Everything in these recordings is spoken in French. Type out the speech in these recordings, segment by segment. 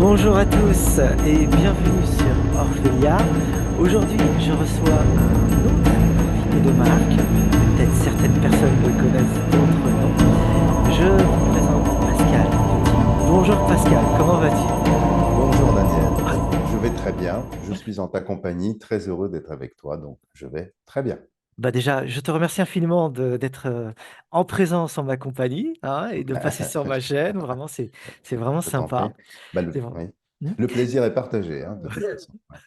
Bonjour à tous et bienvenue sur Orphelia. Aujourd'hui, je reçois un autre invité de marque. Peut-être certaines personnes le connaissent, d'autres non. Je vous présente Pascal Petit. Bonjour Pascal, comment vas-tu? Bonjour Daniel, je vais très bien, je suis en ta compagnie, très heureux d'être avec toi, donc je vais très bien. Bah déjà, je te remercie infiniment d'être en présence en ma compagnie, hein, et de passer sur ma chaîne. Vraiment, c'est vraiment Je t'en prie. sympa. Bah, C'est vrai. oui. Hmm. Le plaisir est partagé, hein, de toute façon. Ouais.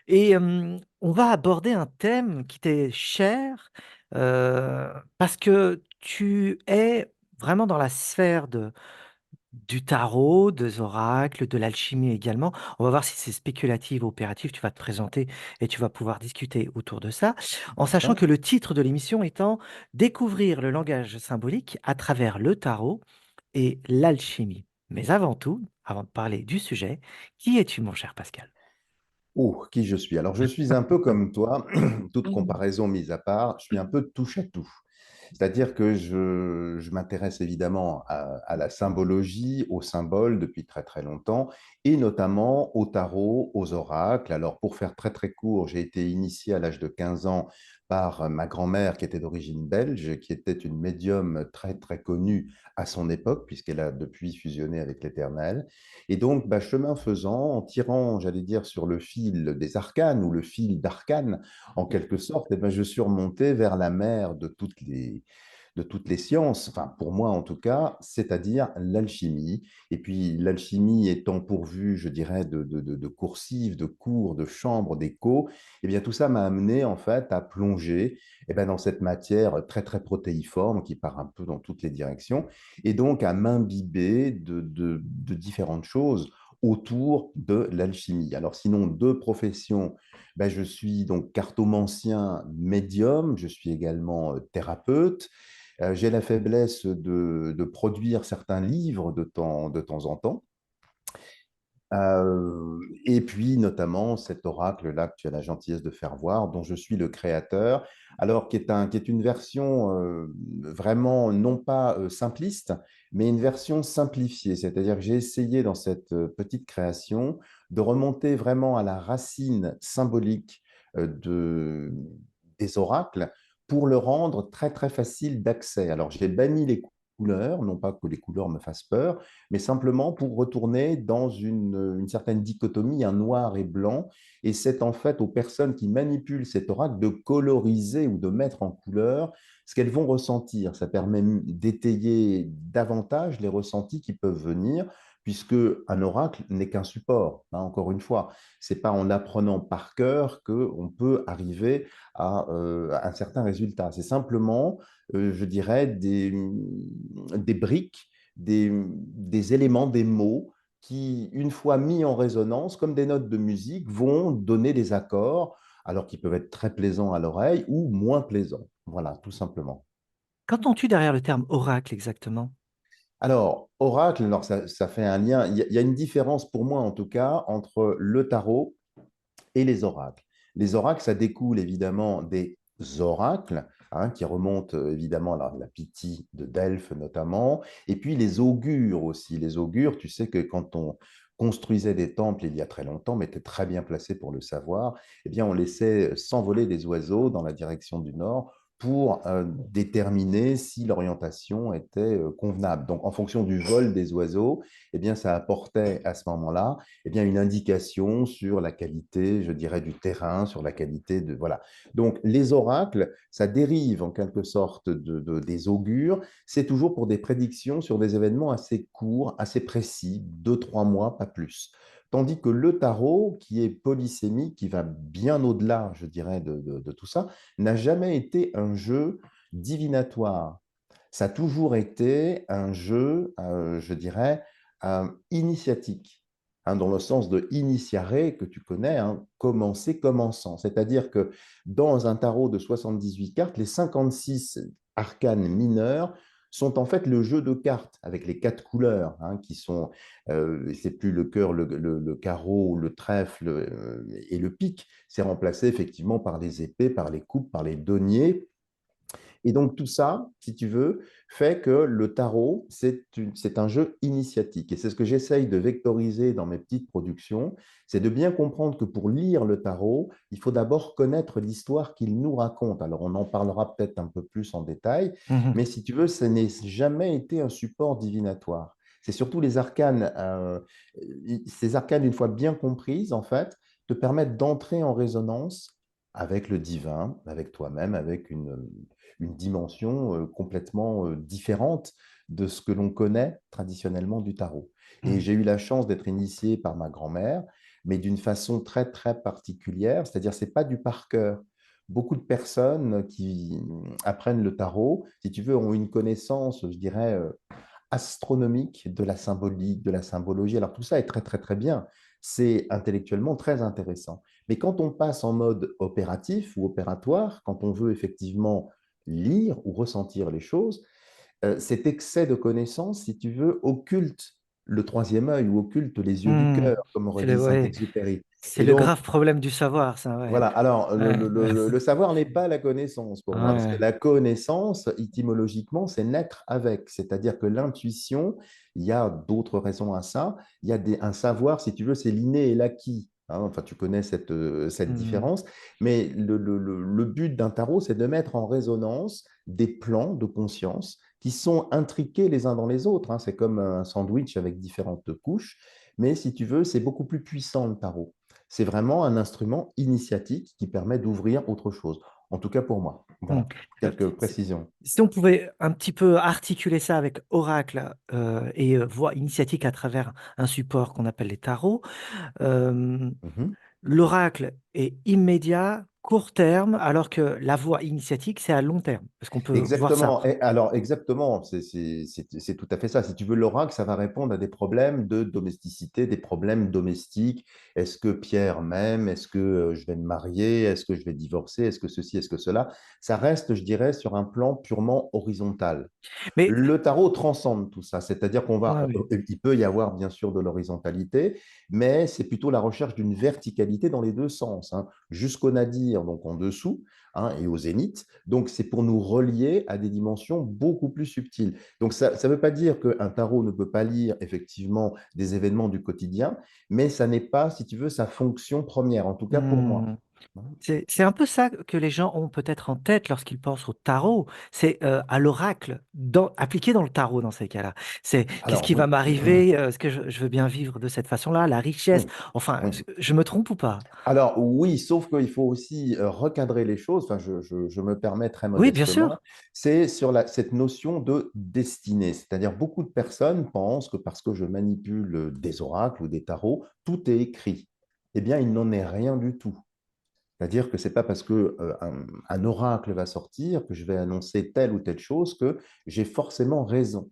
Et on va aborder un thème qui t'est cher, parce que tu es vraiment dans la sphère du tarot, des oracles, de l'alchimie également. On va voir si c'est spéculatif ou opératif. Tu vas te présenter et tu vas pouvoir discuter autour de ça, en sachant D'accord? que le titre de l'émission étant «Découvrir le langage symbolique à travers le tarot et l'alchimie». Mais avant tout, avant de parler du sujet, qui es-tu, mon cher Pascal? Oh, qui je suis? Alors, je suis un peu comme toi, toute comparaison mise à part, je suis un peu touche à tout. C'est-à-dire que je m'intéresse évidemment à la symbologie, aux symboles depuis très très longtemps, et notamment au tarot, aux oracles. Alors pour faire très très court, j'ai été initié à l'âge de 15 ans par ma grand-mère qui était d'origine belge, qui était une médium très très connue à son époque, puisqu'elle a depuis fusionné avec l'Éternel. Et donc, bah, chemin faisant, en tirant, j'allais dire, sur le fil des arcanes ou le fil d'arcanes, en quelque sorte, eh ben, je suis remonté vers la mer de toutes les sciences, enfin pour moi en tout cas, c'est-à-dire l'alchimie. Et puis l'alchimie étant pourvue, je dirais, de coursives, de cours, de chambres, d'échos, eh bien tout ça m'a amené en fait à plonger dans cette matière très très protéiforme qui part un peu dans toutes les directions, et donc à m'imbiber de différentes choses autour de l'alchimie. Alors sinon, deux professions, je suis donc cartomancien médium, je suis également thérapeute. J'ai la faiblesse de produire certains livres de temps en temps. Et puis, notamment, cet oracle-là que tu as la gentillesse de faire voir, dont je suis le créateur, alors qui est une version vraiment non pas simpliste, mais une version simplifiée. C'est-à-dire que j'ai essayé dans cette petite création de remonter vraiment à la racine symbolique des oracles pour le rendre très, très facile d'accès. Alors, j'ai banni les couleurs, non pas que les couleurs me fassent peur, mais simplement pour retourner dans une certaine dichotomie, un noir et blanc. Et c'est en fait aux personnes qui manipulent cet oracle de coloriser ou de mettre en couleur ce qu'elles vont ressentir. Ça permet d'étayer davantage les ressentis qui peuvent venir, puisque un oracle n'est qu'un support. Hein, encore une fois, c'est pas en apprenant par cœur qu'on peut arriver à un certain résultat. C'est simplement, je dirais, des briques, des éléments, des mots qui, une fois mis en résonance, comme des notes de musique, vont donner des accords, alors qu'ils peuvent être très plaisants à l'oreille ou moins plaisants. Voilà, tout simplement. Qu'entends-tu derrière le terme oracle exactement? Alors, oracle, alors ça fait un lien. Il y a une différence pour moi, en tout cas, entre le tarot et les oracles. Les oracles, ça découle évidemment des oracles, hein, qui remontent évidemment à la Pythie de Delphes notamment, et puis les augures aussi. Les augures, tu sais que quand on construisait des temples il y a très longtemps, mais était très bien placé pour le savoir, eh bien on laissait s'envoler des oiseaux dans la direction du nord pour déterminer si l'orientation était convenable. Donc, en fonction du vol des oiseaux, eh bien, ça apportait à ce moment-là une indication sur la qualité, je dirais, du terrain, sur la qualité de... Voilà. Donc, les oracles, ça dérive en quelque sorte des augures. C'est toujours pour des prédictions sur des événements assez courts, assez précis, 2, 3 mois, pas plus. Tandis que le tarot, qui est polysémique, qui va bien au-delà, je dirais, de tout ça, n'a jamais été un jeu divinatoire. Ça a toujours été un jeu, je dirais, initiatique, hein, dans le sens de initiare que tu connais, hein, commencer commençant. C'est-à-dire que dans un tarot de 78 cartes, les 56 arcanes mineurs sont en fait le jeu de cartes avec les quatre couleurs, hein, qui sont, c'est plus le cœur, le carreau, le trèfle et le pic, c'est remplacé effectivement par les épées, par les coupes, par les deniers, Et donc tout ça, si tu veux, fait que le tarot, c'est un jeu initiatique. Et c'est ce que j'essaye de vectoriser dans mes petites productions, c'est de bien comprendre que pour lire le tarot, il faut d'abord connaître l'histoire qu'il nous raconte. Alors on en parlera peut-être un peu plus en détail, Mhm. mais si tu veux, ça n'est jamais été un support divinatoire. C'est surtout les arcanes, ces arcanes, une fois bien comprises, en fait, te permettent d'entrer en résonance avec le divin, avec toi-même, avec une dimension complètement différente de ce que l'on connaît traditionnellement du tarot. Et Mhm. j'ai eu la chance d'être initié par ma grand-mère, mais d'une façon très, très particulière, c'est-à-dire c'est pas du par cœur. Beaucoup de personnes qui apprennent le tarot, si tu veux, ont une connaissance, je dirais, astronomique de la symbolique, de la symbologie. Alors tout ça est très, très, très bien. C'est intellectuellement très intéressant. Mais quand on passe en mode opératif ou opératoire, quand on veut effectivement lire ou ressentir les choses, cet excès de connaissances, si tu veux, occulte le troisième œil ou occulte les yeux du Mhm. cœur, comme aurait C'est dit ouais, Saint-Exupéry. c'est Et le donc, grave problème du savoir, ça, ouais. voilà, alors Ouais. le savoir n'est pas la connaissance pour moi, parce que Ouais. la connaissance, étymologiquement, c'est naître avec, c'est-à-dire que l'intuition, il y a d'autres raisons à ça, il y a un savoir, si tu veux, c'est l'inné et l'acquis. Hein, enfin, tu connais cette Mhm. différence, mais le but d'un tarot, c'est de mettre en résonance des plans de conscience qui sont intriqués les uns dans les autres. Hein. C'est comme un sandwich avec différentes couches, mais si tu veux, c'est beaucoup plus puissant le tarot. C'est vraiment un instrument initiatique qui permet d'ouvrir autre chose. En tout cas pour moi. Mhm. Voilà, Euh, quelques Si précisions. si on pouvait un petit peu articuler ça avec oracle et voie initiatique à travers un support qu'on appelle les tarots, euh, Mhm. l'oracle est immédiat, court terme, alors que la voie initiatique, c'est à long terme. Est-ce qu'on peut voir ça? Exactement. Et alors, exactement, c'est tout à fait ça. Si tu veux, l'oracle, ça va répondre à des problèmes de domesticité, des problèmes domestiques. Est-ce que Pierre m'aime? Est-ce que je vais me marier? Est-ce que je vais divorcer? Est-ce que ceci? Est-ce que cela? Ça reste, je dirais, sur un plan purement horizontal. Mais Le tarot transcende tout ça, c'est-à-dire ouais, ouais. il peut y avoir bien sûr de l'horizontalité, mais c'est plutôt la recherche d'une verticalité dans les deux sens, hein, jusqu'au nadir, donc en dessous, hein, et au zénith. Donc c'est pour nous relier à des dimensions beaucoup plus subtiles. Donc ça ne veut pas dire qu'un tarot ne peut pas lire effectivement des événements du quotidien, mais ça n'est pas, si tu veux, sa fonction première, en tout cas pour moi. Hmm. C'est un peu ça que les gens ont peut-être en tête lorsqu'ils pensent au tarot. C'est à l'oracle, appliqué dans le tarot dans ces cas-là. C'est qu'est-ce Alors qui va oui, m'arriver? Est-ce que je veux bien vivre de cette façon-là? La richesse. oui, Enfin, oui. je me trompe ou pas? Alors oui, sauf qu'il faut aussi recadrer les choses, enfin, je me permets très Oui, bien modestement, sûr. c'est sur cette notion de destinée. C'est-à-dire beaucoup de personnes pensent que parce que je manipule des oracles ou des tarots, tout est écrit. Eh bien, il n'en est rien du tout. C'est-à-dire que c'est pas parce que un oracle va sortir que je vais annoncer telle ou telle chose que j'ai forcément raison.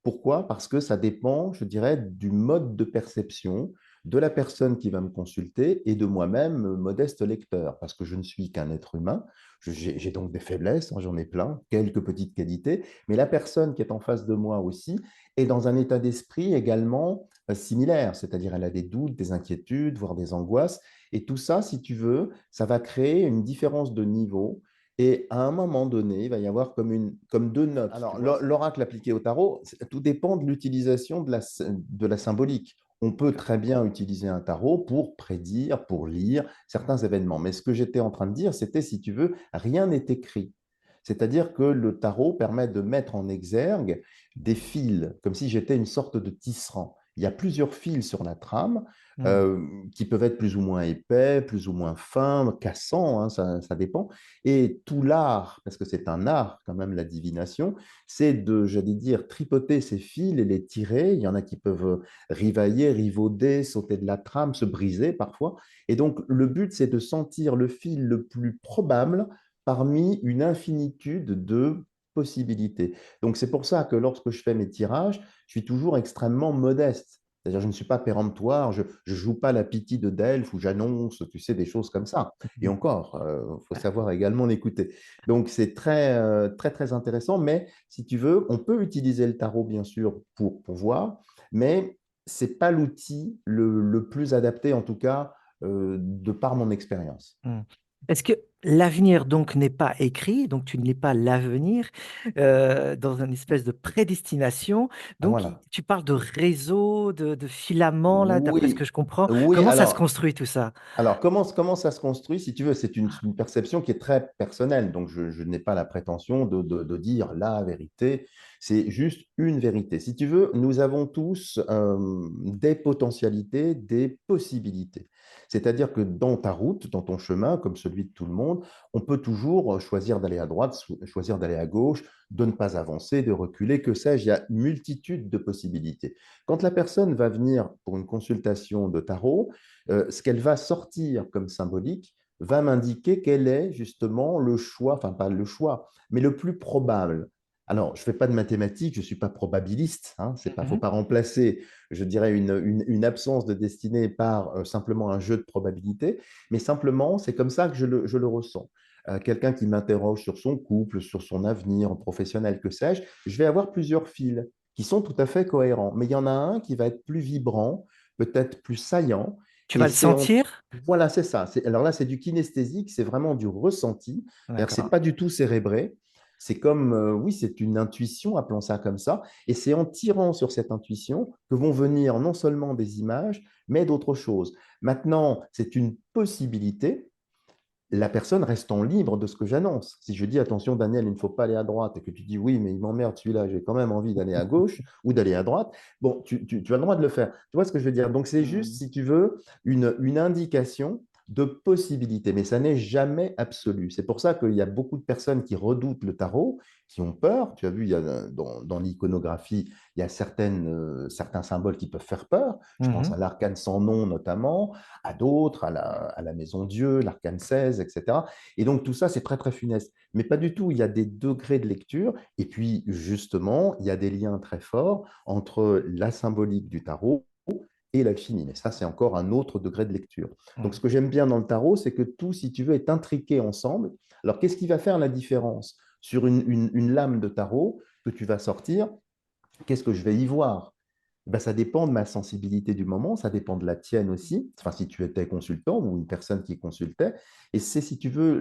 Pourquoi? Parce que ça dépend, je dirais, du mode de perception de la personne qui va me consulter et de moi-même, modeste lecteur, parce que je ne suis qu'un être humain. J'ai donc des faiblesses, hein, j'en ai plein, quelques petites qualités, mais la personne qui est en face de moi aussi est dans un état d'esprit également similaire, c'est-à-dire elle a des doutes, des inquiétudes, voire des angoisses, et tout ça, si tu veux, ça va créer une différence de niveau. Et à un moment donné, il va y avoir comme deux notes. Alors, l'oracle appliqué au tarot, tout dépend de l'utilisation de la symbolique. On peut très bien utiliser un tarot pour prédire, pour lire certains événements. Mais ce que j'étais en train de dire, c'était, si tu veux, rien n'est écrit. C'est-à-dire que le tarot permet de mettre en exergue des fils, comme si j'étais une sorte de tisserand. Il y a plusieurs fils sur la trame Hmm. euh, qui peuvent être plus ou moins épais, plus ou moins fins, cassants, hein, ça dépend. Et tout l'art, parce que c'est un art quand même, la divination, c'est de, j'allais dire, tripoter ces fils et les tirer. Il y en a qui peuvent rivailler, rivauder, sauter de la trame, se briser parfois. Et donc, le but, c'est de sentir le fil le plus probable parmi une infinitude de possibilités. Donc, c'est pour ça que lorsque je fais mes tirages, je suis toujours extrêmement modeste. C'est-à-dire, je ne suis pas péremptoire, je ne joue pas la pitié de Delphes où j'annonce, tu sais, des choses comme ça. Et encore, il faut savoir également l'écouter. Donc, c'est très, très, très intéressant. Mais si tu veux, on peut utiliser le tarot, bien sûr, pour voir, mais ce n'est pas l'outil le plus adapté, en tout cas, de par mon expérience. Hmm. Est-ce que l'avenir donc n'est pas écrit, donc tu ne lis pas l'avenir dans une espèce de prédestination. Ah, Donc voilà. tu parles de réseau, de filaments, là, d'après ce que Oui, je comprends. oui, Comment ça se construit tout ça? alors, comment ça se construit? Si tu veux, c'est une perception qui est très personnelle. Donc, je n'ai pas la prétention de dire la vérité. C'est juste une vérité. Si tu veux, nous avons tous des potentialités, des possibilités. C'est-à-dire que dans ta route, dans ton chemin, comme celui de tout le monde, on peut toujours choisir d'aller à droite, choisir d'aller à gauche, de ne pas avancer, de reculer, que sais-je. Il y a une multitude de possibilités. Quand la personne va venir pour une consultation de tarot, ce qu'elle va sortir comme symbolique va m'indiquer quel est justement le choix, enfin pas le choix, mais le plus probable. Alors, je ne fais pas de mathématiques, je ne suis pas probabiliste, hein, c'est pas, faut Mhm. pas remplacer, je dirais, une absence de destinée par simplement un jeu de probabilité, mais simplement, c'est comme ça que je le ressens. Quelqu'un qui m'interroge sur son couple, sur son avenir professionnel, que sais-je, je vais avoir plusieurs fils qui sont tout à fait cohérents, mais il y en a un qui va être plus vibrant, peut-être plus saillant, Tu et vas le c'est sentir? voilà, c'est ça. Alors là, c'est du kinesthésique, c'est vraiment du ressenti. C'est-à-dire que c'est D'accord. pas du tout cérébré. C'est comme, oui, c'est une intuition, appelons ça comme ça. Et c'est en tirant sur cette intuition que vont venir non seulement des images, mais d'autres choses. Maintenant, c'est une possibilité, la personne restant libre de ce que j'annonce. Si je dis attention Daniel, il ne faut pas aller à droite et que tu dis oui, mais il m'emmerde celui-là, j'ai quand même envie d'aller à gauche ou d'aller à droite, bon, tu as le droit de le faire. Tu vois ce que je veux dire? Donc c'est juste, Mhm. si tu veux, une indication de possibilité, mais ça n'est jamais absolu. C'est pour ça qu'il y a beaucoup de personnes qui redoutent le tarot, qui ont peur. Tu as vu, il y a, dans l'iconographie, il y a certains symboles qui peuvent faire peur. Je pense à Mhm. l'arcane sans nom notamment, à d'autres, à la Maison Dieu, l'Arcane 16, etc. Et donc tout ça, c'est très, très funeste. Mais pas du tout, il y a des degrés de lecture, et puis justement, il y a des liens très forts entre la symbolique du tarot et l'alchimie. Mais ça, c'est encore un autre degré de lecture. Donc ce Mhm. que j'aime bien dans le tarot, c'est que tout, si tu veux, est intriqué ensemble. Alors qu'est-ce qui va faire la différence sur une lame de tarot que tu vas sortir? Qu'est-ce que je vais y voir? Ben, ça dépend de ma sensibilité du moment, ça dépend de la tienne aussi, enfin si tu étais consultant ou une personne qui consultait. Et c'est, si tu veux,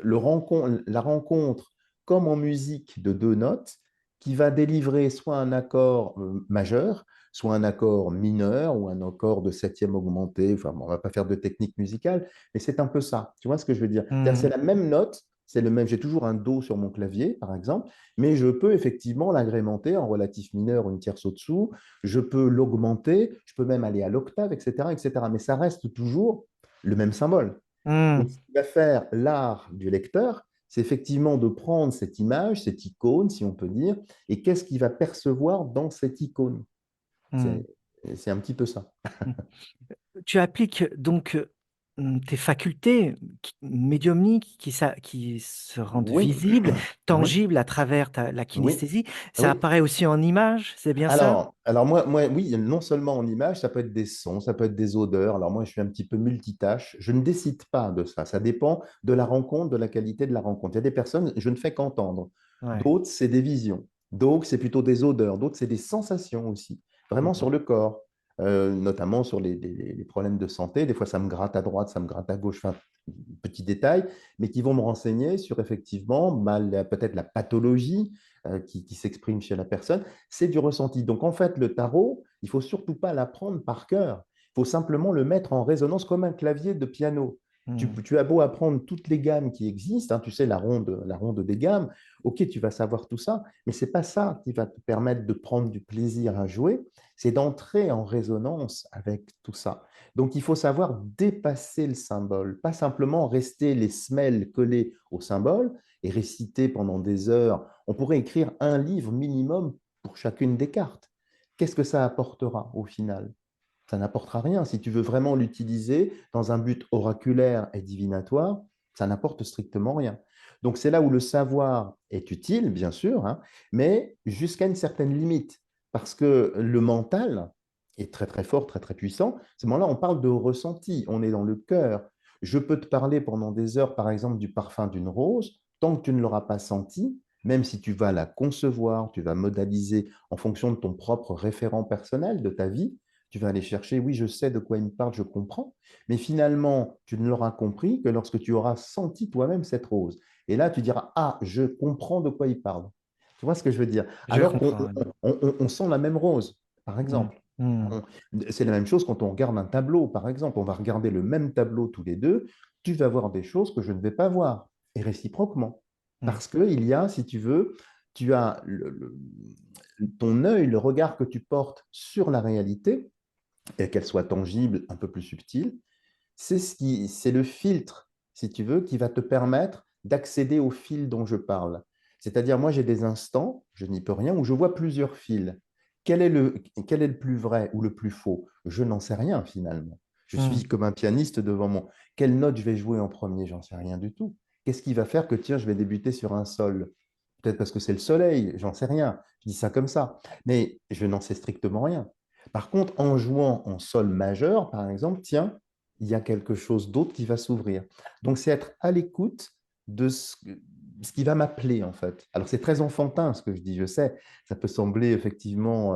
la rencontre, comme en musique, de deux notes, qui va délivrer soit un accord majeur, soit un accord mineur ou un accord de septième augmenté. Enfin, bon, on ne va pas faire de technique musicale, mais c'est un peu ça. Tu vois ce que je veux dire? C'est-à-dire, c'est Mhm. la même note, c'est le même. J'ai toujours un do sur mon clavier, par exemple, mais je peux effectivement l'agrémenter en relatif mineur, une tierce au-dessous, je peux l'augmenter, je peux même aller à l'octave, etc., etc. Mais ça reste toujours le même symbole. Donc, Mhm. ce qui va faire l'art du lecteur, c'est effectivement de prendre cette image, cette icône, si on peut dire, et qu'est-ce qu'il va percevoir dans cette icône. C'est, Mhm. c'est un petit peu ça. Mhm. Tu appliques donc tes facultés médiumniques qui se rendent Oui, visibles, oui, tangibles à travers la oui, kinesthésie. Ça oui. apparaît aussi en images, c'est bien ça? Alors moi, oui, non seulement en image, ça peut être des sons, ça peut être des odeurs. Alors moi, je suis un petit peu multitâche. Je ne décide pas de ça. Ça dépend de la rencontre, de la qualité de la rencontre. Il y a des personnes, je ne fais qu'entendre. Ouais. D'autres, c'est des visions. D'autres, c'est plutôt des odeurs. D'autres, c'est des sensations aussi, vraiment Mhm. sur le corps, notamment sur les problèmes de santé. Des fois, ça me gratte à droite, ça me gratte à gauche. Enfin, petits détails, mais qui vont me renseigner sur effectivement bah, peut-être la pathologie qui s'exprime chez la personne. C'est du ressenti. Donc en fait, le tarot, il faut surtout pas l'apprendre par cœur. Il faut simplement le mettre en résonance comme un clavier de piano. Mhm. Tu as beau apprendre toutes les gammes qui existent, hein, tu sais, la ronde des gammes, ok, tu vas savoir tout ça, mais c'est pas ça qui va te permettre de prendre du plaisir à jouer, c'est d'entrer en résonance avec tout ça. Donc il faut savoir dépasser le symbole, pas simplement rester les semelles collées au symbole et réciter pendant des heures. On pourrait écrire un livre minimum pour chacune des cartes. Qu'est-ce que ça apportera au final? Ça n'apportera rien. Si tu veux vraiment l'utiliser dans un but oraculaire et divinatoire, ça n'apporte strictement rien. Donc c'est là où le savoir est utile, bien sûr, hein, mais jusqu'à une certaine limite. Parce que le mental est très très fort, très très puissant. À ce moment-là, on parle de ressenti, on est dans le cœur. Je peux te parler pendant des heures, par exemple, du parfum d'une rose, tant que tu ne l'auras pas senti, même si tu vas la concevoir, tu vas modaliser en fonction de ton propre référent personnel, de ta vie, tu vas aller chercher, oui, je sais de quoi il me parle, je comprends, mais finalement, tu ne l'auras compris que lorsque tu auras senti toi-même cette rose. Et là, tu diras, ah, je comprends de quoi il parle. Tu vois ce que je veux dire? Je Alors qu'on comprends. Ouais. on sent la même rose, par Mm, exemple. mm, On- C'est la même chose quand on regarde un tableau, par exemple. On va regarder le même tableau tous les deux. Tu vas voir des choses que je ne vais pas voir, et réciproquement. mm, Parce qu'il y a, si tu veux, tu as ton œil, le regard que tu portes sur la réalité, et qu'elle soit tangible, un peu plus subtile, c'est le filtre, si tu veux, qui va te permettre d'accéder au fil dont je parle. C'est-à-dire, moi, j'ai des instants, je n'y peux rien, où je vois plusieurs fils. Quel est le plus vrai ou le plus faux? Je n'en sais rien finalement. Je suis mm, comme un pianiste devant mon. Quelle note je vais jouer en premier? J'en sais rien du tout. Qu'est-ce qui va faire que, tiens, je vais débuter sur un sol? Peut-être parce que c'est le soleil, j'en sais rien. Je dis ça comme ça. Mais je n'en sais strictement rien. Par contre, en jouant en sol majeur, par exemple, tiens, il y a quelque chose d'autre qui va s'ouvrir. Donc, c'est être à l'écoute de ce qui va m'appeler, en fait. Alors, c'est très enfantin ce que je dis, je sais. Ça peut sembler effectivement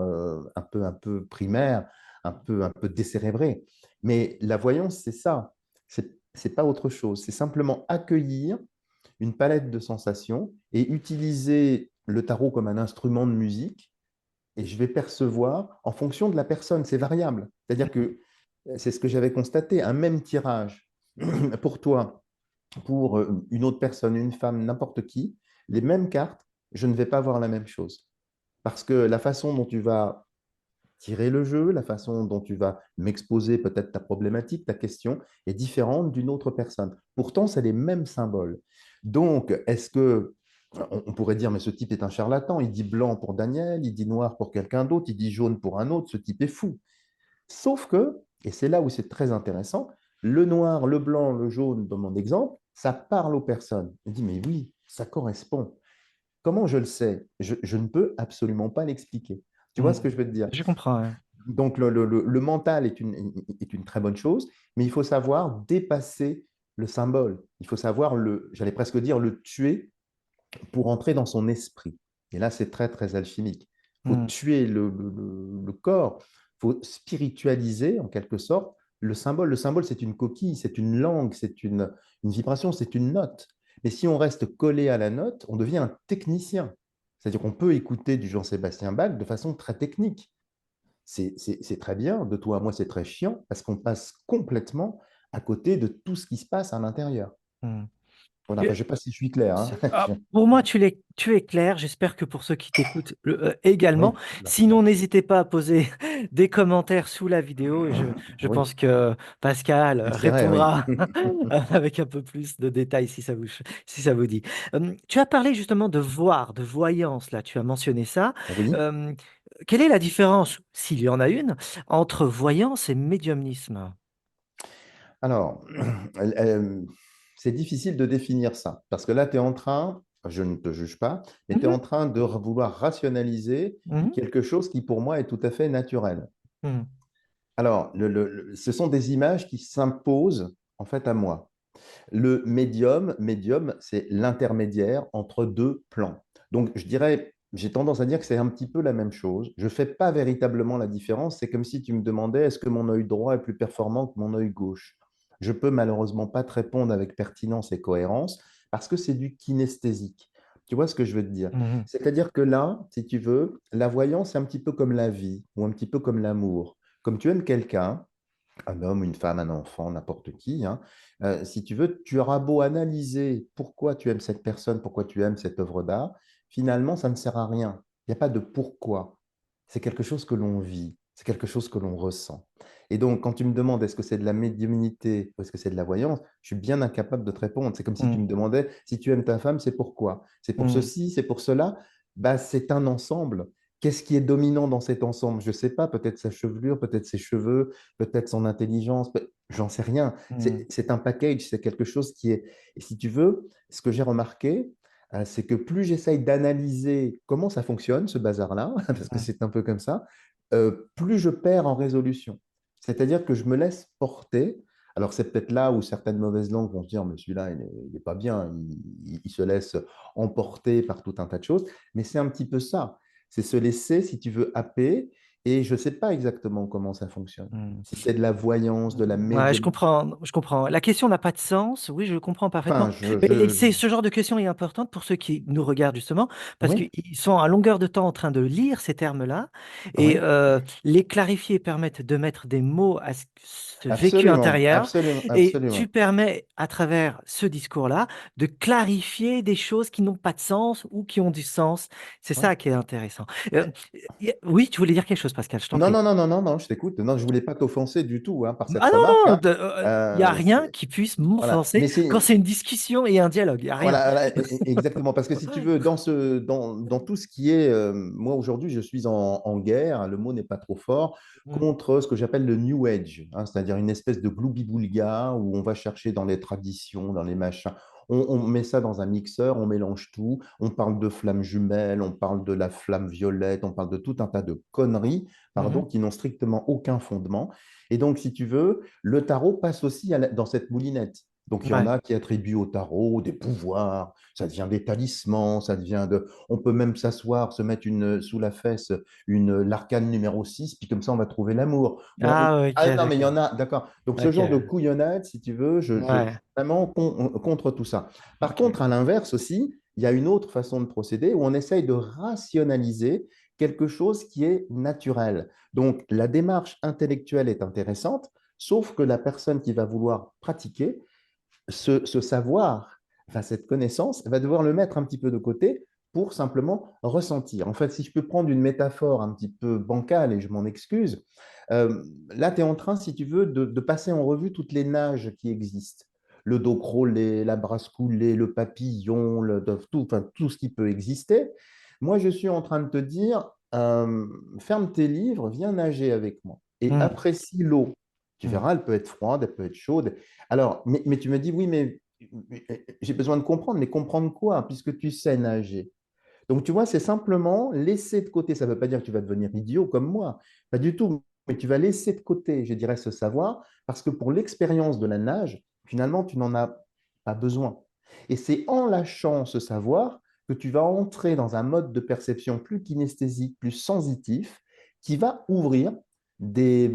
un peu primaire, un peu décérébré. Mais la voyance, c'est ça. C'est pas autre chose. C'est simplement accueillir une palette de sensations et utiliser le tarot comme un instrument de musique et je vais percevoir en fonction de la personne, c'est variable. C'est-à-dire que c'est ce que j'avais constaté, un même tirage pour toi, pour une autre personne, une femme, n'importe qui, les mêmes cartes, je ne vais pas voir la même chose. Parce que la façon dont tu vas tirer le jeu, la façon dont tu vas m'exposer peut-être ta problématique, ta question, est différente d'une autre personne. Pourtant, c'est les mêmes symboles. Donc, est-ce que on pourrait dire, mais ce type est un charlatan, il dit blanc pour Daniel, il dit noir pour quelqu'un d'autre, il dit jaune pour un autre, ce type est fou. Sauf que, et c'est là où c'est très intéressant, le noir, le blanc, le jaune, dans mon exemple, ça parle aux personnes. Il dit, mais oui, ça correspond. Comment je le sais? Je ne peux absolument pas l'expliquer. Tu vois mm. ce que je veux te dire? Je comprends. Ouais. Donc, le mental est une très bonne chose, mais il faut savoir dépasser le symbole. Il faut savoir j'allais presque dire, le tuer pour entrer dans son esprit. Et là, c'est très, très alchimique. Il faut Mm, tuer le corps, il faut spiritualiser en quelque sorte le symbole. Le symbole, c'est une coquille, c'est une langue, c'est une vibration, c'est une note. Mais si on reste collé à la note, on devient un technicien. C'est-à-dire qu'on peut écouter du Jean-Sébastien Bach de façon très technique. C'est très bien, de toi à moi, c'est très chiant, parce qu'on passe complètement à côté de tout ce qui se passe à l'intérieur. mm. Voilà, enfin, je ne sais pas si je suis clair, hein. Pour moi, tu es clair. J'espère que pour ceux qui t'écoutent également. Oui, Sinon, n'hésitez pas à poser des commentaires sous la vidéo et je oui, pense que Pascal j'essaierai, oui. répondra avec un peu plus de détails si ça vous dit. Tu as parlé justement de voir, de voyance, là, tu as mentionné ça. Oui. Euh, Quelle est la différence, s'il y en a une, entre voyance et médiumnisme? Alors, euh, c'est difficile de définir ça, parce que là, tu es en train, je ne te juge pas, mais tu es Mhm, en train de vouloir rationaliser mhm, quelque chose qui, pour moi, est tout à fait naturel. mhm, Alors, ce sont des images qui s'imposent, en fait, à moi. Le médium, c'est l'intermédiaire entre deux plans. Donc, je dirais, j'ai tendance à dire que c'est un petit peu la même chose. Je ne fais pas véritablement la différence. C'est comme si tu me demandais, est-ce que mon œil droit est plus performant que mon œil gauche? Je peux malheureusement pas te répondre avec pertinence et cohérence parce que c'est du kinesthésique. Tu vois ce que je veux te dire? mhm, C'est-à-dire que là, si tu veux, la voyance, c'est un petit peu comme la vie ou un petit peu comme l'amour. Comme tu aimes quelqu'un, un homme, une femme, un enfant, n'importe qui, hein, si tu veux, tu auras beau analyser pourquoi tu aimes cette personne, pourquoi tu aimes cette œuvre d'art, finalement, ça ne sert à rien. Il n'y a pas de pourquoi. C'est quelque chose que l'on vit, c'est quelque chose que l'on ressent. Et donc, quand tu me demandes est-ce que c'est de la médiumnité ou est-ce que c'est de la voyance, je suis bien incapable de te répondre. C'est comme si tu mhm, me demandais si tu aimes ta femme, c'est pourquoi? C'est pour mhm, ceci, c'est pour cela. Bah, c'est un ensemble. Qu'est-ce qui est dominant dans cet ensemble? Je ne sais pas, peut-être sa chevelure, peut-être ses cheveux, peut-être son intelligence, j'en sais rien. mhm, C'est un package, c'est quelque chose qui est. Et si tu veux, ce que j'ai remarqué, c'est que plus j'essaye d'analyser comment ça fonctionne, ce bazar-là, parce que mhm. c'est un peu comme ça, plus je perds en résolution. C'est-à-dire que je me laisse porter. Alors, c'est peut-être là où certaines mauvaises langues vont se dire, mais celui-là, il n'est pas bien, il se laisse emporter par tout un tas de choses. Mais c'est un petit peu ça. C'est se laisser, si tu veux, happer et je ne sais pas exactement comment ça fonctionne. Hmm. Si c'est de la voyance, de la Ouais, je médium. comprends, je comprends. La question n'a pas de sens, oui, je comprends Enfin, parfaitement. Mais je- c'est ce genre de question est importante pour ceux qui nous regardent justement, parce Oui, qu'ils sont à longueur de temps en train de lire ces termes-là, et oui, les clarifier permettent de mettre des mots à ce vécu absolument, intérieur, absolument, et tu absolument. permets, à travers ce discours-là, de clarifier des choses qui n'ont pas de sens ou qui ont du sens. C'est Ouais. ça qui est intéressant. Oui, tu voulais dire quelque chose, Pascal, je t'en Non, prie. non, non, non, non, non, je t'écoute. Non, je voulais pas t'offenser du tout hein, par cette Ah remarque, non, hein. il n'y a rien C'est- qui puisse voilà. m'offenser Mais c'est quand c'est une discussion et un dialogue. Il n'y a rien. voilà, voilà, exactement. Parce que si tu veux, dans tout ce qui est, moi aujourd'hui, je suis en guerre, le mot n'est pas trop fort, Mm, contre ce que j'appelle le New Age, hein, c'est-à-dire une espèce de gloubi-boulga où on va chercher dans les traditions, dans les machins. On met ça dans un mixeur, on mélange tout, on parle de flammes jumelles, on parle de la flamme violette, on parle de tout un tas de conneries, pardon, mhm. qui n'ont strictement aucun fondement. Et donc, si tu veux, le tarot passe aussi dans cette moulinette. Donc, il y en Ouais. a qui attribuent au tarot des pouvoirs, ça devient des talismans, ça devient de... On peut même s'asseoir, se mettre sous la fesse l'arcane numéro 6, puis comme ça, on va trouver l'amour. Bon, Ah, ok, ah non, mais il y en d'accord. a, d'accord. Donc, ce Ok. genre de couillonnade, si tu veux, je suis Ouais. vraiment contre tout ça. Par Ok. contre, à l'inverse aussi, il y a une autre façon de procéder où on essaye de rationaliser quelque chose qui est naturel. Donc, la démarche intellectuelle est intéressante, sauf que la personne qui va vouloir pratiquer, ce savoir, enfin cette connaissance, elle va devoir le mettre un petit peu de côté pour simplement ressentir. En fait, si je peux prendre une métaphore un petit peu bancale, et je m'en excuse, là, tu es en train, si tu veux, de passer en revue toutes les nages qui existent. Le dos crawlé, la brasse coulée, le papillon, tout, enfin, tout ce qui peut exister. Moi, je suis en train de te dire, ferme tes livres, viens nager avec moi et Mm, apprécie l'eau. Tu mm, verras, elle peut être froide, elle peut être chaude. Alors, mais tu me dis, oui, mais j'ai besoin de comprendre, mais comprendre quoi, puisque tu sais nager. Donc, tu vois, c'est simplement laisser de côté. Ça ne veut pas dire que tu vas devenir idiot comme moi, pas du tout, mais tu vas laisser de côté, je dirais, ce savoir, parce que pour l'expérience de la nage, finalement, tu n'en as pas besoin. Et c'est en lâchant ce savoir que tu vas entrer dans un mode de perception plus kinesthésique, plus sensitif, qui va ouvrir des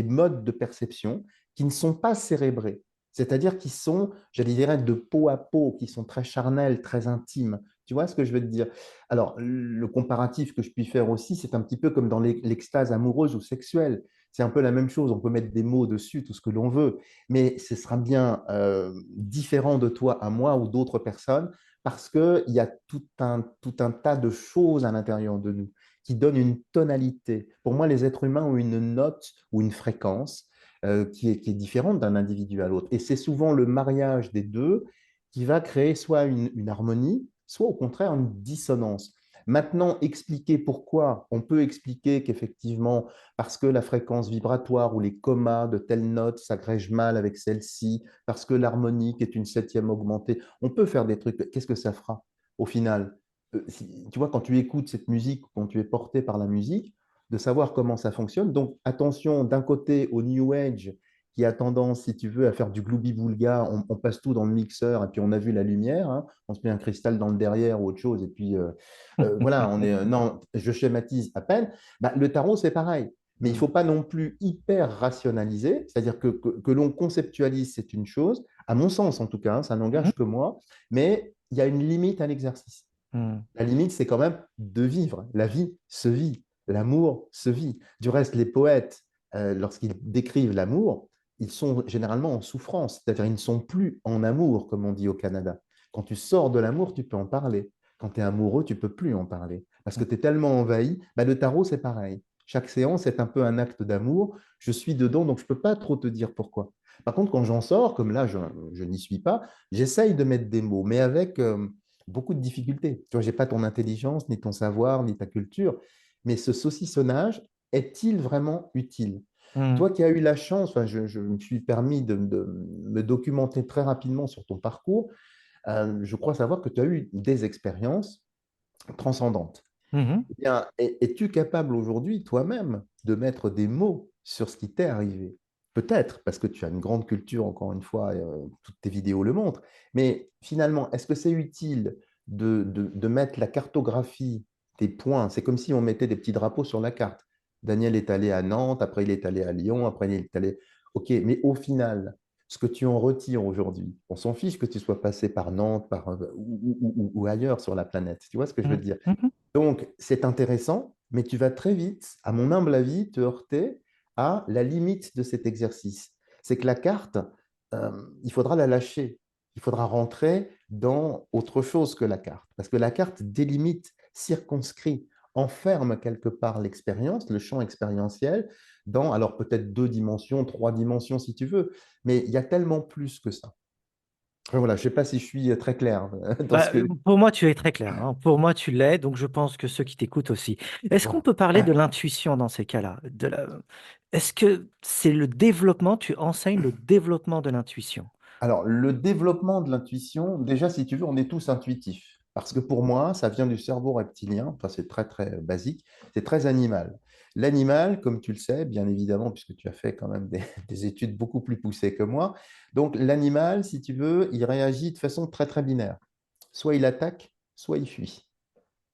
modes de perception qui ne sont pas cérébrés, c'est-à-dire qui sont, j'allais dire, de peau à peau, qui sont très charnels, très intimes. Tu vois ce que je veux te dire? Alors, le comparatif que je puis faire aussi, c'est un petit peu comme dans l'extase amoureuse ou sexuelle. C'est un peu la même chose. On peut mettre des mots dessus, tout ce que l'on veut, mais ce sera bien différent de toi à moi ou d'autres personnes parce qu'il y a tout un tas de choses à l'intérieur de nous qui donnent une tonalité. Pour moi, les êtres humains ont une note ou une fréquence qui est différente d'un individu à l'autre. Et c'est souvent le mariage des deux qui va créer soit une harmonie, soit au contraire une dissonance. Maintenant, expliquer pourquoi, on peut expliquer qu'effectivement, parce que la fréquence vibratoire ou les comas de telle note s'agrègent mal avec celle-ci, parce que l'harmonique est une septième augmentée, on peut faire des trucs. Qu'est-ce que ça fera au final? Tu vois, quand tu écoutes cette musique, quand tu es porté par la musique, de savoir comment ça fonctionne. Donc, attention d'un côté au New Age qui a tendance, si tu veux, à faire du gloubi-boulga. On passe tout dans le mixeur et puis on a vu la lumière. Hein. On se met un cristal dans le derrière ou autre chose. Et puis, voilà, non, je schématise à peine. Bah, le tarot, c'est pareil. Mais il ne mm, faut pas non plus hyper rationaliser, c'est-à-dire que l'on conceptualise, c'est une chose, à mon sens en tout cas, hein, ça mhm, n'engage que moi, mais il y a une limite à l'exercice. mm, La limite, c'est quand même de vivre. La vie se vit, l'amour se vit. Du reste, les poètes, lorsqu'ils décrivent l'amour, ils sont généralement en souffrance, c'est-à-dire ils ne sont plus en amour, comme on dit au Canada. Quand tu sors de l'amour, tu peux en parler. Quand tu es amoureux, tu peux plus en parler, parce que tu es tellement envahi. Bah, le tarot, c'est pareil. Chaque séance est un peu un acte d'amour. Je suis dedans, donc je ne peux pas trop te dire pourquoi. Par contre, quand j'en sors, comme là, je n'y suis pas, j'essaye de mettre des mots, mais avec beaucoup de difficultés. Tu vois, j'ai pas ton intelligence, ni ton savoir, ni ta culture, mais ce saucissonnage est-il vraiment utile? mm, Toi qui as eu la chance, enfin, je me suis permis de me documenter très rapidement sur ton parcours, je crois savoir que tu as eu des expériences transcendantes. mhm. Eh bien, es-tu capable aujourd'hui, toi-même, de mettre des mots sur ce qui t'est arrivé? Peut-être, parce que tu as une grande culture, encore une fois, toutes tes vidéos le montrent, mais finalement, est-ce que c'est utile de mettre la cartographie des points? C'est comme si on mettait des petits drapeaux sur la carte. Daniel est allé à Nantes, après il est allé à Lyon, après il est allé... Ok, mais au final, ce que tu en retires aujourd'hui, on s'en fiche que tu sois passé par Nantes ou ailleurs sur la planète. Tu vois ce que je veux Mhm. dire? Mhm. Donc, c'est intéressant, mais tu vas très vite, à mon humble avis, te heurter à la limite de cet exercice. C'est que la carte, il faudra la lâcher. Il faudra rentrer dans autre chose que la carte. Parce que la carte délimite, circonscrit, enferme quelque part l'expérience, le champ expérientiel, dans, alors peut-être 2 dimensions, 3 dimensions si tu veux, mais il y a tellement plus que ça. Enfin, voilà, je ne sais pas si je suis très clair dans ce Bah, que... pour moi, tu es très clair, hein. Pour moi, tu l'es, donc je pense que ceux qui t'écoutent aussi. Est-ce qu'on Voilà. peut parler de l'intuition dans ces cas-là? Est-ce que c'est le développement, tu enseignes le développement de l'intuition? Alors, le développement de l'intuition, déjà, si tu veux, on est tous intuitifs. Parce que pour moi, ça vient du cerveau reptilien, enfin, c'est très, très basique, c'est très animal. L'animal, comme tu le sais, bien évidemment, puisque tu as fait quand même des, des études beaucoup plus poussées que moi, donc l'animal, si tu veux, il réagit de façon très, très binaire. Soit il attaque, soit il fuit.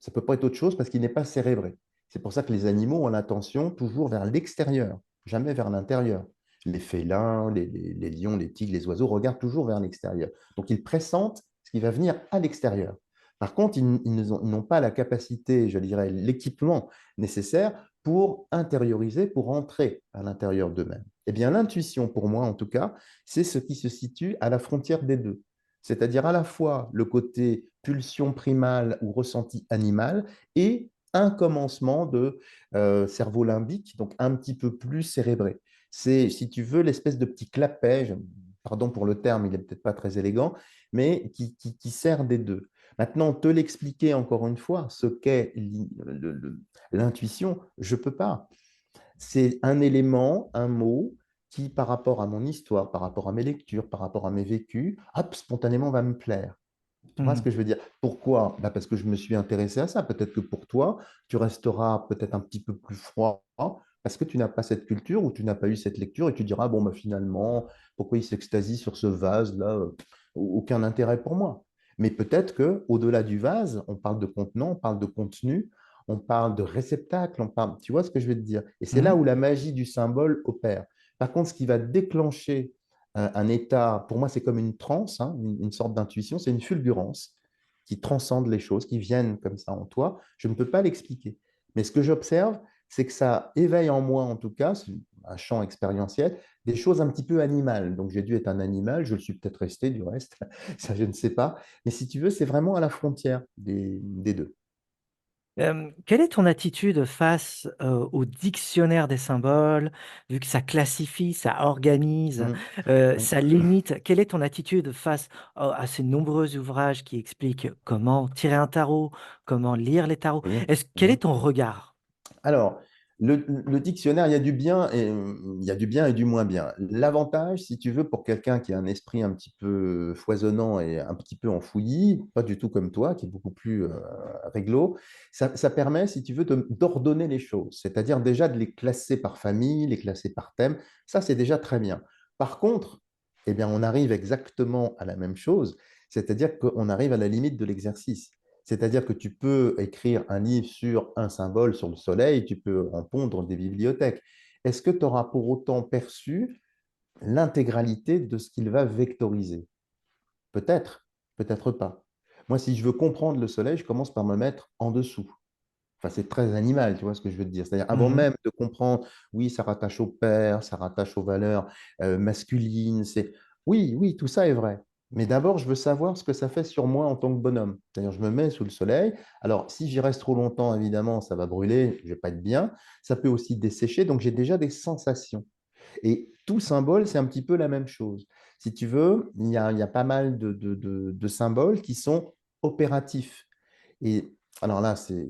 Ça ne peut pas être autre chose parce qu'il n'est pas cérébré. C'est pour ça que les animaux ont l'intention toujours vers l'extérieur, jamais vers l'intérieur. Les félins, les lions, les tigres, les oiseaux regardent toujours vers l'extérieur. Donc ils pressentent ce qui va venir à l'extérieur. Par contre, ils n'ont pas la capacité, je dirais, l'équipement nécessaire pour intérioriser, pour entrer à l'intérieur d'eux-mêmes. Eh bien, l'intuition, pour moi en tout cas, c'est ce qui se situe à la frontière des deux. C'est-à-dire à la fois le côté pulsion primale ou ressenti animal et un commencement de cerveau limbique, donc un petit peu plus cérébré. C'est, si tu veux, l'espèce de petit clapet, pardon pour le terme, il n'est peut-être pas très élégant, mais qui sert des deux. Maintenant, te l'expliquer encore une fois, ce qu'est l'intuition, je ne peux pas. C'est un élément, un mot qui, par rapport à mon histoire, par rapport à mes lectures, par rapport à mes vécus, hop, spontanément va me plaire. Tu vois ce Mhm. que je veux dire? Pourquoi? Bah, parce que je me suis intéressé à ça. Peut-être que pour toi, tu resteras peut-être un petit peu plus froid parce que tu n'as pas cette culture ou tu n'as pas eu cette lecture et tu diras, bon, bah, finalement, pourquoi il s'extasie sur ce vase-là? Aucun intérêt pour moi. Mais peut-être que au-delà du vase, on parle de contenant, on parle de contenu, on parle de réceptacle, on parle, tu vois ce que je veux te dire? Et c'est là Mhm. où la magie du symbole opère. Par contre, ce qui va déclencher un état, pour moi, c'est comme une transe, hein, une sorte d'intuition, c'est une fulgurance qui transcende les choses, qui viennent comme ça en toi. Je ne peux pas l'expliquer. Mais ce que j'observe, c'est que ça éveille en moi, en tout cas, c'est un champ expérientiel, des choses un petit peu animales. Donc j'ai dû être un animal, je le suis peut-être resté du reste, ça je ne sais pas. Mais si tu veux, c'est vraiment à la frontière des deux. Quelle est ton attitude face au dictionnaire des symboles, vu que ça classifie, ça organise, Mmh. Oui, ça limite? Quelle est ton attitude face à ces nombreux ouvrages qui expliquent comment tirer un tarot, comment lire les tarots? oui. Quel Mmh. est ton regard? Alors, le dictionnaire, il y a du bien et il y a du bien et du moins bien. L'avantage, si tu veux, pour quelqu'un qui a un esprit un petit peu foisonnant et un petit peu enfouilli, pas du tout comme toi, qui est beaucoup plus réglo, ça permet, si tu veux, d'ordonner les choses. C'est-à-dire déjà de les classer par famille, les classer par thème. Ça, c'est déjà très bien. Par contre, eh bien, on arrive exactement à la même chose, c'est-à-dire qu'on arrive à la limite de l'exercice. C'est-à-dire que tu peux écrire un livre sur un symbole sur le soleil, tu peux en pondre des bibliothèques. Est-ce que tu auras pour autant perçu l'intégralité de ce qu'il va vectoriser? Peut-être, peut-être pas. Moi, si je veux comprendre le soleil, je commence par me mettre en dessous. Enfin, c'est très animal, tu vois ce que je veux te dire. C'est-à-dire, avant Mhm. même de comprendre, oui, ça rattache au père, ça rattache aux valeurs masculines. Oui, oui, tout ça est vrai. Mais d'abord, je veux savoir ce que ça fait sur moi en tant que bonhomme. C'est-à-dire, je me mets sous le soleil. Alors, si j'y reste trop longtemps, évidemment, ça va brûler, je vais pas être bien. Ça peut aussi dessécher, donc j'ai déjà des sensations. Et tout symbole, c'est un petit peu la même chose. Si tu veux, il y a pas mal de symboles qui sont opératifs. Et alors là, je ne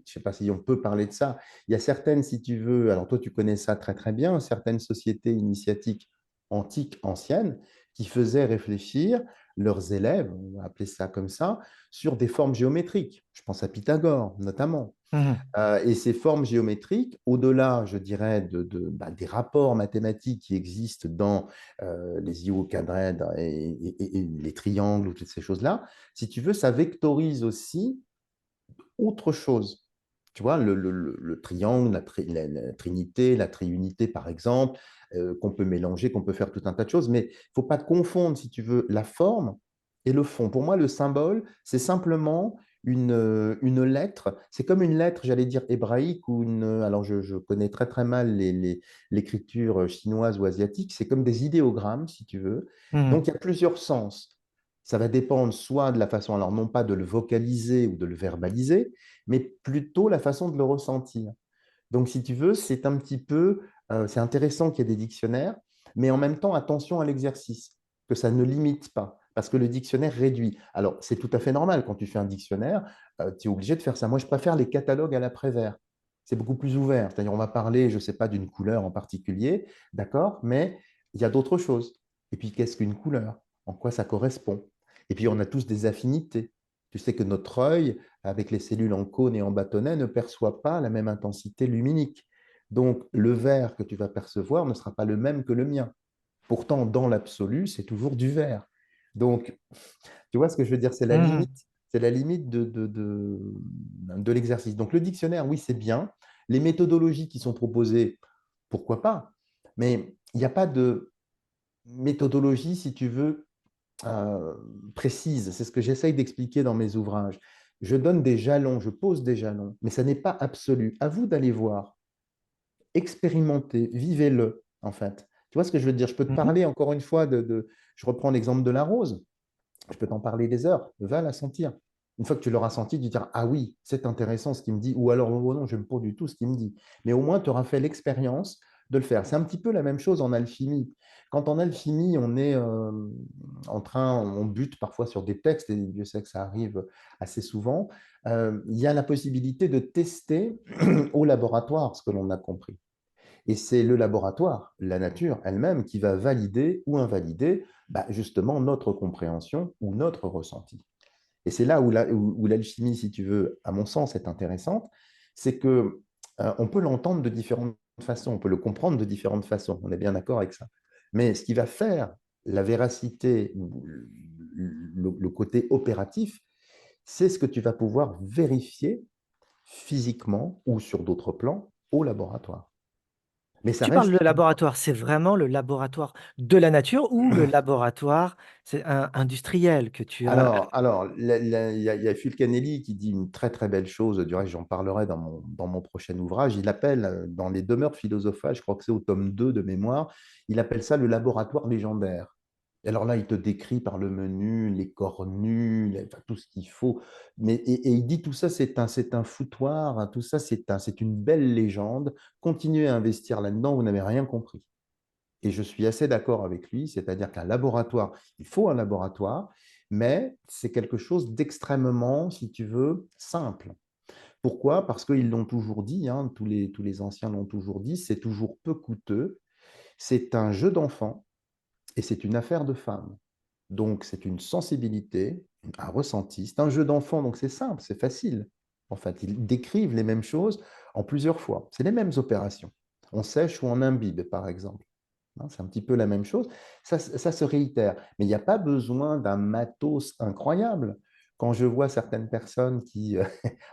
sais pas si on peut parler de ça. Il y a certaines, si tu veux, alors toi tu connais ça très très bien, certaines sociétés initiatiques antiques, anciennes, qui faisaient réfléchir leurs élèves, on va appeler ça comme ça, sur des formes géométriques. Je pense à Pythagore notamment. Mhm. Et ces formes géométriques, au-delà, je dirais, des rapports mathématiques qui existent dans les ioquadraèdres et les triangles ou toutes ces choses-là, si tu veux, ça vectorise aussi autre chose. Tu vois, le triangle, la trinité, la triunité, par exemple, qu'on peut mélanger, qu'on peut faire tout un tas de choses, mais il ne faut pas confondre, si tu veux, la forme et le fond. Pour moi, le symbole, c'est simplement une lettre. C'est comme une lettre, j'allais dire hébraïque, ou une. Alors, je connais très très mal l'écriture chinoise ou asiatique. C'est comme des idéogrammes, si tu veux. Mhm. Donc, il y a plusieurs sens. Ça va dépendre soit de la façon, alors non pas de le vocaliser ou de le verbaliser, mais plutôt la façon de le ressentir. Donc, si tu veux, c'est un petit peu, c'est intéressant qu'il y ait des dictionnaires, mais en même temps, attention à l'exercice, que ça ne limite pas, parce que le dictionnaire réduit. Alors, c'est tout à fait normal, quand tu fais un dictionnaire, tu es obligé de faire ça. Moi, je préfère les catalogues à l'après-vert. C'est beaucoup plus ouvert. C'est-à-dire, on va parler, je ne sais pas, d'une couleur en particulier, d'accord, mais il y a d'autres choses. Et puis, qu'est-ce qu'une couleur? En quoi ça correspond? Et puis, on a tous des affinités. Tu sais que notre œil, avec les cellules en cône et en bâtonnet, ne perçoit pas la même intensité luminique. Donc, le vert que tu vas percevoir ne sera pas le même que le mien. Pourtant, dans l'absolu, c'est toujours du vert. Donc, tu vois ce que je veux dire? Mhm. C'est la limite de l'exercice. Donc, le dictionnaire, oui, c'est bien. Les méthodologies qui sont proposées, pourquoi pas? Mais il n'y a pas de méthodologie, si tu veux, euh, précise. C'est ce que j'essaye d'expliquer dans mes ouvrages. Je donne des jalons, je pose des jalons, mais ça n'est pas absolu. À vous d'aller voir, expérimentez, vivez-le, en fait. Tu vois ce que je veux dire? Je peux te Mhm. parler encore une fois je reprends l'exemple de la rose. Je peux t'en parler des heures. Va la sentir. Une fois que tu l'auras senti, tu diras, ah oui, c'est intéressant ce qu'il me dit, ou alors, oh non, je n'aime pas du tout ce qu'il me dit. Mais au moins, tu auras fait l'expérience de le faire. C'est un petit peu la même chose en alchimie. Quand en alchimie, on est on bute parfois sur des textes, et Dieu sait que ça arrive assez souvent, il y a la possibilité de tester au laboratoire ce que l'on a compris. Et c'est le laboratoire, la nature elle-même, qui va valider ou invalider justement notre compréhension ou notre ressenti. Et c'est là où l'alchimie, si tu veux, à mon sens, est intéressante, c'est que on peut l'entendre de différentes façons, on peut le comprendre de différentes façons, on est bien d'accord avec ça. Mais ce qui va faire la véracité, le côté opératif, c'est ce que tu vas pouvoir vérifier physiquement ou sur d'autres plans au laboratoire. Mais ça Tu parles de reste laboratoire, c'est vraiment le laboratoire de la nature ou le laboratoire industriel que tu as? alors, il y a Fulcanelli qui dit une très très belle chose, du reste j'en parlerai dans mon prochain ouvrage, il appelle, dans les demeures philosophales, je crois que c'est au tome 2 de mémoire, il appelle ça le laboratoire légendaire. Et alors là, il te décrit par le menu, les cornus, enfin, tout ce qu'il faut, et il dit tout ça, c'est un foutoir, hein, tout ça, c'est une belle légende, continuez à investir là-dedans, vous n'avez rien compris. Et je suis assez d'accord avec lui, c'est-à-dire qu'un laboratoire, il faut un laboratoire, mais c'est quelque chose d'extrêmement, si tu veux, simple. Pourquoi? Parce qu'ils l'ont toujours dit, hein, tous les anciens l'ont toujours dit, c'est toujours peu coûteux, c'est un jeu d'enfant et c'est une affaire de femme. Donc c'est une sensibilité, un ressenti, c'est un jeu d'enfant, donc c'est simple, c'est facile. En fait, ils décrivent les mêmes choses en plusieurs fois. C'est les mêmes opérations. On sèche ou on imbibe, par exemple. Hein, c'est un petit peu la même chose. Ça se réitère. Mais il n'y a pas besoin d'un matos incroyable. Quand je vois certaines personnes qui,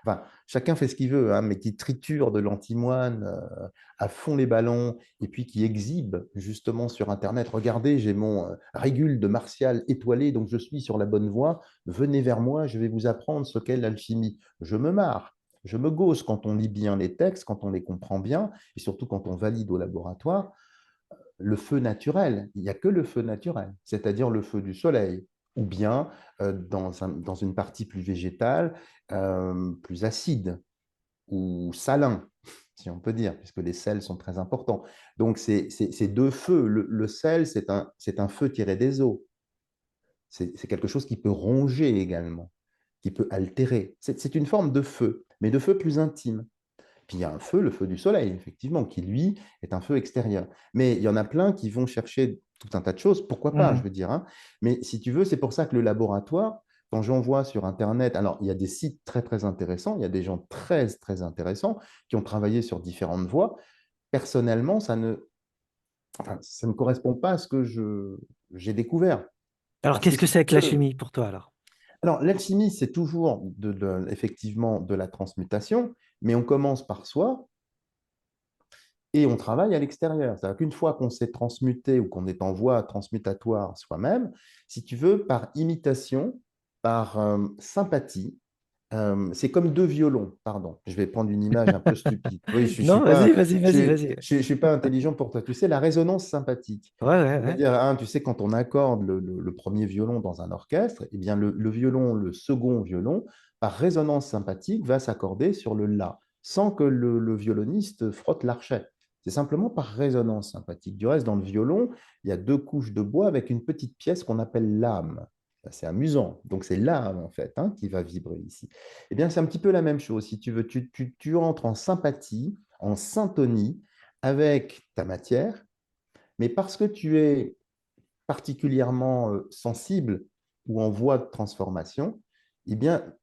enfin, chacun fait ce qu'il veut, hein, mais qui triturent de l'antimoine à fond les ballons et puis qui exhibent justement sur Internet, regardez, j'ai mon régule de Martial étoilé, donc je suis sur la bonne voie, venez vers moi, je vais vous apprendre ce qu'est l'alchimie. Je me marre. Je me gausse quand on lit bien les textes, quand on les comprend bien, et surtout quand on valide au laboratoire le feu naturel. Il n'y a que le feu naturel, c'est-à-dire le feu du soleil, ou bien dans une partie plus végétale, plus acide ou salin, si on peut dire, puisque les sels sont très importants. Donc, c'est deux feux. Le sel, c'est un feu tiré des eaux. C'est quelque chose qui peut ronger également, qui peut altérer. C'est une forme de feu, mais de feu plus intime. Puis il y a un feu, le feu du soleil, effectivement, qui lui est un feu extérieur. Mais il y en a plein qui vont chercher tout un tas de choses, pourquoi pas, je Mhm. veux dire, hein. Mais si tu veux, c'est pour ça que le laboratoire, quand j'en vois sur Internet, alors il y a des sites très très intéressants, il y a des gens très très intéressants qui ont travaillé sur différentes voies. Personnellement, enfin, ça ne correspond pas à ce que j'ai découvert. Alors, Parce que qu'est-ce que si c'est tu que la veux, chimie pour toi alors? alors, l'alchimie, c'est toujours effectivement de la transmutation, Mais on commence par soi et on travaille à l'extérieur. C'est-à-dire qu'une fois qu'on s'est transmuté ou qu'on est en voie transmutatoire soi-même, si tu veux, par imitation, par sympathie, c'est comme deux violons, pardon. Je vais prendre une image un peu stupide. Oui, je ne suis Non, pas, vas-y, vas-y, vas-y, vas-y. je suis pas intelligent pour toi. Tu sais, la résonance sympathique. Ouais, ouais, ouais. C'est-à-dire, hein, tu sais, quand on accorde le premier violon dans un orchestre, eh bien, le violon, le second violon, par résonance sympathique, va s'accorder sur le la, sans que le violoniste frotte l'archet. C'est simplement par résonance sympathique. Du reste, dans le violon, il y a deux couches de bois avec une petite pièce qu'on appelle l'âme. C'est amusant. Donc, c'est l'âme, en fait, hein, qui va vibrer ici. Eh bien, c'est un petit peu la même chose. Si tu veux, tu entres en sympathie, en syntonie avec ta matière, mais parce que tu es particulièrement sensible ou en voie de transformation, eh bien,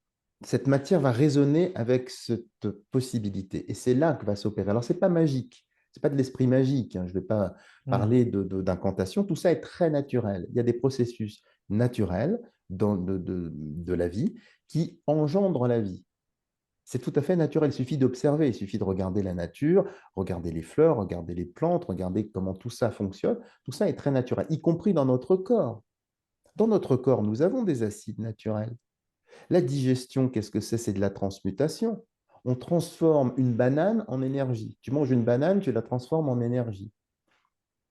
cette matière va résonner avec cette possibilité. Et c'est là que va s'opérer. Alors, ce n'est pas magique, ce n'est pas de l'esprit magique, hein. Je ne vais pas Hmm. parler d'incantation. Tout ça est très naturel. Il y a des processus naturels de la vie qui engendrent la vie. C'est tout à fait naturel. Il suffit d'observer, il suffit de regarder la nature, regarder les fleurs, regarder les plantes, regarder comment tout ça fonctionne. Tout ça est très naturel, y compris dans notre corps. Dans notre corps, nous avons des acides naturels. La digestion, qu'est-ce que c'est? C'est de la transmutation. On transforme une banane en énergie. Tu manges une banane, tu la transformes en énergie.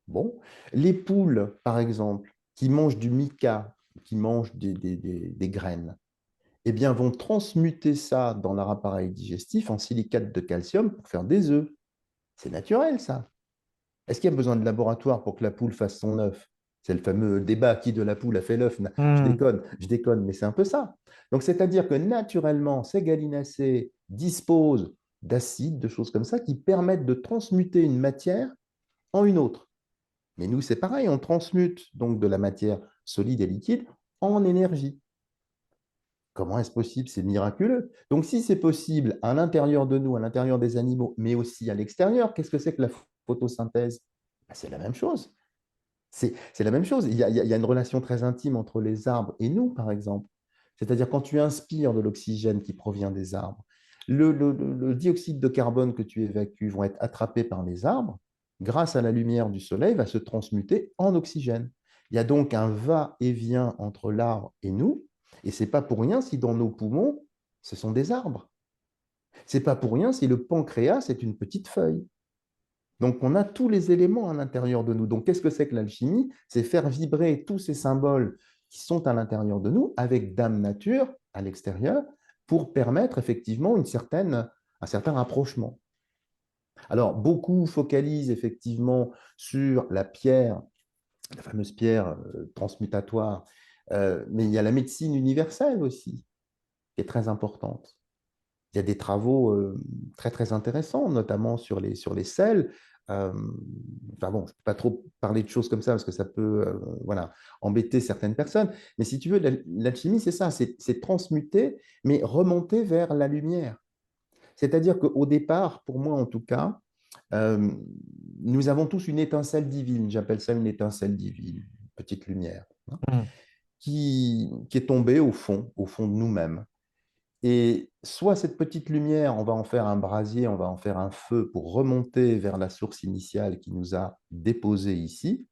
Bon. Les poules, par exemple, qui mangent du mica, qui mangent des graines, eh bien, vont transmuter ça dans leur appareil digestif en silicate de calcium pour faire des œufs. C'est naturel, ça. Est-ce qu'il y a besoin de laboratoire pour que la poule fasse son œuf? C'est le fameux débat qui de la poule a fait l'œuf. Hmm. Je déconne, mais c'est un peu ça. Donc, c'est-à-dire que naturellement, ces gallinacés disposent d'acides, de choses comme ça, qui permettent de transmuter une matière en une autre. Mais nous, c'est pareil, on transmute donc de la matière solide et liquide en énergie. Comment est-ce possible? C'est miraculeux. Donc, si c'est possible à l'intérieur de nous, à l'intérieur des animaux, mais aussi à l'extérieur, qu'est-ce que c'est que la photosynthèse? Ben, c'est la même chose. C'est la même chose. Il y a une relation très intime entre les arbres et nous, par exemple. C'est-à-dire quand tu inspires de l'oxygène qui provient des arbres, le dioxyde de carbone que tu évacues vont être attrapés par les arbres, grâce à la lumière du soleil, va se transmuter en oxygène. Il y a donc un va-et-vient entre l'arbre et nous, et c'est pas pour rien si dans nos poumons, ce sont des arbres. C'est pas pour rien si le pancréas est une petite feuille. Donc, on a tous les éléments à l'intérieur de nous. Donc, qu'est-ce que c'est que l'alchimie? C'est faire vibrer tous ces symboles qui sont à l'intérieur de nous avec Dame Nature à l'extérieur pour permettre effectivement un certain rapprochement. Alors, beaucoup focalisent effectivement sur la pierre, la fameuse pierre transmutatoire, mais il y a la médecine universelle aussi, qui est très importante. Il y a des travaux très, très intéressants, notamment sur les sels. Euh, enfin bon, je ne peux pas trop parler de choses comme ça parce que ça peut voilà, embêter certaines personnes. Mais si tu veux, l'alchimie, c'est ça, c'est transmuter, mais remonter vers la lumière. C'est-à-dire qu'au départ, pour moi en tout cas, euh, nous avons tous une étincelle divine, j'appelle ça une étincelle divine, une petite lumière, hein, Hmm. qui est tombée au fond de nous-mêmes. Et soit cette petite lumière, on va en faire un brasier, on va en faire un feu pour remonter vers la source initiale qui nous a déposé ici,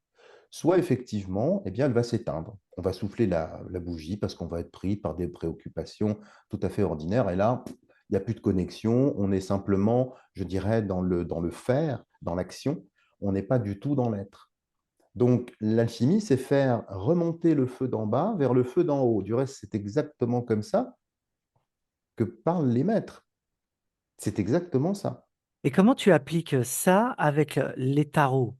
soit effectivement, eh bien, elle va s'éteindre. On va souffler la bougie parce qu'on va être pris par des préoccupations tout à fait ordinaires. Et là, il n'y a plus de connexion. On est simplement, je dirais, dans le faire, dans l'action. On n'est pas du tout dans l'être. Donc, l'alchimie, c'est faire remonter le feu d'en bas vers le feu d'en haut. Du reste, c'est exactement comme ça que parlent les maîtres. C'est exactement ça. Et comment tu appliques ça avec les tarots?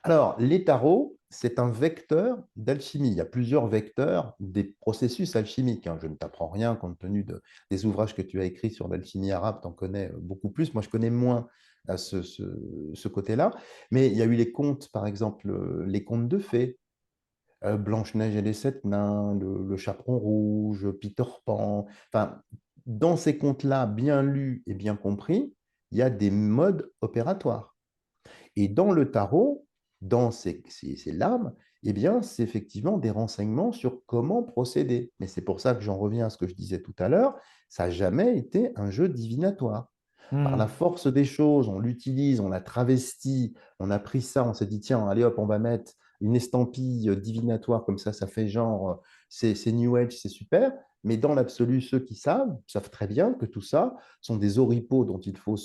Alors, les tarots, c'est un vecteur d'alchimie. Il y a plusieurs vecteurs des processus alchimiques, hein. Je ne t'apprends rien compte tenu des ouvrages que tu as écrits sur l'alchimie arabe, tu en connais beaucoup plus. Moi, je connais moins à ce côté-là. Mais il y a eu les contes, par exemple, les contes de fées, Blanche-Neige et les Sept Nains, le Chaperon Rouge, Peter Pan. Enfin, dans ces contes-là, bien lus et bien compris, il y a des modes opératoires. Et dans le tarot, dans ces lames, eh bien, c'est effectivement des renseignements sur comment procéder. Mais c'est pour ça que j'en reviens à ce que je disais tout à l'heure, ça n'a jamais été un jeu divinatoire. Par la Hmm. force des choses, on l'utilise, on l'a travesti, on a pris ça, on s'est dit, tiens, allez hop, on va mettre une estampille divinatoire comme ça fait genre, c'est New Age, c'est super. Mais dans l'absolu, ceux qui savent très bien que tout ça sont des oripeaux dont il faut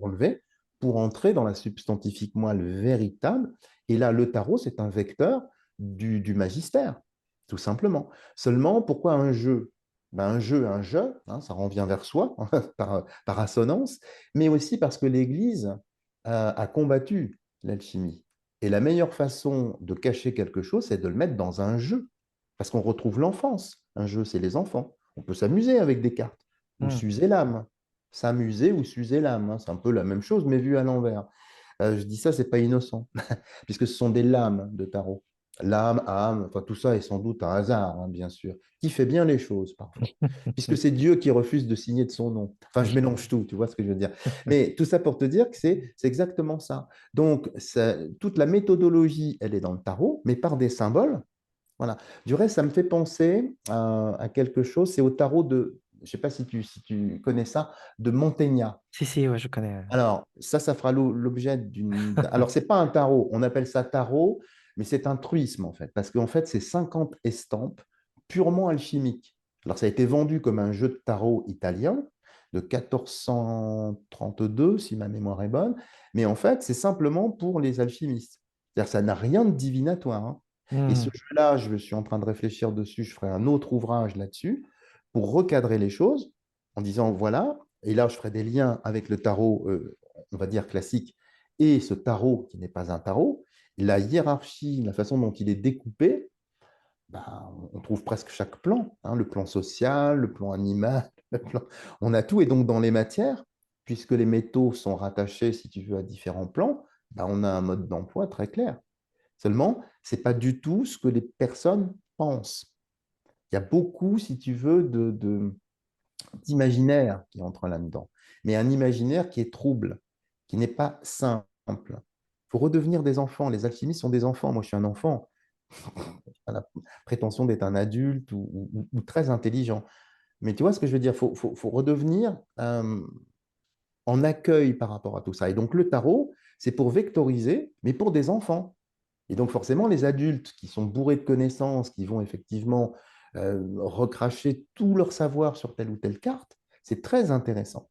enlever pour entrer dans la substantifique moelle véritable. Et là, le tarot, c'est un vecteur du magistère, tout simplement. Seulement, pourquoi un jeu? Ben, un jeu, hein, ça revient vers soi par assonance, mais aussi parce que l'Église a combattu l'alchimie. Et la meilleure façon de cacher quelque chose, c'est de le mettre dans un jeu, parce qu'on retrouve l'enfance. Un jeu, c'est les enfants. On peut s'amuser avec des cartes, ou Hmm. s'user l'âme. S'amuser ou s'user l'âme, hein, c'est un peu la même chose, mais vu à l'envers. Je dis ça, c'est pas innocent, puisque ce sont des lames de tarot. L'âme, âme, enfin tout ça est sans doute un hasard, hein, bien sûr, qui fait bien les choses parfois, puisque c'est Dieu qui refuse de signer de son nom. Enfin, je mélange tout, tu vois ce que je veux dire. Mais tout ça pour te dire que c'est exactement ça. Donc, toute la méthodologie, elle est dans le tarot, mais par des symboles. Voilà. Du reste, ça me fait penser à quelque chose, c'est au tarot je ne sais pas si tu connais ça, de Mantegna. Si, si, ouais, je connais. Alors, ça fera l'objet Alors, ce n'est pas un tarot, on appelle ça tarot, mais c'est un truisme en fait, parce qu'en fait, c'est 50 estampes purement alchimiques. Alors, ça a été vendu comme un jeu de tarot italien de 1432, si ma mémoire est bonne, mais en fait, c'est simplement pour les alchimistes. C'est-à-dire, ça n'a rien de divinatoire, hein. Et ce Hmm. jeu-là, je suis en train de réfléchir dessus, je ferai un autre ouvrage là-dessus pour recadrer les choses en disant, voilà, et là, je ferai des liens avec le tarot, on va dire classique, et ce tarot qui n'est pas un tarot. La hiérarchie, la façon dont il est découpé, ben, on trouve presque chaque plan, hein, le plan social, le plan animal, on a tout. Et donc, dans les matières, puisque les métaux sont rattachés, si tu veux, à différents plans, ben, on a un mode d'emploi très clair. Seulement, ce n'est pas du tout ce que les personnes pensent. Il y a beaucoup, si tu veux, d'imaginaire qui entre là-dedans, mais un imaginaire qui est trouble, qui n'est pas simple. Il faut redevenir des enfants. Les alchimistes sont des enfants. Moi, je suis un enfant. À la prétention d'être un adulte ou très intelligent. Mais tu vois ce que je veux dire? Faut redevenir en accueil par rapport à tout ça. Et donc, le tarot, c'est pour vectoriser, mais pour des enfants. Et donc, forcément, les adultes qui sont bourrés de connaissances, qui vont effectivement recracher tout leur savoir sur telle ou telle carte, c'est très intéressant.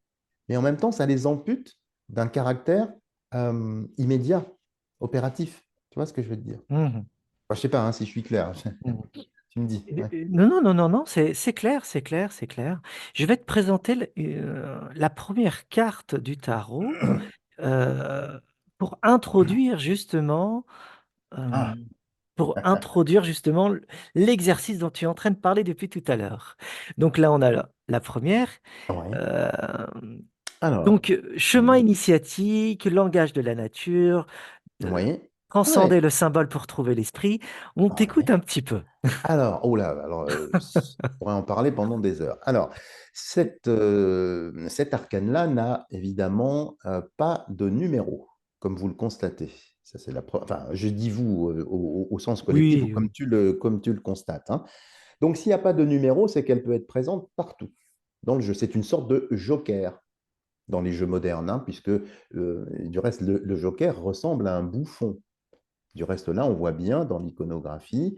Mais en même temps, ça les ampute d'un caractère immédiat, opératif. Tu vois ce que je veux te dire? Hmm. Enfin, je sais pas hein, si je suis clair. Hmm. Tu me dis. Ouais. Non, non, non, non, non, c'est clair, c'est clair, c'est clair. Je vais te présenter la première carte du tarot euh, pour introduire justement, euh, Ah, pour introduire justement l'exercice dont tu es en train de parler depuis tout à l'heure. Donc là, on a la première. oui. euh, Alors, donc, chemin oui. initiatique, langage de la nature, Oui. Oui. transcender le symbole pour trouver l'esprit. On t'écoute Oui. un petit peu. Alors, oh là, alors, on pourrait en parler pendant des heures. Alors, cet arcane-là n'a évidemment pas de numéro, comme vous le constatez. Ça, c'est enfin, je dis vous au sens collectif ou Oui, oui. comme tu le constates, hein. Donc, s'il n'y a pas de numéro, c'est qu'elle peut être présente partout dans le jeu. C'est une sorte de joker dans les jeux modernes, hein, puisque du reste, le joker ressemble à un bouffon. Du reste, là, on voit bien dans l'iconographie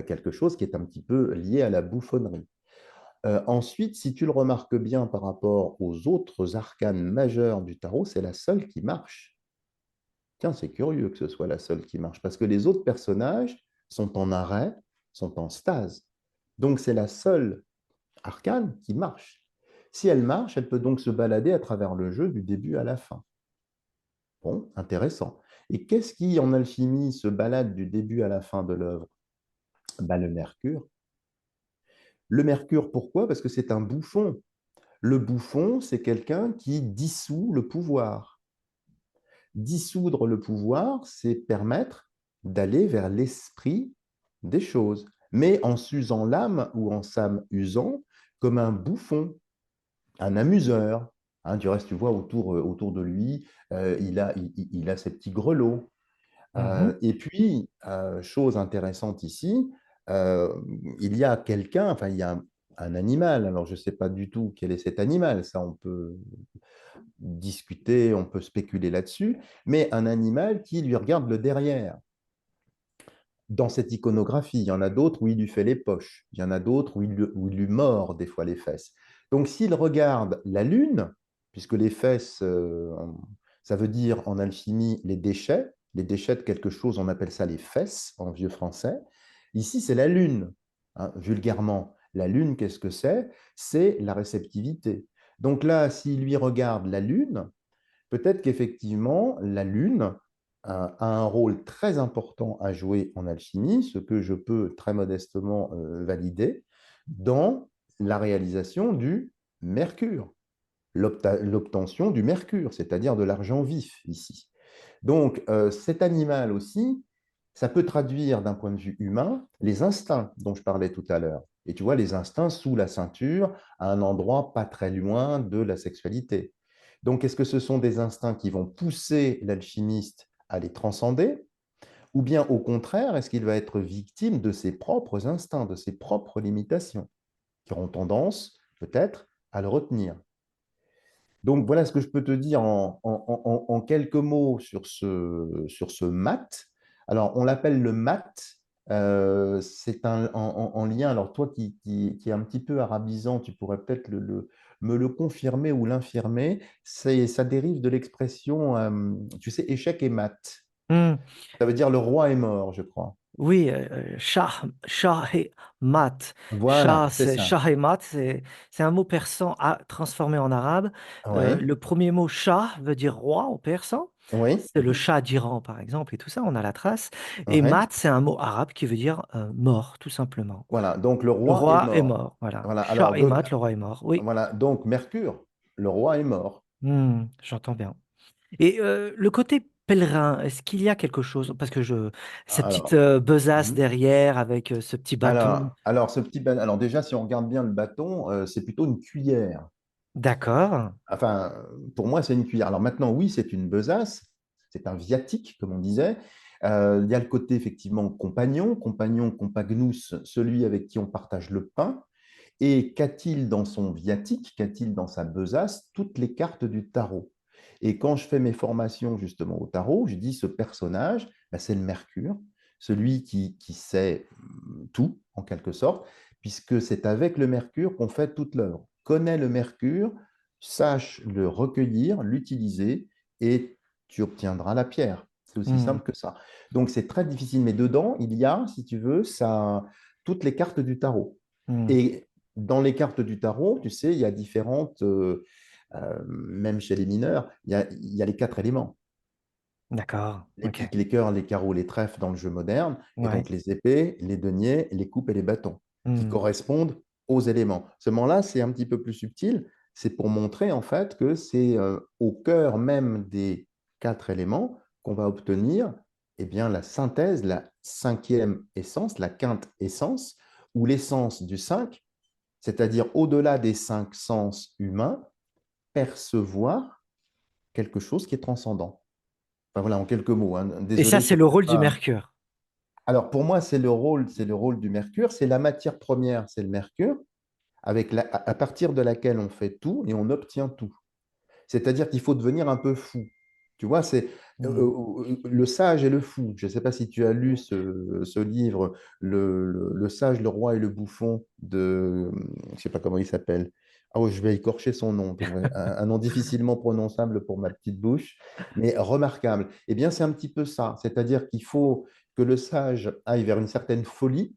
quelque chose qui est un petit peu lié à la bouffonnerie. Ensuite, si tu le remarques bien par rapport aux autres arcanes majeures du tarot, c'est la seule qui marche. Tiens, c'est curieux que ce soit la seule qui marche, parce que les autres personnages sont en arrêt, sont en stase. Donc, c'est la seule arcane qui marche. Si elle marche, elle peut donc se balader à travers le jeu du début à la fin. Bon, intéressant. Et qu'est-ce qui, en alchimie, se balade du début à la fin de l'œuvre? Ben, le mercure. Le mercure, pourquoi? Parce que c'est un bouffon. Le bouffon, c'est quelqu'un qui dissout le pouvoir. Dissoudre le pouvoir, c'est permettre d'aller vers l'esprit des choses, mais en s'usant l'âme ou en s'âme usant comme un bouffon, un amuseur. Hein, du reste, tu vois, autour de lui, il a ses petits grelots. Mhm, Et puis, chose intéressante ici, euh, il y a quelqu'un, enfin, il y a un animal. Alors, je ne sais pas du tout quel est cet animal, ça, on peut discuter, on peut spéculer là-dessus, mais un animal qui lui regarde le derrière. Dans cette iconographie, il y en a d'autres où il lui fait les poches, il y en a d'autres où il lui mord des fois les fesses. Donc s'il regarde la lune, puisque les fesses, ça veut dire en alchimie les déchets de quelque chose, on appelle ça les fesses en vieux français. Ici, c'est la lune, hein, vulgairement. La lune, qu'est-ce que c'est? C'est la réceptivité. Donc là, s'il lui regarde la lune, peut-être qu'effectivement, la Lune a un rôle très important à jouer en alchimie, ce que je peux très modestement valider, dans la réalisation du mercure, l'obtention du mercure, c'est-à-dire de l'argent vif ici. Donc, cet animal aussi, ça peut traduire d'un point de vue humain les instincts dont je parlais tout à l'heure. Et tu vois, les instincts sous la ceinture, à un endroit pas très loin de la sexualité. Donc, est-ce que ce sont des instincts qui vont pousser l'alchimiste à les transcender? Ou bien au contraire, est-ce qu'il va être victime de ses propres instincts, de ses propres limitations, qui auront tendance peut-être à le retenir? Donc voilà ce que je peux te dire en quelques mots sur ce mat. Alors on l'appelle le mat. C'est en lien, alors toi qui est un petit peu arabisant, tu pourrais peut-être me le confirmer ou l'infirmer. Ça dérive de l'expression, tu sais, échec et mat. mm. Ça veut dire le roi est mort, je crois. Oui, Shah et Mat. Voilà, c'est ça. Shah et Mat, c'est un mot persan transformé en arabe. Oui, Le premier mot Shah veut dire roi en persan. oui, C'est le Shah d'Iran, par exemple, et tout ça, on a la trace. Et oui. Mat, c'est un mot arabe qui veut dire mort, tout simplement. Voilà, donc le Le roi est roi est mort. mort, voilà. Voilà, Shah alors et Mat, le roi est mort. Oui, voilà, donc Mercure, le roi est mort. j'entends bien. Et le côté pèlerin, est-ce qu'il y a quelque chose? Parce que cette petite Alors, besace mhm. derrière avec ce petit bâton. alors, alors déjà, si on regarde bien le bâton, c'est plutôt une cuillère. D'accord. Enfin, pour moi, c'est une cuillère. Alors maintenant, oui, c'est une besace, c'est un viatique, comme on disait. Il y a le côté effectivement compagnon, compagnon, compagnus, celui avec qui on partage le pain. Et qu'a-t-il dans son viatique, qu'a-t-il dans sa besace? Toutes les cartes du tarot. Et quand je fais mes formations justement au tarot, je dis ce personnage, ben, c'est le Mercure, celui qui sait tout en quelque sorte, puisque c'est avec le Mercure qu'on fait toute l'œuvre. Connais le Mercure, sache le recueillir, l'utiliser, et tu obtiendras la pierre. C'est aussi Hmm, simple que ça. Donc c'est très difficile, mais dedans, il y a, si tu veux, ça, toutes les cartes du tarot. hmm. Et dans les cartes du tarot, tu sais, il y a différentes, même chez les mineurs, il y a les quatre éléments. D'accord. Les Ok. piques, les cœurs, les carreaux, les trèfles dans le jeu moderne, et Ouais. donc les épées, les deniers, les coupes et les bâtons, qui Hmm, correspondent aux éléments. Seulement là, c'est un petit peu plus subtil, c'est pour montrer en fait que c'est au cœur même des quatre éléments qu'on va obtenir eh bien, la synthèse, la cinquième essence, la quinte essence, ou l'essence du cinq, c'est-à-dire au-delà des cinq sens humains, percevoir quelque chose qui est transcendant. Enfin, voilà, en quelques mots, hein. Et ça, Désolé, c'est c'est le peut-être rôle du pas. mercure. Alors pour moi, c'est le rôle du mercure, c'est la matière première, c'est le mercure, à partir de laquelle on fait tout et on obtient tout. C'est-à-dire qu'il faut devenir un peu fou. Tu vois, c'est Hmm. le sage et le fou. Je ne sais pas si tu as lu ce livre, le sage, le roi et le bouffon de, je ne sais pas comment il s'appelle. Ah, oh, je vais écorcher son nom. Un nom difficilement prononçable pour ma petite bouche, mais remarquable. Eh bien, c'est un petit peu ça. C'est-à-dire qu'il faut que le sage aille vers une certaine folie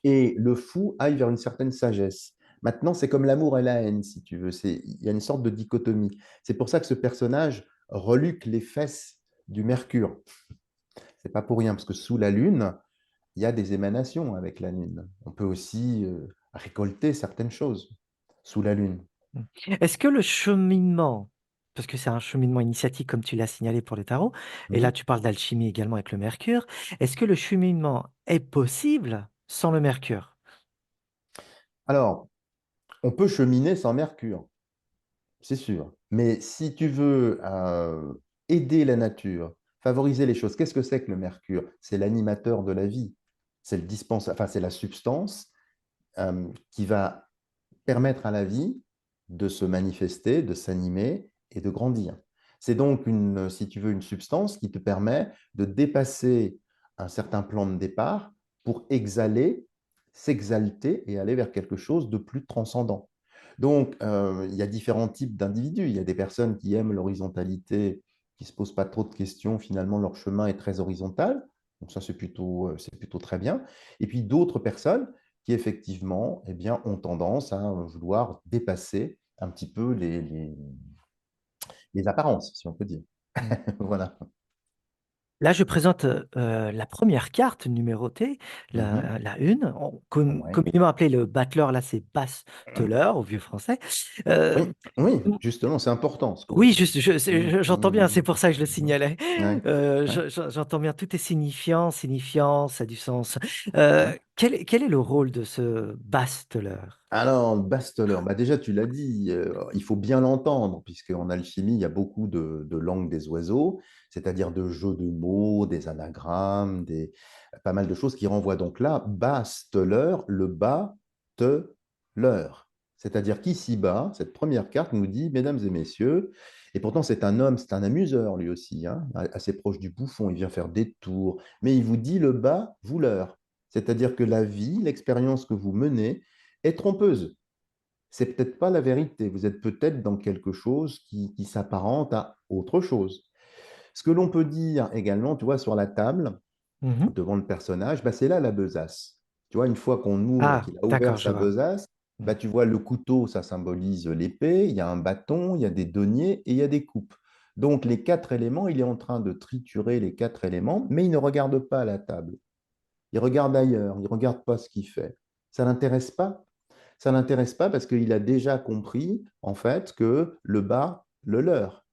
et le fou aille vers une certaine sagesse. Maintenant, c'est comme l'amour et la haine, si tu veux. Il y a une sorte de dichotomie. C'est pour ça que ce personnage reluque les fesses du mercure. C'est pas pour rien, parce que sous la lune, il y a des émanations avec la lune. On peut aussi récolter certaines choses sous la lune. Est-ce que le cheminement, parce que c'est un cheminement initiatique comme tu l'as signalé pour le tarot, et là Mhm. tu parles d'alchimie également avec le mercure, est-ce que le cheminement est possible sans le mercure? Alors, on peut cheminer sans mercure, c'est sûr. Mais si tu veux aider la nature, Favoriser les choses. Qu'est-ce que c'est que le mercure? C'est l'animateur de la vie. C'est la substance qui va permettre à la vie de se manifester, de s'animer et de grandir. C'est donc, si tu veux, une substance qui te permet de dépasser un certain plan de départ pour exhaler, s'exalter et aller vers quelque chose de plus transcendant. Donc, il y a différents types d'individus. Il y a des personnes qui aiment l'horizontalité, qui ne se posent pas trop de questions. Finalement, leur chemin est très horizontal. Donc ça, c'est plutôt très bien. Et puis d'autres personnes qui effectivement eh bien, ont tendance à vouloir dépasser un petit peu les apparences, si on peut dire. Mm. Voilà. Là, je présente la première carte numérotée, Mhm. la une, Ouais. communément appelée le battleur, là c'est basse-teuleur au vieux français. Oui, Euh, oui, justement, c'est important ce que oui, tu... Mhm, j'entends bien, c'est mhm, pour ça que je le mhm. signalais. Ouais, ouais, J'entends bien, tout est signifiant, ça a du sens. ouais. Quel est le rôle de ce basse-teuleur? Alors, Basteleur, bah déjà tu l'as dit, il faut bien l'entendre, puisqu'en alchimie, il y a beaucoup de langues des oiseaux, c'est-à-dire de jeux de mots, des anagrammes, pas mal de choses qui renvoient donc là, Basteleur, le bas, te, leur. C'est-à-dire qu'ici-bas, cette première carte nous dit, mesdames et messieurs, et pourtant c'est un homme, c'est un amuseur lui aussi, hein, assez proche du bouffon, il vient faire des tours, mais il vous dit le bas, vous leur. C'est-à-dire que la vie, l'expérience que vous menez, est trompeuse. C'est peut-être pas la vérité. Vous êtes peut-être dans quelque chose qui s'apparente à autre chose. Ce que l'on peut dire également, tu vois, sur la table, Mhm. devant le personnage, bah, c'est là la besace. Tu vois, une fois qu'on ouvre, Ah, qu'il a ouvert d'accord, je sa vois. besace, Mm. bah, tu vois, le couteau, ça symbolise l'épée, il y a un bâton, il y a des deniers et il y a des coupes. Donc, les quatre éléments, il est en train de triturer les quatre éléments, mais il ne regarde pas la table. Il regarde ailleurs, il ne regarde pas ce qu'il fait. Ça ne l'intéresse pas. Ça ne l'intéresse pas parce qu'il a déjà compris, en fait, que le bas, le leur.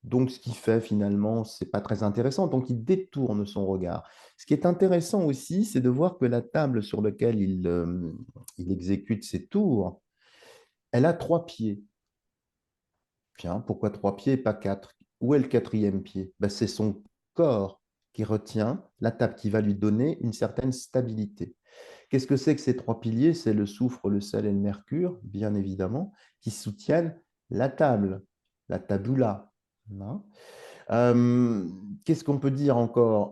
Donc, ce qu'il fait, finalement, ce n'est pas très intéressant. Donc, il détourne son regard. Ce qui est intéressant aussi, c'est de voir que la table sur laquelle il exécute ses tours, elle a trois pieds. Tiens, pourquoi trois pieds et pas quatre? Où est le quatrième pied? Ben, c'est son corps qui retient la table, qui va lui donner une certaine stabilité. Qu'est-ce que c'est que ces trois piliers? C'est le soufre, le sel et le mercure, bien évidemment, qui soutiennent la table, la tabula. Hein. Euh, Qu'est-ce qu'on peut dire encore?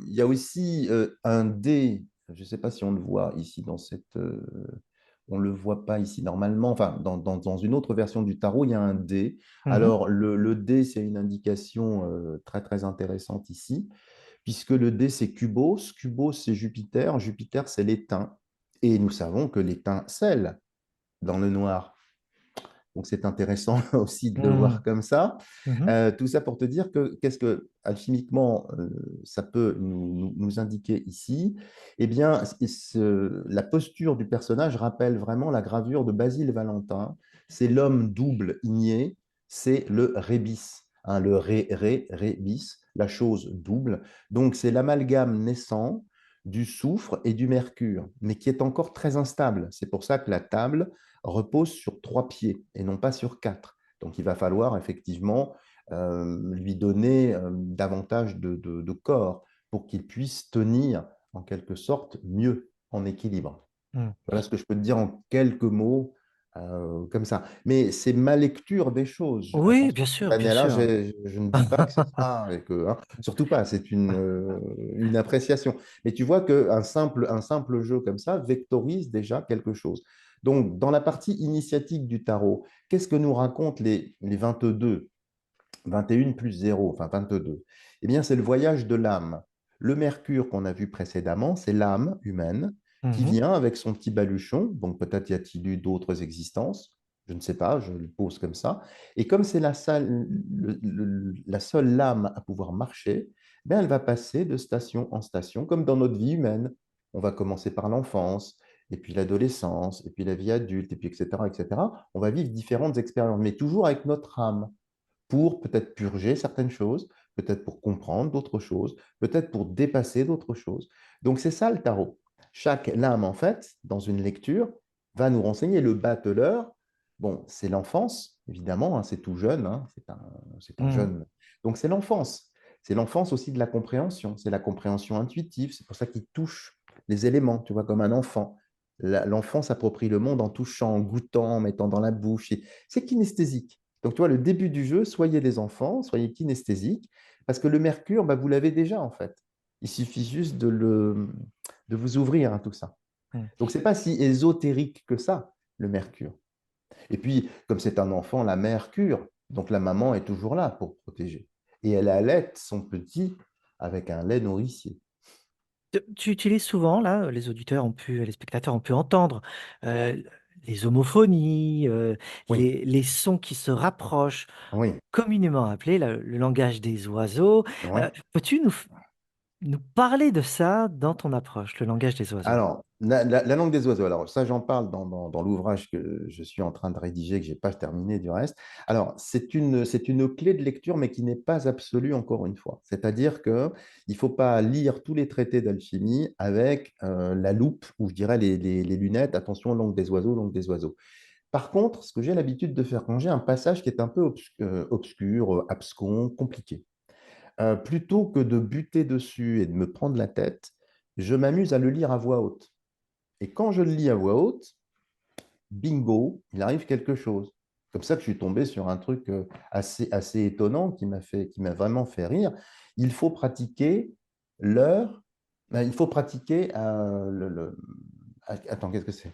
Il y a aussi un dé, je ne sais pas si on le voit ici dans cette... on ne le voit pas ici normalement, enfin dans une autre version du tarot, il y a un dé. Mhm. Alors le dé, c'est une indication très très intéressante ici puisque le dé, c'est Cubos. Cubos, c'est Jupiter. Jupiter, c'est l'étain. Et nous savons que l'étain scelle dans le noir. Donc, c'est intéressant aussi de le voir Mm. comme ça. Mhm. Tout ça pour te dire que qu'est-ce que, alchimiquement, ça peut nous indiquer ici? Eh bien, la posture du personnage rappelle vraiment la gravure de Basile Valentin. C'est l'homme double igné, c'est le rébis, hein, le rébis, la chose double. Donc, c'est l'amalgame naissant du soufre et du mercure, mais qui est encore très instable. C'est pour ça que la table repose sur trois pieds et non pas sur quatre. Donc il va falloir effectivement lui donner davantage de corps pour qu'il puisse tenir en quelque sorte mieux en équilibre. Mm. Voilà ce que je peux te dire en quelques mots comme ça. Mais c'est ma lecture des choses. Oui, Attention, bien cette sûr, bien année-là, sûr. je ne dis pas que c'est ça, et que, hein, surtout pas, c'est une appréciation. Mais tu vois qu'un simple jeu comme ça vectorise déjà quelque chose. Donc, dans la partie initiatique du tarot, qu'est-ce que nous racontent les 22, 21 plus 0, enfin 22? Eh bien, c'est le voyage de l'âme. Le Mercure qu'on a vu précédemment, c'est l'âme humaine qui Mhm. vient avec son petit baluchon. Donc, peut-être y a-t-il eu d'autres existences. Je ne sais pas, je le pose comme ça. Et comme c'est la seule lame à pouvoir marcher, ben elle va passer de station en station, comme dans notre vie humaine. On va commencer par l'enfance, et puis l'adolescence, et puis la vie adulte, et puis etc., etc. On va vivre différentes expériences, mais toujours avec notre âme pour peut-être purger certaines choses, peut-être pour comprendre d'autres choses, peut-être pour dépasser d'autres choses. Donc c'est ça le tarot. Chaque lame, en fait, dans une lecture, va nous renseigner. Le battleur, bon, c'est l'enfance, évidemment, hein, c'est tout jeune, hein, c'est un Mm. jeune. Donc c'est l'enfance. C'est l'enfance aussi de la compréhension, c'est la compréhension intuitive, c'est pour ça qu'il touche les éléments, tu vois, comme un enfant. L'enfant s'approprie le monde en touchant, en goûtant, en mettant dans la bouche. C'est kinesthésique. Donc, tu vois, le début du jeu, soyez des enfants, soyez kinesthésiques, parce que le mercure, bah, vous l'avez déjà, en fait. Il suffit juste de vous ouvrir à tout ça. Mm. Donc, c'est pas si ésotérique que ça, le mercure. Et puis, comme c'est un enfant, la mère cure. Donc, la maman est toujours là pour protéger. Et elle allait son petit avec un lait nourricier. Tu utilises souvent, là, les spectateurs ont pu entendre euh, les homophonies, Oui, les sons qui se rapprochent, oui, communément appelé le langage des oiseaux. oui. Peux-tu nous parler de ça dans ton approche, le langage des oiseaux? Alors, la langue des oiseaux, alors ça, j'en parle dans l'ouvrage que je suis en train de rédiger, que je n'ai pas terminé du reste. Alors, c'est une clé de lecture, mais qui n'est pas absolue, encore une fois. C'est-à-dire qu'il ne faut pas lire tous les traités d'alchimie avec la loupe, ou je dirais les lunettes, attention, langue des oiseaux, langue des oiseaux. Par contre, ce que j'ai l'habitude de faire quand j'ai un passage qui est un peu obscur, abscon, compliqué, plutôt que de buter dessus et de me prendre la tête, je m'amuse à le lire à voix haute. Et quand je le lis à voix haute, bingo, il arrive quelque chose. Comme ça que je suis tombé sur un truc assez étonnant qui m'a vraiment fait rire. Il faut pratiquer l'heure, il faut pratiquer attends, qu'est-ce que c'est?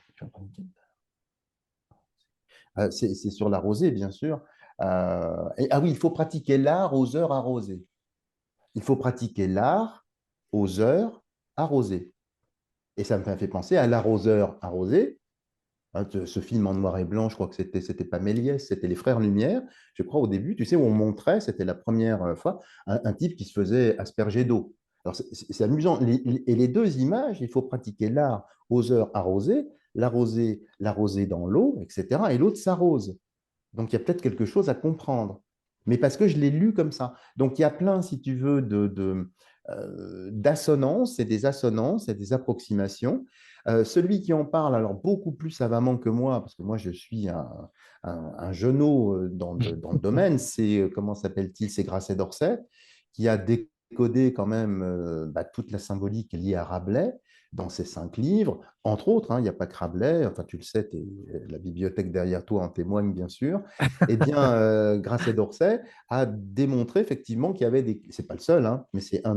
C'est sur la rosée, bien sûr. Ah oui, il faut pratiquer l'art aux heures arrosées. Il faut pratiquer l'art aux heures arrosées. Et ça me fait penser à l'arroseur arrosé, hein, ce film en noir et blanc, je crois que c'était pas Méliès, c'était les Frères Lumière, je crois au début, tu sais, où on montrait, c'était la première fois, un type qui se faisait asperger d'eau. Alors c'est amusant. Et les deux images, il faut pratiquer l'art aux heures arrosées, l'arroser dans l'eau, etc. Et l'autre s'arrose. Donc, il y a peut-être quelque chose à comprendre. Mais parce que je l'ai lu comme ça. Donc, il y a plein, si tu veux, d'assonances et des assonances et des approximations. Celui qui en parle, alors beaucoup plus savamment que moi, parce que moi, je suis un genou dans le domaine, c'est, comment s'appelle-t-il? C'est Grasset d'Orsay, qui a décodé quand même bah, toute la symbolique liée à Rabelais dans ses 5 livres, entre autres, hein, il n'y a pas que Rabelais, enfin tu le sais, la bibliothèque derrière toi en témoigne bien sûr, eh bien, Grasset d'Orsay a démontré effectivement qu'il y avait des... C'est pas le seul, hein, mais c'est un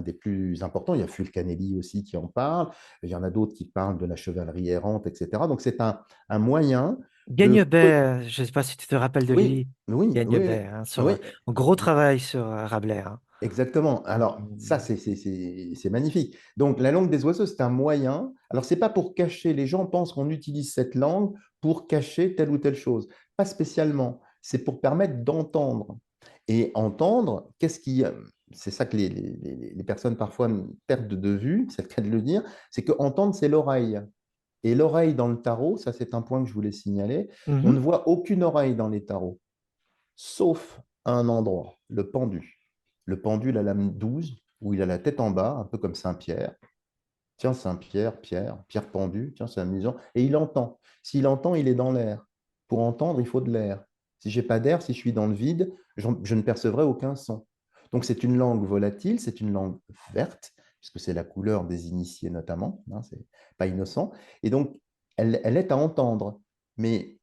des plus importants. Il y a Fulcanelli aussi qui en parle, il y en a d'autres qui parlent de la chevalerie errante, etc. Donc c'est un moyen de... Gagnebert, je ne sais pas si tu te rappelles de Oui, lui, oui, oui, Gagnebert, hein, sur oui, un gros travail sur Rabelais, hein. exactement. Alors, ça, Mm. c'est magnifique. Donc, la langue des oiseaux, c'est un moyen. Alors, c'est pas pour cacher. Les gens pensent qu'on utilise cette langue pour cacher telle ou telle chose. Pas spécialement. C'est pour permettre d'entendre. Et entendre, qu'est-ce qui... C'est ça que les personnes parfois perdent de vue, c'est le cas de le dire, c'est que entendre, c'est l'oreille. Et l'oreille dans le tarot, ça c'est un point que je voulais signaler, on ne Mhm. voit aucune oreille dans les tarots sauf un endroit, le pendu. Le pendu, la lame 12, où il a la tête en bas, un peu comme Saint-Pierre. Tiens, Saint-Pierre, Pierre pendu, tiens, c'est amusant. Et il entend. S'il entend, il est dans l'air. Pour entendre, il faut de l'air. Si j'ai pas d'air, si je suis dans le vide, je ne percevrai aucun son. Donc c'est une langue volatile, c'est une langue verte, puisque c'est la couleur des initiés notamment, hein, c'est pas innocent. Et donc, elle est à entendre. Mais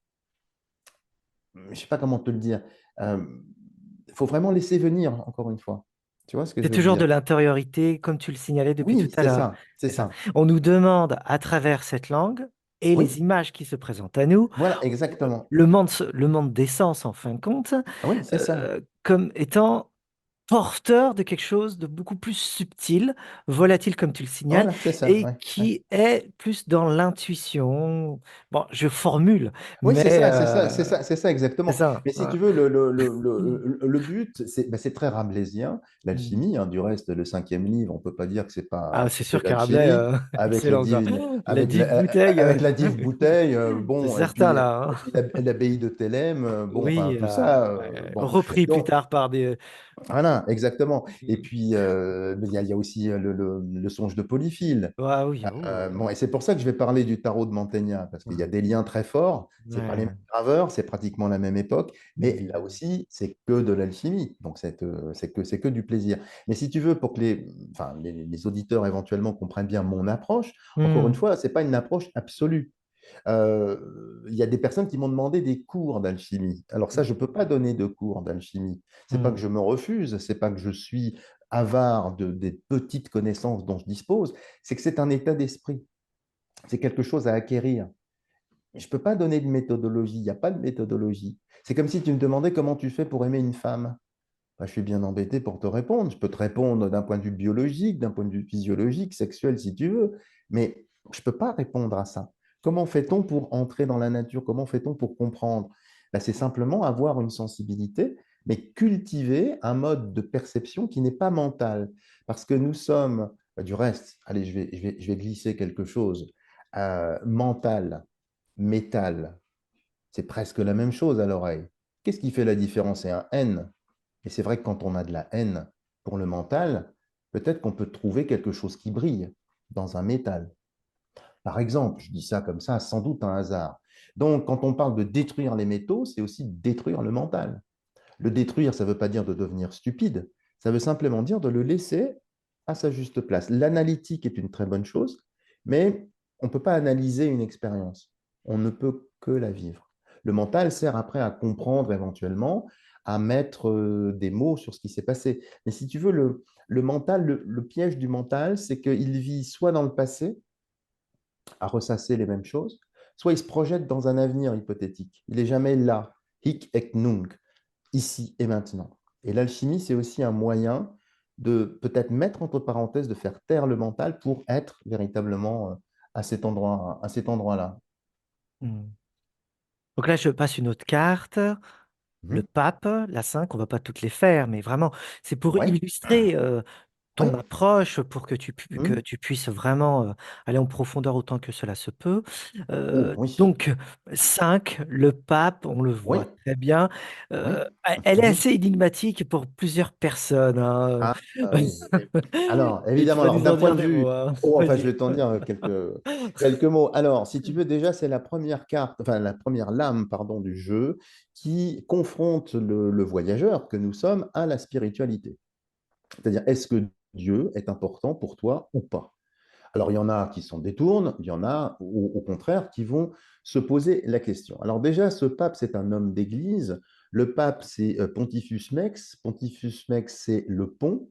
je ne sais pas comment te le dire. Il faut vraiment laisser venir, encore une fois. Tu vois ce que C'est je veux toujours de dire? l'intériorité, comme tu le signalais depuis tout Oui, à c'est l'heure. ça, c'est C'est ça. ça. On nous demande, à travers cette langue et Oui, les images qui se présentent à nous, voilà, exactement. le monde des sens, en fin de compte, Ah oui, c'est ça. comme étant porteur de quelque chose de beaucoup plus subtil, volatile comme tu le signales, Voilà, c'est ça. et Ouais, ouais. qui est plus dans l'intuition. Bon, je formule, Oui, c'est mais ça, c'est ça, c'est ça c'est exactement. ça. Mais si Ouais. tu veux, le but, c'est très rabelaisien, Mm. l'alchimie, hein, du reste, le 5e livre, on peut pas dire que Ah, c'est c'est que sûr de que Rabelais, l'alchimie, avec excellent, quoi. La dive bouteille, avec la dive bouteille, c'est bon, certain, là, et hein. puis l'abbaye de Thélème, bon, enfin, Oui, tout ça, ouais, bon. repris plus Donc, tard par des voilà, Voilà, exactement. Et Mm. puis, il y a aussi le songe de Polyphile. Ah oui, oh. Bon, et c'est pour ça que je vais parler du tarot de Mantegna, parce qu'il y a des liens très forts. C'est pas les mêmes Ouais. graveurs, c'est pratiquement la même époque, mais là Mm. aussi, c'est que de l'alchimie. Donc, c'est que du plaisir. Mais si tu veux, pour que enfin, les auditeurs éventuellement comprennent bien mon approche, encore une Mm. fois, c'est pas une approche absolue. Il y a des personnes qui m'ont demandé des cours d'alchimie. Alors ça, je ne peux pas donner de cours d'alchimie. C'est pas que Mm. je me refuse, c'est pas que je suis avare des petites connaissances dont je dispose, c'est que c'est un état d'esprit, c'est quelque chose à acquérir. Je ne peux pas donner de méthodologie, il n'y a pas de méthodologie. C'est comme si tu me demandais comment tu fais pour aimer une femme. Bah, je suis bien embêté pour te répondre. Je peux te répondre d'un point de vue biologique, d'un point de vue physiologique, sexuel si tu veux, mais je ne peux pas répondre à ça. Comment fait-on pour entrer dans la nature? Comment fait-on pour comprendre? Bah, c'est simplement avoir une sensibilité, mais cultiver un mode de perception qui n'est pas mental. Parce que nous sommes, bah, du reste, allez, je vais glisser quelque chose. Mental, métal, c'est presque la même chose à l'oreille. Qu'est-ce qui fait la différence? C'est un N. Et c'est vrai que quand on a de la haine pour le mental, peut-être qu'on peut trouver quelque chose qui brille dans un métal. Par exemple, je dis ça comme ça, sans doute un hasard. Donc, quand on parle de détruire les métaux, c'est aussi détruire le mental. Le détruire, ça ne veut pas dire de devenir stupide, ça veut simplement dire de le laisser à sa juste place. L'analytique est une très bonne chose, mais on ne peut pas analyser une expérience. On ne peut que la vivre. Le mental sert après à comprendre éventuellement, à mettre des mots sur ce qui s'est passé. Mais si tu veux, le mental, le piège du mental, c'est qu'il vit soit dans le passé, à ressasser les mêmes choses, soit il se projette dans un avenir hypothétique. Il n'est jamais là, hic et nunc, ici et maintenant. Et l'alchimie, c'est aussi un moyen de peut-être mettre entre parenthèses, de faire taire le mental pour être véritablement à cet endroit-là. Mm. Donc là, je passe une autre carte. Le Mhm. pape, la 5, on va pas toutes les faire, mais vraiment, c'est pour Ouais, illustrer ton ouais. approche, pour que que Mhm. tu puisses vraiment aller en profondeur autant que cela se peut. Oh, oui, Donc, 5, le pape, on le oui, voit très bien. oui. Elle est Mhm. assez énigmatique pour plusieurs personnes, hein. Ah, oui. Alors, Et tu évidemment, vas alors nous d'un en point dire de des mots, vue, hein. oh, enfin, je Vas-y. vais t'en dire quelques mots. Alors, si tu veux, déjà, c'est la première carte, enfin, la première lame, pardon, du jeu qui confronte le voyageur que nous sommes à la spiritualité. C'est-à-dire, est-ce que Dieu est important pour toi ou pas? Alors, il y en a qui s'en détournent, il y en a, au contraire, qui vont se poser la question. Alors déjà, ce pape, c'est un homme d'église. Le pape, c'est Pontifus Mex. Pontifus Mex, c'est le pont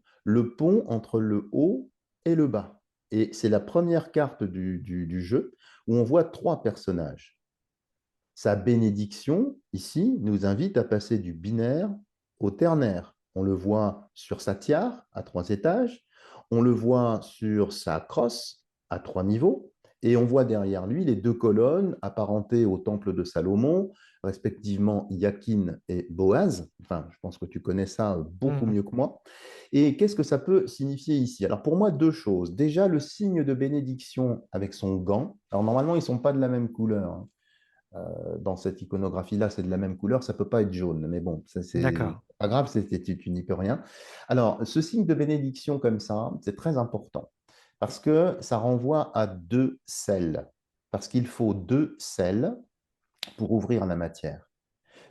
entre le haut et le bas. Et c'est la première carte du jeu où on voit trois personnages. Sa bénédiction, ici, nous invite à passer du binaire au ternaire. On le voit sur sa tiare à 3 étages, on le voit sur sa crosse à 3 niveaux, et on voit derrière lui les deux colonnes apparentées au temple de Salomon, respectivement Yakin et Boaz. Enfin, je pense que tu connais ça beaucoup Mhm. mieux que moi. Et qu'est-ce que ça peut signifier ici? Alors pour moi, deux choses. Déjà, le signe de bénédiction avec son gant. Alors normalement, ils ne sont pas de la même couleur, hein. Dans cette iconographie-là, c'est de la même couleur, ça ne peut pas être jaune. Mais bon, ça, c'est D'accord. pas grave, tu n'y peux rien. Alors, ce signe de bénédiction comme ça, c'est très important parce que ça renvoie à deux sels. Parce qu'il faut deux sels pour ouvrir la matière.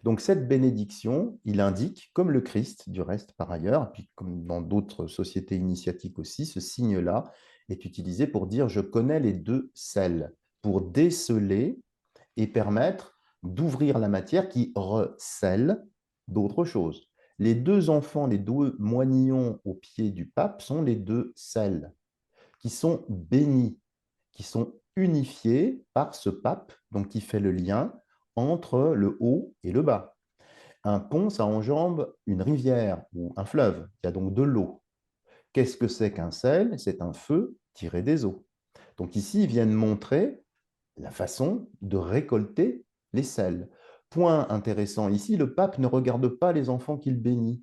Donc, cette bénédiction, il indique, comme le Christ, du reste, par ailleurs, et puis comme dans d'autres sociétés initiatiques aussi, ce signe-là est utilisé pour dire je connais les deux sels, pour déceler et permettre d'ouvrir la matière qui recèle d'autres choses. Les deux enfants, les deux moignons au pied du pape sont les deux sels qui sont bénis, qui sont unifiés par ce pape, donc qui fait le lien entre le haut et le bas. Un pont, ça enjambe une rivière ou un fleuve. Il y a donc de l'eau. Qu'est-ce que c'est qu'un sel? C'est un feu tiré des eaux. Donc ici, ils viennent montrer la façon de récolter les sels. Point intéressant ici, le pape ne regarde pas les enfants qu'il bénit.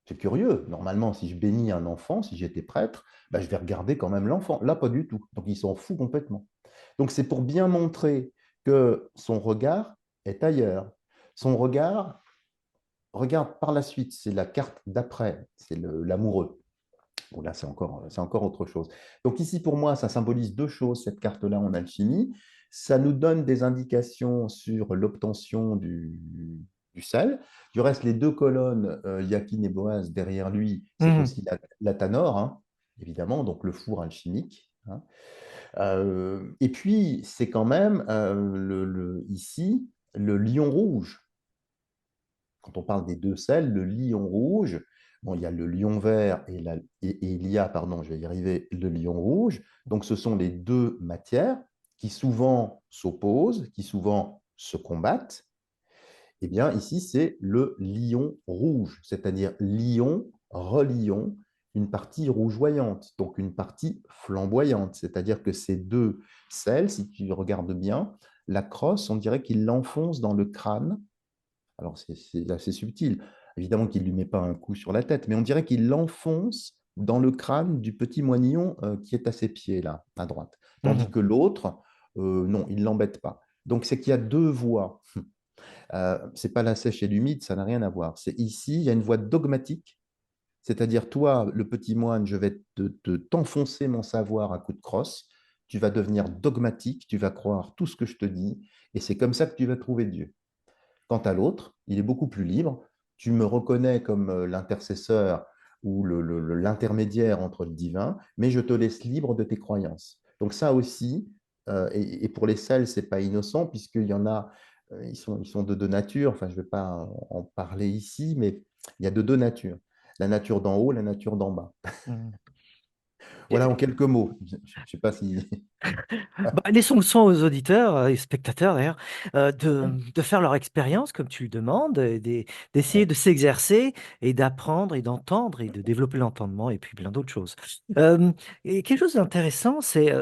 C'est curieux. Normalement, si je bénis un enfant, si j'étais prêtre, ben, je vais regarder quand même l'enfant. Là, pas du tout. Donc, il s'en fout complètement. Donc, c'est pour bien montrer que son regard est ailleurs. Son regard regarde par la suite, c'est la carte d'après, c'est l'amoureux. Bon, là, c'est encore autre chose. Donc ici, pour moi, ça symbolise deux choses, cette carte-là en alchimie. Ça nous donne des indications sur l'obtention du sel. Du reste, les deux colonnes, Yakin et Boaz, derrière lui, c'est Mhm, aussi la Tanor, hein, évidemment, donc le four alchimique. Hein. Et puis, c'est quand même ici le lion rouge. Quand on parle des deux sels, le lion rouge, bon, il y a le lion vert et il y a, pardon, je vais y arriver, le lion rouge. Donc, ce sont les deux matières qui souvent s'opposent, qui souvent se combattent. Eh bien, ici, c'est le lion rouge, c'est-à-dire lion, relion, une partie rougeoyante, donc une partie flamboyante. C'est-à-dire que ces deux sels, si tu regardes bien, la crosse, on dirait qu'il l'enfonce dans le crâne. Alors, c'est assez subtil. Évidemment qu'il ne lui met pas un coup sur la tête, mais on dirait qu'il l'enfonce dans le crâne du petit moignyon qui est à ses pieds, là, à droite. Tandis mhm, que l'autre, non, il ne l'embête pas. Donc, c'est qu'il y a deux voies. C'est pas la sèche et l'humide, ça n'a rien à voir. C'est ici, il y a une voie dogmatique, c'est-à-dire toi, le petit moine, je vais t'enfoncer mon savoir à coups de crosse, tu vas devenir dogmatique, tu vas croire tout ce que je te dis, et c'est comme ça que tu vas trouver Dieu. Quant à l'autre, il est beaucoup plus libre. Tu me reconnais comme l'intercesseur ou l'intermédiaire entre le divin, mais je te laisse libre de tes croyances. Donc ça aussi, et pour les sels, c'est pas innocent, puisqu'il y en a, ils sont de deux natures, enfin je ne vais pas en parler ici, mais il y a de deux natures. La nature d'en haut, la nature d'en bas. mhm. Voilà en quelques mots. Je ne sais pas si... Bah, laissons le soin aux auditeurs et spectateurs d'ailleurs de faire leur expérience comme tu le demandes, et d'essayer Ouais. de s'exercer et d'apprendre et d'entendre et de développer l'entendement et puis plein d'autres choses. Euh, et quelque chose d'intéressant, c'est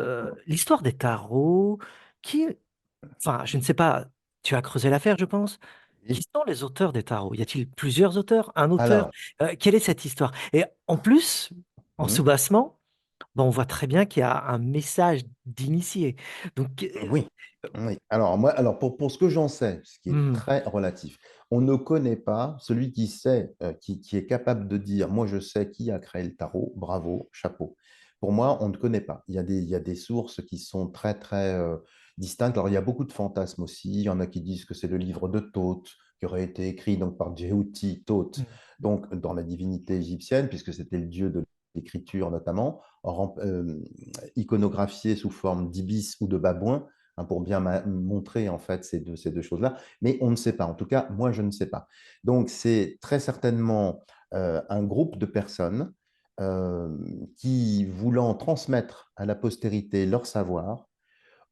l'histoire des tarots. Qui, enfin, je ne sais pas, tu as creusé l'affaire, je pense. Qui Et sont les auteurs des tarots? Y a-t-il plusieurs auteurs? Un auteur? alors, Quelle est cette histoire? Et en plus, en mhm, soubassement, bon, on voit très bien qu'il y a un message d'initié. Donc, oui. Oui. Alors, moi, alors pour ce que j'en sais, ce qui est hmm, très relatif, on ne connaît pas celui qui sait, qui est capable de dire, moi je sais qui a créé le tarot, bravo, chapeau. Pour moi, on ne connaît pas. Il y a des sources qui sont très, très distinctes. Alors, il y a beaucoup de fantasmes aussi. Il y en a qui disent que c'est le livre de Thoth, qui aurait été écrit donc, par Jehuti Thoth, hmm, donc dans la divinité égyptienne, puisque c'était le dieu de l'écriture notamment, iconographié sous forme d'ibis ou de babouin, hein, pour bien montrer en fait ces deux choses-là. Mais on ne sait pas. En tout cas, moi, je ne sais pas. Donc, c'est très certainement un groupe de personnes euh, qui, voulant transmettre à la postérité leur savoir,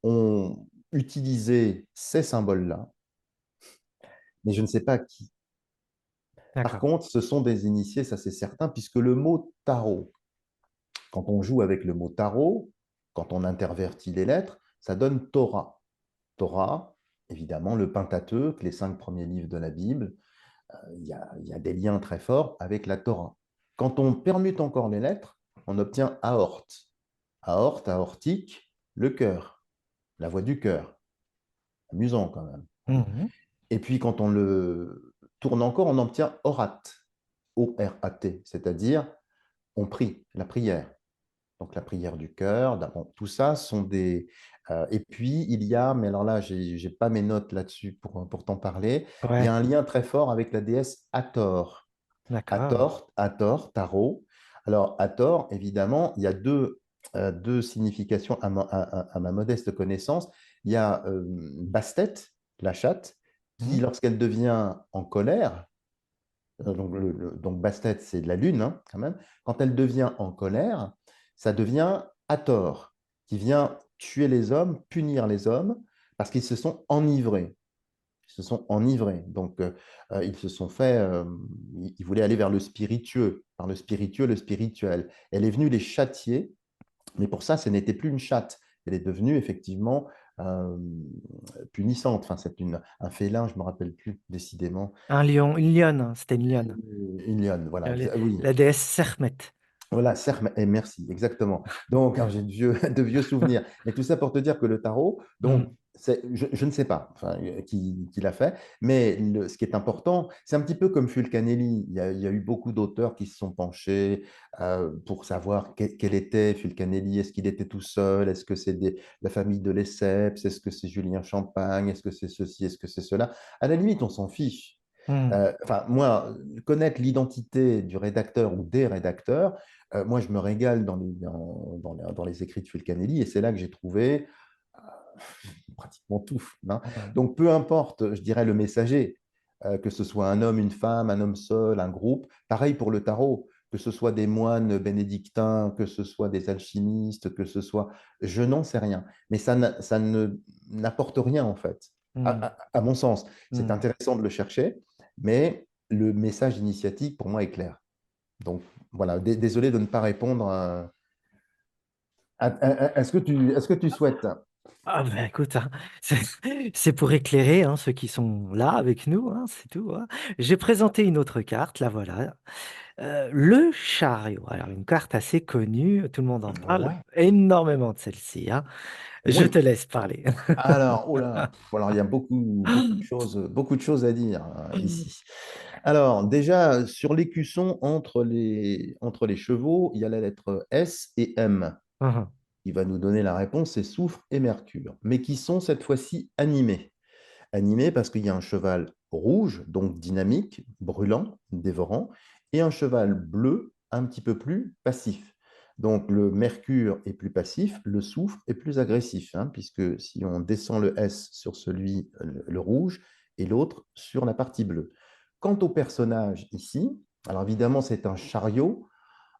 ont utilisé ces symboles-là, mais je ne sais pas qui. Par d'accord. contre, ce sont des initiés, ça c'est certain, puisque le mot tarot, quand on joue avec le mot tarot, quand on intervertit les lettres, ça donne Torah. Torah, évidemment, le Pentateuque, les cinq premiers livres de la Bible, il y a des liens très forts avec la Torah. Quand on permute encore les lettres, on obtient aorte. Aorte, aortique, le cœur, la voix du cœur. Amusant quand même. Hein. Mhm, Et puis quand on le tourne encore, on obtient orat, O-R-A-T, c'est-à-dire on prie, la prière. Donc la prière du cœur, bon, tout ça sont des... et puis il y a, mais alors là, je n'ai pas mes notes là-dessus pour t'en parler, il y a ouais, un lien très fort avec la déesse Hathor. d'accord. Hathor, tarot. Alors Hathor, évidemment, il y a deux significations à ma modeste connaissance. Il y a Bastet, la chatte, qui, Mhm, lorsqu'elle devient en colère, donc, donc Bastet, c'est de la lune, hein, quand même. Quand elle devient en colère, ça devient Hathor, qui vient tuer les hommes, punir les hommes, parce qu'ils se sont enivrés. Ils se sont enivrés. Donc, ils se sont fait. Ils voulaient aller vers le spiritueux, par le spiritueux, le spirituel. Elle est venue les châtier, mais pour ça, ce n'était plus une chatte. Elle est devenue effectivement euh, punissante. Enfin, un félin, je ne me rappelle plus décidément. Un lion, une lionne, c'était une lionne. Une lionne, voilà. La, Oui, la déesse Sermet. voilà, et merci, exactement. Donc, hein, j'ai de vieux souvenirs. Mais tout ça pour te dire que le tarot, donc, Mhm, Je ne sais pas enfin, qui l'a fait, mais ce qui est important, c'est un petit peu comme Fulcanelli. Il y a eu beaucoup d'auteurs qui se sont penchés pour savoir quel était Fulcanelli. Est-ce qu'il était tout seul? Est-ce que c'est la famille de Lesseps? Est-ce que c'est Julien Champagne? Est-ce que c'est ceci? Est-ce que c'est cela? À la limite, on s'en fiche. Hmm. Enfin, moi, connaître l'identité du rédacteur ou des rédacteurs, moi, je me régale dans les écrits de Fulcanelli et c'est là que j'ai trouvé pratiquement tout, hein. Ouais. Donc, peu importe, je dirais, le messager, que ce soit un homme, une femme, un homme seul, un groupe. Pareil pour le tarot, que ce soit des moines bénédictins, que ce soit des alchimistes, que ce soit... Je n'en sais rien. Mais ça ne n'apporte rien, en fait, Hmm. à mon sens. C'est Hmm. intéressant de le chercher, mais le message initiatique, pour moi, est clair. Donc, voilà, désolé de ne pas répondre est-ce que tu souhaites? Ah ben écoute, hein, c'est c'est pour éclairer hein, ceux qui sont là avec nous, hein, c'est tout. Hein. J'ai présenté une autre carte, la voilà. Le chariot. Alors une carte assez connue, tout le monde en parle Ouais, énormément de celle-ci. Hein. Je te oui. laisse parler. Alors, oh là, alors il y a beaucoup de choses à dire ici. Alors, déjà, sur l'écusson, entre les chevaux, il y a la lettre S et M. Mhm. Il va nous donner la réponse, c'est soufre et mercure, mais qui sont cette fois-ci animés. Animés parce qu'il y a un cheval rouge, donc dynamique, brûlant, dévorant, et un cheval bleu, un petit peu plus passif. Donc le mercure est plus passif, le soufre est plus agressif, hein, puisque si on descend le S sur celui, le rouge, et l'autre sur la partie bleue. Quant au personnage ici, alors évidemment c'est un chariot,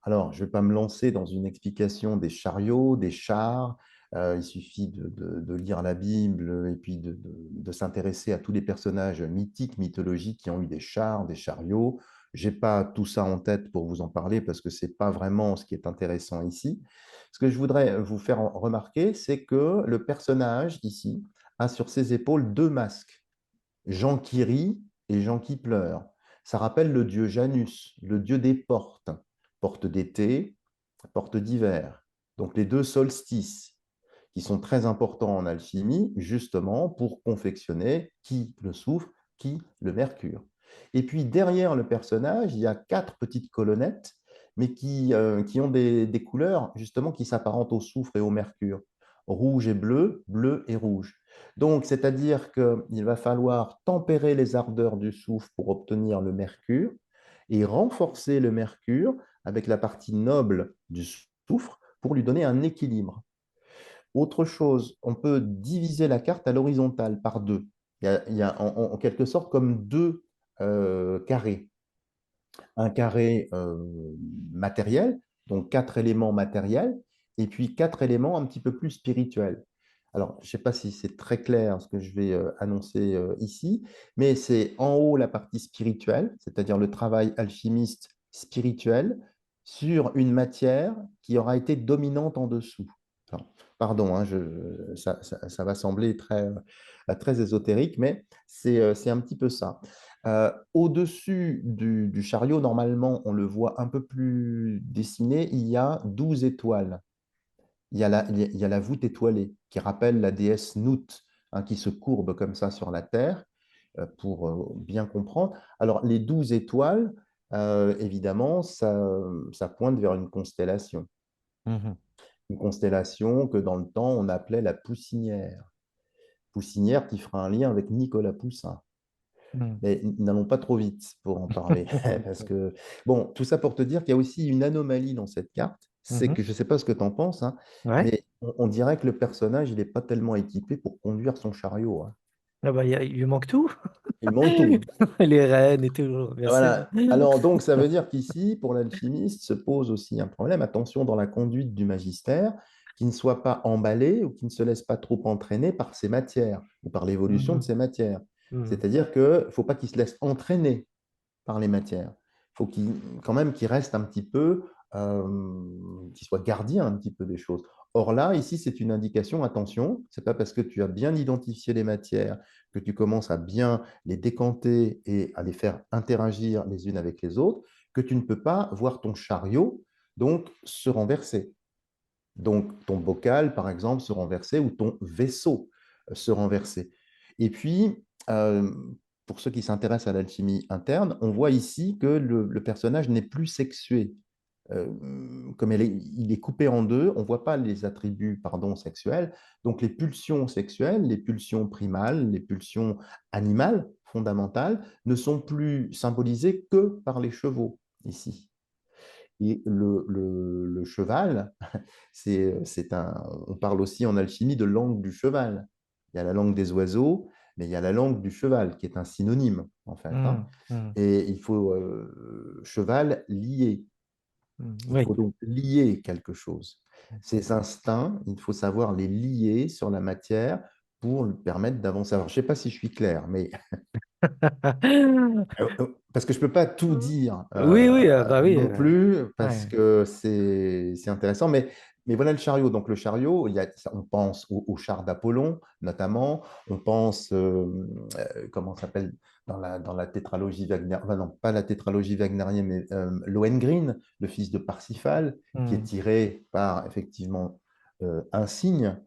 alors, je ne vais pas me lancer dans une explication des chariots, des chars. Il suffit de lire la Bible et puis de s'intéresser à tous les personnages mythiques, mythologiques qui ont eu des chars, des chariots. Je n'ai pas tout ça en tête pour vous en parler parce que ce n'est pas vraiment ce qui est intéressant ici. Ce que je voudrais vous faire remarquer, c'est que le personnage ici a sur ses épaules deux masques. Jean qui rit et Jean qui pleure. Ça rappelle le dieu Janus, le dieu des portes, porte d'été, porte d'hiver. Donc les deux solstices qui sont très importants en alchimie, justement pour confectionner qui le soufre, qui le mercure. Et puis derrière le personnage, il y a quatre petites colonnettes, mais qui ont des couleurs justement qui s'apparentent au soufre et au mercure. Rouge et bleu, bleu et rouge. Donc, c'est-à-dire qu'il va falloir tempérer les ardeurs du soufre pour obtenir le mercure et renforcer le mercure avec la partie noble du soufre pour lui donner un équilibre. Autre chose, on peut diviser la carte à l'horizontale par deux. Il y a en quelque sorte comme deux carrés. Un carré matériel, donc quatre éléments matériels, et puis quatre éléments un petit peu plus spirituels. Alors, je ne sais pas si c'est très clair ce que je vais annoncer ici, mais c'est en haut la partie spirituelle, c'est-à-dire le travail alchimiste spirituel sur une matière qui aura été dominante en dessous. Alors, pardon, hein, ça va sembler très ésotérique, mais c'est un petit peu ça. Au-dessus du chariot, normalement, on le voit un peu plus dessiné, il y a 12 étoiles. Il y a la voûte étoilée qui rappelle la déesse Nout, hein, qui se courbe comme ça sur la terre, pour bien comprendre. Alors, les 12 étoiles, évidemment, ça pointe vers une constellation. Mhm. Une constellation que dans le temps, on appelait la Poussinière. Poussinière qui fera un lien avec Nicolas Poussin. Mhm. Mais n'allons pas trop vite pour en parler. Parce que, bon, tout ça pour te dire qu'il y a aussi une anomalie dans cette carte. C'est que Mhm. je ne sais pas ce que tu en penses, hein, Ouais. mais on dirait que le personnage, il n'est pas tellement équipé pour conduire son chariot, hein. Ah bah, il lui manque tout. Il manque tout. Les rênes et tout, bien sûr. Voilà. Alors, donc, ça veut dire qu'ici, pour l'alchimiste, se pose aussi un problème. Attention dans la conduite du magistère, qui ne soit pas emballé ou qui ne se laisse pas trop entraîner par ses matières ou par l'évolution de Mhm. ses matières. Mhm. C'est-à-dire qu'il ne faut pas qu'il se laisse entraîner par les matières. Il faut quand même qu'il reste un petit peu, qu'il soit gardien un petit peu des choses. Or là, ici, c'est une indication, attention, c'est pas parce que tu as bien identifié les matières, que tu commences à bien les décanter et à les faire interagir les unes avec les autres, que tu ne peux pas voir ton chariot donc se renverser. Donc ton bocal, par exemple, se renverser ou ton vaisseau. se renverser. Et puis, pour ceux qui s'intéressent à l'alchimie interne, on voit ici que le personnage n'est plus sexué. Euh, Comme il est coupé en deux, on ne voit pas les attributs, pardon, sexuels. Donc les pulsions sexuelles, les pulsions primales, les pulsions animales fondamentales ne sont plus symbolisées que par les chevaux ici. Et le cheval, on parle aussi en alchimie de langue du cheval. Il y a la langue des oiseaux, mais il y a la langue du cheval, qui est un synonyme, en fait, hein. Hmm, hmm, Et il faut cheval lié. Il oui. faut donc lier quelque chose. Ces instincts, il faut savoir les lier sur la matière pour lui permettre d'avancer. Alors, je ne sais pas si je suis clair, mais parce que je ne peux pas tout dire Oui, oui, bah oui. non plus, parce Ouais. que c'est intéressant. Mais voilà le chariot. Donc le chariot, on pense au char d'Apollon, notamment. On pense, comment ça s'appelle, dans la tétralogie Wagner, enfin non, pas la tétralogie wagnérienne, mais Lohengrin, le fils de Parsifal, qui est Hmm. tiré par effectivement un cygne.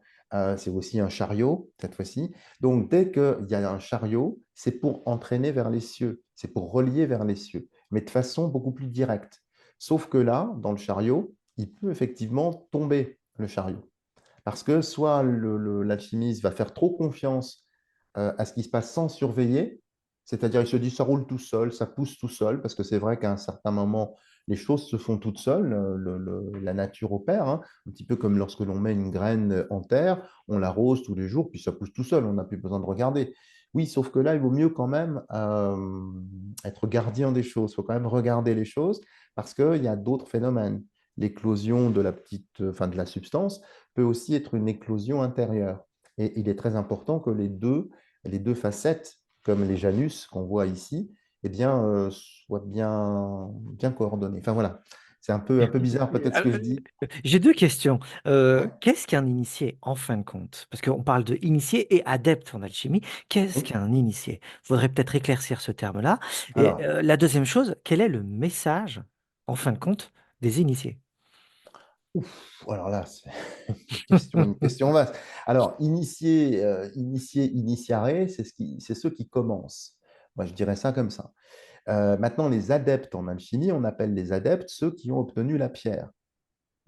C'est aussi un chariot, cette fois-ci. Donc, dès qu'il y a un chariot, c'est pour entraîner vers les cieux, c'est pour relier vers les cieux, mais de façon beaucoup plus directe. Sauf que là, dans le chariot, il peut effectivement tomber, le chariot. Parce que soit l'alchimiste va faire trop confiance à ce qui se passe sans surveiller, c'est-à-dire il se dit ça roule tout seul, ça pousse tout seul, parce que c'est vrai qu'à un certain moment, les choses se font toutes seules, la nature opère, hein, un petit peu comme lorsque l'on met une graine en terre, on l'arrose tous les jours, puis ça pousse tout seul, on n'a plus besoin de regarder. Oui, sauf que là, il vaut mieux quand même être gardien des choses, il faut quand même regarder les choses, parce qu'il y a d'autres phénomènes. L'éclosion de la petite, enfin de la substance peut aussi être une éclosion intérieure. Et il est très important que les deux facettes, comme les janus qu'on voit ici, eh bien, soient bien coordonnées. Enfin voilà, c'est un peu bizarre peut-être ce que je dis. J'ai deux questions. Qu'est-ce qu'un initié en fin de compte? Parce qu'on parle de initié et adepte en alchimie. Qu'est-ce Oui. qu'un initié? Il faudrait peut-être éclaircir ce terme-là. Et Alors, la deuxième chose, quel est le message, en fin de compte, des initiés? alors là, c'est une question vaste. Alors, initiare, c'est ceux qui commencent. Moi, je dirais ça comme ça. Maintenant, les adeptes en alchimie, on appelle les adeptes ceux qui ont obtenu la pierre.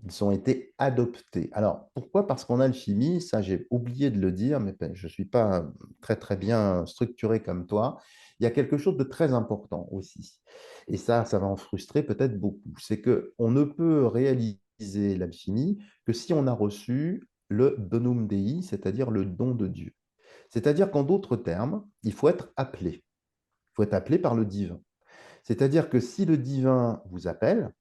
Ils ont été adoptés. Alors, pourquoi? Parce qu'en alchimie, ça j'ai oublié de le dire, mais ben, je ne suis pas très très bien structuré comme toi, il y a quelque chose de très important aussi. Et ça va en frustrer peut-être beaucoup. C'est qu'on ne peut réaliser l'alchimie que si on a reçu le donum Dei, c'est-à-dire le don de Dieu. C'est-à-dire qu'en d'autres termes, il faut être appelé. Il faut être appelé par le divin. C'est-à-dire que si le divin vous appelle,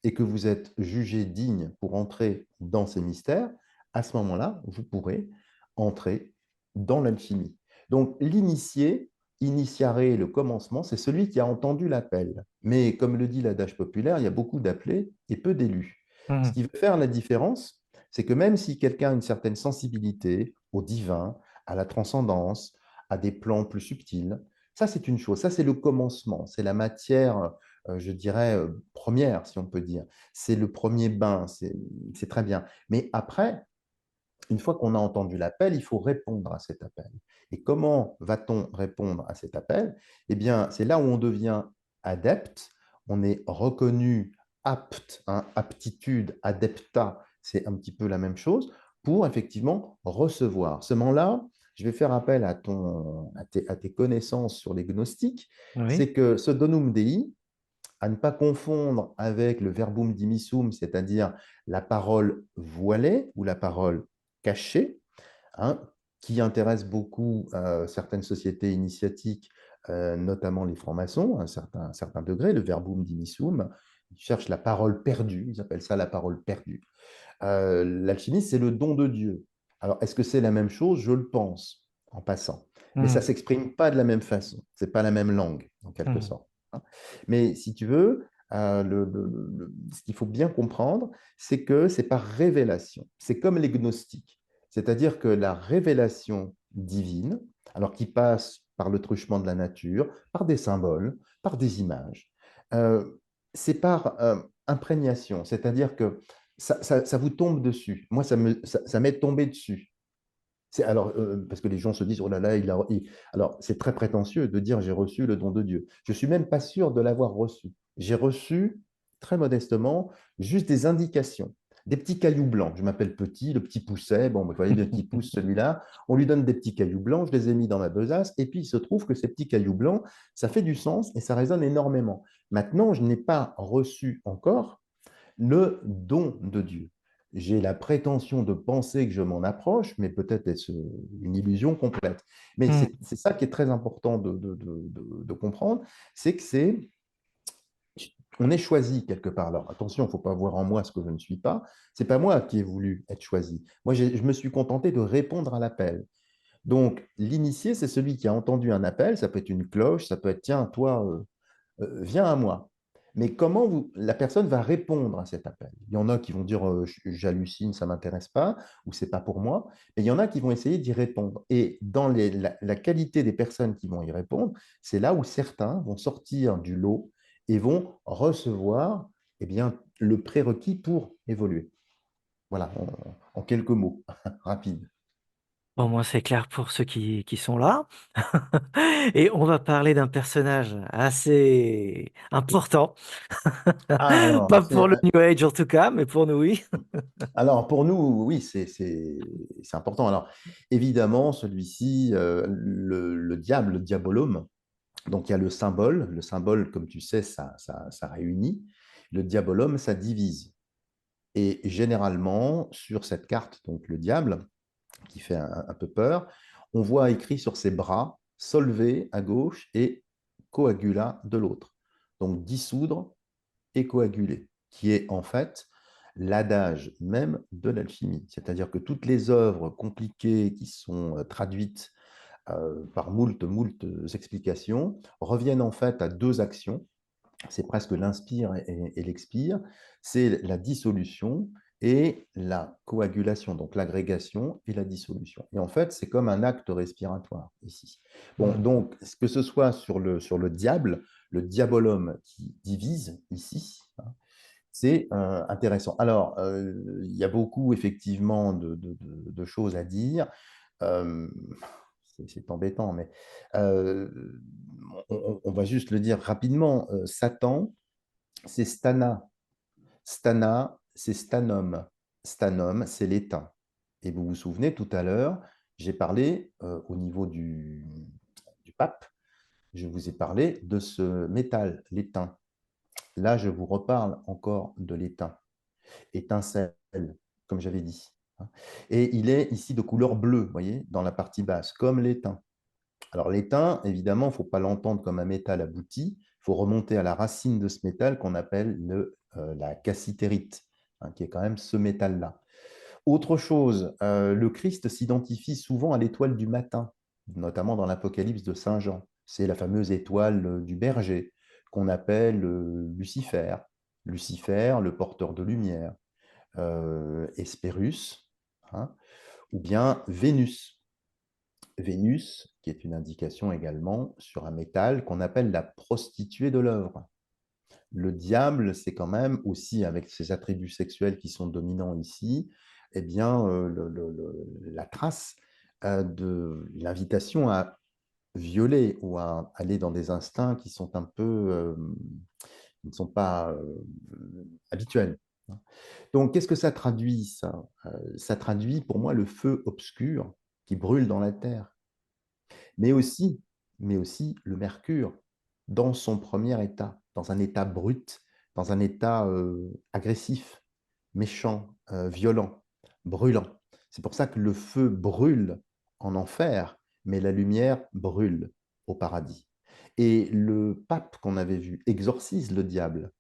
et que vous êtes jugé digne pour entrer dans ces mystères, à ce moment-là, vous pourrez entrer dans l'alchimie. Donc l'initié, initiare, le commencement, c'est celui qui a entendu l'appel. Mais comme le dit l'adage populaire, il y a beaucoup d'appelés et peu d'élus. Ce Mhm. qui veut faire la différence, c'est que même si quelqu'un a une certaine sensibilité au divin, à la transcendance, à des plans plus subtils, ça c'est une chose, ça c'est le commencement, c'est la matière, je dirais, première, si on peut dire. C'est le premier bain, c'est très bien. Mais après, une fois qu'on a entendu l'appel, il faut répondre à cet appel. Et comment va-t-on répondre à cet appel? Eh bien, c'est là où on devient adepte, on est reconnu apte, hein, aptitude, adepta, c'est un petit peu la même chose, pour effectivement recevoir. Seulement là, je vais faire appel à tes connaissances sur les gnostiques, Oui. c'est que ce donum dei, à ne pas confondre avec le verbum dimissum, c'est-à-dire la parole voilée ou la parole cachée, hein, qui intéresse beaucoup certaines sociétés initiatiques, notamment les francs-maçons, à un certain degré, le verbum dimissum. Ils cherchent la parole perdue, ils appellent ça la parole perdue. L'alchimie, c'est le don de Dieu. Alors, est-ce que c'est la même chose? Je le pense, en passant. Mais ça ne Mhm. s'exprime pas de la même façon. Ce n'est pas la même langue, en quelque Mhm. sorte, hein. Mais si tu veux, ce qu'il faut bien comprendre, c'est que c'est par révélation. C'est comme les gnostiques. C'est-à-dire que la révélation divine, alors qui passe par le truchement de la nature, par des symboles, par des images, c'est par imprégnation. C'est-à-dire que ça vous tombe dessus. Moi, ça m'est tombé dessus. Alors, parce que les gens se disent, oh là là, alors c'est très prétentieux de dire j'ai reçu le don de Dieu. Je suis même pas sûr de l'avoir reçu. J'ai reçu, très modestement, juste des indications, des petits cailloux blancs. Je m'appelle Petit, le petit pousset. Bon, vous voyez, le petit pouce, celui-là. On lui donne des petits cailloux blancs, je les ai mis dans ma besace, et puis il se trouve que ces petits cailloux blancs, ça fait du sens et ça résonne énormément. Maintenant, je n'ai pas reçu encore le don de Dieu. J'ai la prétention de penser que je m'en approche, mais peut-être est-ce une illusion complète. Mais Hmm. c'est ça qui est très important de comprendre, c'est que on est choisi quelque part. Alors attention, il ne faut pas voir en moi ce que je ne suis pas. C'est pas moi qui ai voulu être choisi. Moi, je me suis contenté de répondre à l'appel. Donc, l'initié, c'est celui qui a entendu un appel. Ça peut être une cloche, ça peut être tiens, toi, viens à moi. Mais comment la personne va répondre à cet appel? Il y en a qui vont dire j'hallucine, ça ne m'intéresse pas, ou c'est pas pour moi. Mais il y en a qui vont essayer d'y répondre. Et dans la qualité des personnes qui vont y répondre, c'est là où certains vont sortir du lot et vont recevoir eh bien, le prérequis pour évoluer. Voilà, en quelques mots, rapides. Bon, moi, c'est clair pour ceux qui sont là. Et on va parler d'un personnage assez important. Ah, alors, Pas pour le New Age en tout cas, mais pour nous, oui. alors, pour nous, oui, c'est important. Alors, évidemment, celui-ci, le diable, le diabolome, donc il y a le symbole, comme tu sais, ça réunit. Le diabolome, ça divise. Et généralement, sur cette carte, donc le diable, qui fait un peu peur, on voit écrit sur ses bras, solver à gauche et coagula de l'autre. Donc, dissoudre et coaguler, qui est en fait l'adage même de l'alchimie. C'est-à-dire que toutes les œuvres compliquées qui sont traduites par moult explications reviennent en fait à deux actions. C'est presque l'inspire et l'expire. C'est la dissolution et la coagulation, donc l'agrégation et la dissolution. Et en fait, c'est comme un acte respiratoire ici. Bon, Hmm. donc, que ce soit sur le diable, le diabolome qui divise ici, hein, c'est intéressant. Alors, il y a beaucoup effectivement de choses à dire. Euh, c'est embêtant, mais euh, on va juste le dire rapidement. Satan, c'est stana. Stana, c'est stanum. Stanum, c'est l'étain. Et vous vous souvenez, tout à l'heure, j'ai parlé au niveau du pape, je vous ai parlé de ce métal, l'étain. Là, je vous reparle encore de l'étain. Étincelle, comme j'avais dit. Et il est ici de couleur bleue, vous voyez, dans la partie basse, comme l'étain. Alors l'étain, évidemment, il ne faut pas l'entendre comme un métal abouti, il faut remonter à la racine de ce métal qu'on appelle la cassitérite, hein, qui est quand même ce métal-là. Autre chose, le Christ s'identifie souvent à l'étoile du matin, notamment dans l'Apocalypse de Saint Jean. C'est la fameuse étoile du berger qu'on appelle Lucifer. Lucifer, le porteur de lumière. Hespérus, hein, ou bien Vénus. Vénus, qui est une indication également sur un métal qu'on appelle la prostituée de l'œuvre. Le diable, c'est quand même aussi, avec ses attributs sexuels qui sont dominants ici, eh bien, la trace de l'invitation à violer ou à aller dans des instincts qui sont un peu, qui ne sont pas habituels. Donc, qu'est-ce que ça traduit, ça? Ça traduit pour moi le feu obscur qui brûle dans la terre, mais aussi, mais aussi le mercure dans son premier état, dans un état brut, dans un état agressif, méchant, violent, brûlant. C'est pour ça que le feu brûle en enfer, mais la lumière brûle au paradis. Et le pape qu'on avait vu exorcise le diable.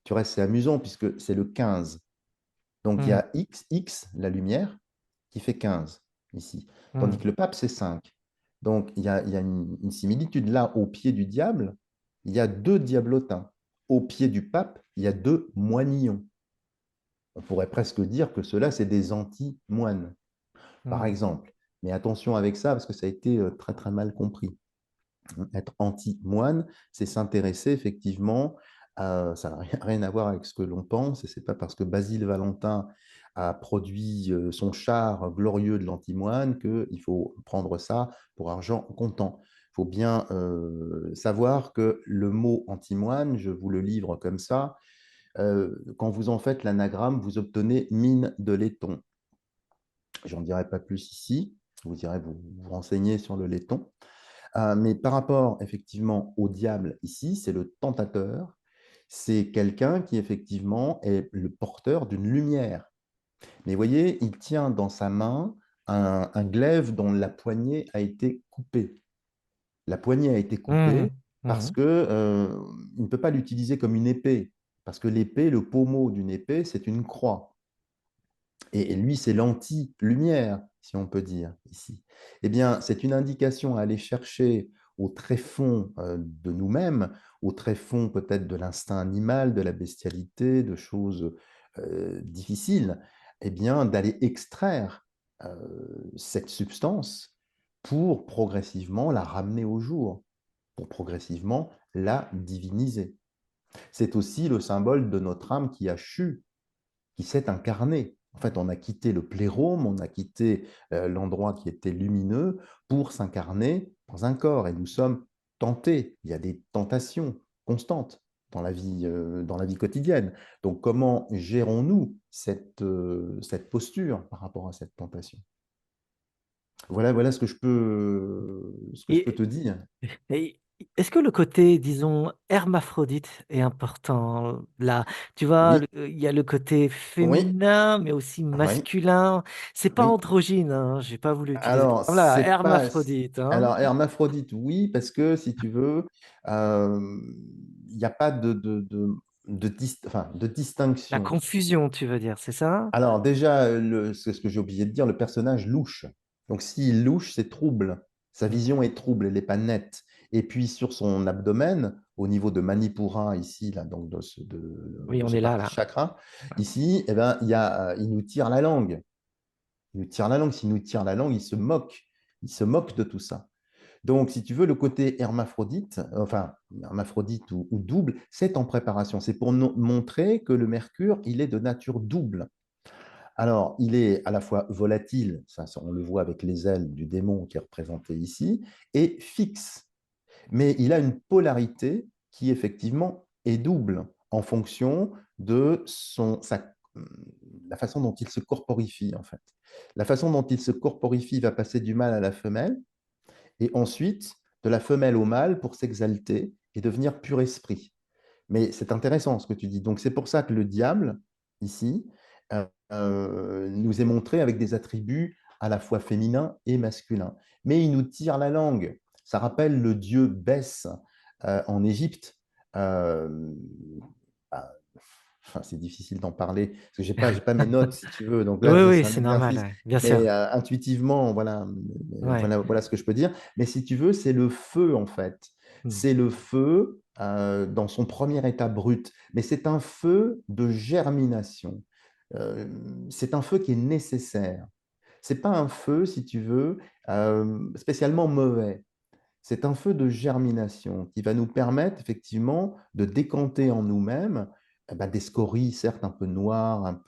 Tu vois, c'est amusant puisque c'est le 15. Donc il y Hmm. a X, la lumière, qui fait 15 ici. Tandis Hmm. que le pape, c'est 5. Donc il y a une similitude là, au pied du diable, il y a deux diablotins. Au pied du pape, il y a deux moignons. On pourrait presque dire que ceux-là, c'est des anti-moines, par Hmm. exemple. Mais attention avec ça, parce que ça a été très très mal compris. Être anti-moine, c'est s'intéresser effectivement ça n'a rien à voir avec ce que l'on pense, et c'est pas parce que Basile Valentin a produit son char glorieux de l'antimoine, qu'il faut prendre ça pour argent comptant. Il faut bien savoir que le mot antimoine, je vous le livre comme ça, quand vous en faites l'anagramme, vous obtenez mine de laiton. J'en dirai pas plus ici, vous irez vous renseigner sur le laiton. Mais par rapport effectivement au diable ici, c'est le tentateur, c'est quelqu'un qui effectivement est le porteur d'une lumière. Mais vous voyez, il tient dans sa main un glaive dont la poignée a été coupée. La poignée a été coupée Mhm. parce Mhm. que il ne peut pas l'utiliser comme une épée, parce que l'épée, le pommeau d'une épée, c'est une croix. Et lui, c'est l'anti-lumière, si on peut dire ici. Eh bien, c'est une indication à aller chercher au tréfonds de nous-mêmes, au tréfonds peut-être de l'instinct animal, de la bestialité, de choses difficiles, eh bien, d'aller extraire cette substance pour progressivement la ramener au jour, pour progressivement la diviniser. C'est aussi le symbole de notre âme qui a chu, qui s'est incarné. En fait, on a quitté le plérôme, on a quitté l'endroit qui était lumineux pour s'incarner dans un corps. Et nous sommes tentés. Il y a des tentations constantes dans la vie quotidienne. Donc, comment gérons-nous cette posture par rapport à cette tentation? Voilà ce que je peux Et, te dire. et est-ce que le côté, disons, hermaphrodite est important là? Tu vois, Oui, il y a le côté oui, féminin, mais aussi oui, masculin. C'est pas oui. androgyne, hein. J'ai pas voulu utiliser ce Alors, terme-là. c'est pas. Hermaphrodite, hein. Alors, hermaphrodite, oui, parce que si tu veux, euh, il n'y a pas enfin, de La distinction. confusion, tu veux dire, c'est ça? Alors, déjà, c'est ce que j'ai oublié de dire, le personnage louche. Donc, s'il louche, c'est trouble. Sa Mm. vision est trouble, elle n'est pas nette. Et puis, sur son abdomen, au niveau de Manipura, ici, là, donc Oui, de on ce est là, parti là. chakra, ici, eh ben, il nous tire la langue. Il nous tire la langue. S'il nous tire la langue, il se moque. Il se moque de tout ça. Donc, si tu veux, le côté hermaphrodite, enfin, hermaphrodite ou double, c'est en préparation. C'est pour montrer que le mercure, il est de nature double. Alors, il est à la fois volatile, ça, on le voit avec les ailes du démon qui est représenté ici, et fixe. Mais il a une polarité qui, effectivement, est double en fonction de la façon dont il se corporifie, en fait. La façon dont il se corporifie va passer du mâle à la femelle, et ensuite de la femelle au mâle pour s'exalter et devenir pur esprit. Mais c'est intéressant ce que tu dis. Donc c'est pour ça que le diable, ici, nous est montré avec des attributs à la fois féminins et masculins. Mais il nous tire la langue. Ça rappelle le dieu Bès en Égypte. Euh, bah, enfin, c'est difficile d'en parler parce que j'ai pas mes notes, si tu veux. Donc là, Oui, oui, c'est un c'est normal, exercice. ouais, bien Mais sûr. intuitivement, voilà, Ouais. voilà ce que je peux dire. Mais si tu veux, c'est le feu, en fait. Mm. C'est le feu dans son premier état brut. Mais c'est un feu de germination. Euh, c'est un feu qui est nécessaire. C'est pas un feu, si tu veux, spécialement mauvais. C'est un feu de germination qui va nous permettre effectivement de décanter en nous-mêmes des scories, certes un peu noires,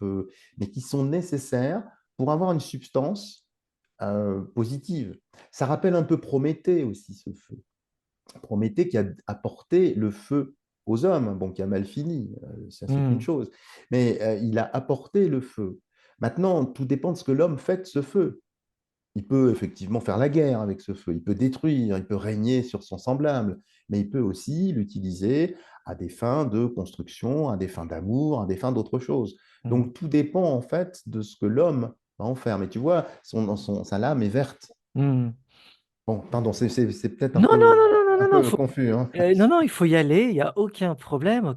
mais qui sont nécessaires pour avoir une substance positive. Ça rappelle un peu Prométhée aussi, ce feu. Prométhée qui a apporté le feu aux hommes, bon, qui a mal fini, ça c'est une Mm. chose, mais il a apporté le feu. Maintenant, tout dépend de ce que l'homme fait de ce feu. Il peut effectivement faire la guerre avec ce feu, il peut détruire, il peut régner sur son semblable, mais il peut aussi l'utiliser à des fins de construction, à des fins d'amour, à des fins d'autre chose. Mm. Donc tout dépend en fait de ce que l'homme va en faire. Mais tu vois, sa lame est verte. Mm. Bon, pardon, c'est peut-être Non, non, non, non, non, un non, non, peu confus, hein. non, non, il faut y aller, il n'y a aucun problème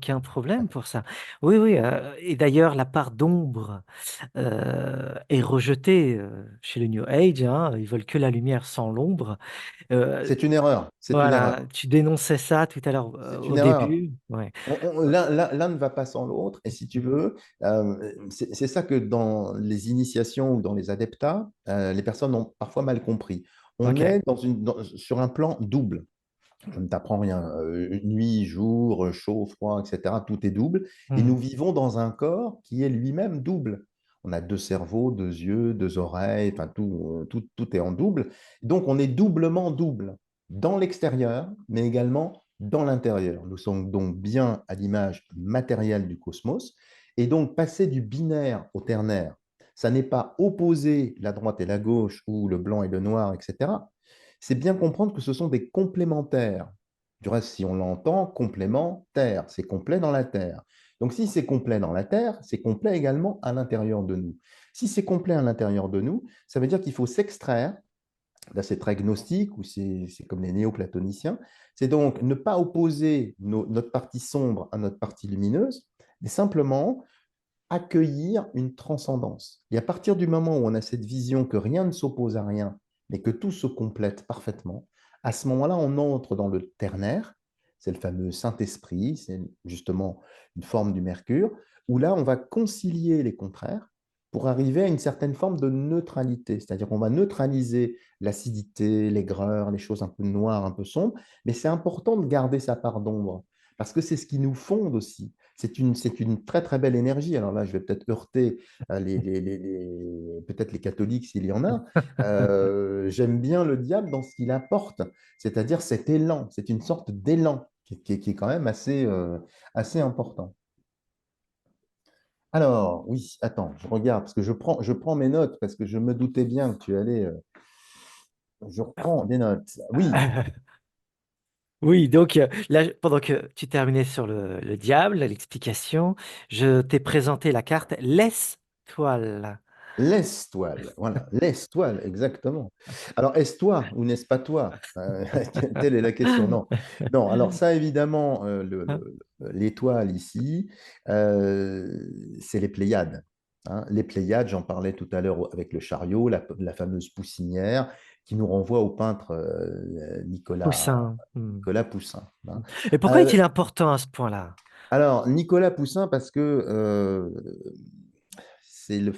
pour ça. Oui, oui, et d'ailleurs, la part d'ombre est rejetée chez le New Age, hein, ils veulent que la lumière sans l'ombre. Euh, C'est une erreur, c'est une voilà, erreur, tu dénonçais ça tout à l'heure c'est au une erreur. début. Ouais. L'un ne va pas sans l'autre. Et si tu veux, c'est ça que dans les initiations ou dans les adeptas, les personnes ont parfois mal compris. On Ok. est sur un plan double. Je ne t'apprends rien. Nuit, jour, chaud, froid, etc. Tout est double. Et nous Hmm. vivons dans un corps qui est lui-même double. On a deux cerveaux, deux yeux, deux oreilles, enfin tout est en double. Donc on est doublement double dans l'extérieur, mais également dans l'intérieur. Nous sommes donc bien à l'image matérielle du cosmos. Et donc passer du binaire au ternaire, ça n'est pas opposer la droite et la gauche ou le blanc et le noir, etc. C'est bien comprendre que ce sont des complémentaires. Du reste, si on l'entend, complémentaire, c'est complet dans la Terre. Donc si c'est complet dans la Terre, c'est complet également à l'intérieur de nous. Si c'est complet à l'intérieur de nous, ça veut dire qu'il faut s'extraire. Là, c'est très gnostique ou c'est comme les néoplatoniciens. C'est donc ne pas opposer notre partie sombre à notre partie lumineuse, mais simplement accueillir une transcendance. Et à partir du moment où on a cette vision que rien ne s'oppose à rien, mais que tout se complète parfaitement, à ce moment-là, on entre dans le ternaire, c'est le fameux Saint-Esprit, c'est justement une forme du Mercure, où là, on va concilier les contraires pour arriver à une certaine forme de neutralité, c'est-à-dire qu'on va neutraliser l'acidité, l'aigreur, les choses un peu noires, un peu sombres, mais c'est important de garder sa part d'ombre, parce que c'est ce qui nous fonde aussi. C'est une très très belle énergie. Alors là, je vais peut-être heurter peut-être les catholiques s'il y en a. J'aime bien le diable dans ce qu'il apporte, c'est-à-dire cet élan. C'est une sorte d'élan qui est quand même assez important. Alors, oui, attends, je regarde, parce que je prends mes notes, parce que je me doutais bien que tu allais... je reprends des notes. Oui, Oui, donc là, pendant que tu terminais sur le diable, l'explication, je t'ai présenté la carte Laisse-toile. l'Estoile, voilà, l'Estoile, exactement. Alors, est-ce toi ou n'est-ce pas toi? Telle est la question. Non, non. Alors ça, évidemment, l'étoile ici, euh, c'est les Pléiades. Hein. Les Pléiades, j'en parlais tout à l'heure avec le chariot, la fameuse poussinière, qui nous renvoie au peintre Poussin. Hmm. Nicolas Poussin. Hein. Et pourquoi Euh, est-il important à ce point-là? alors, Nicolas Poussin, parce que c'est la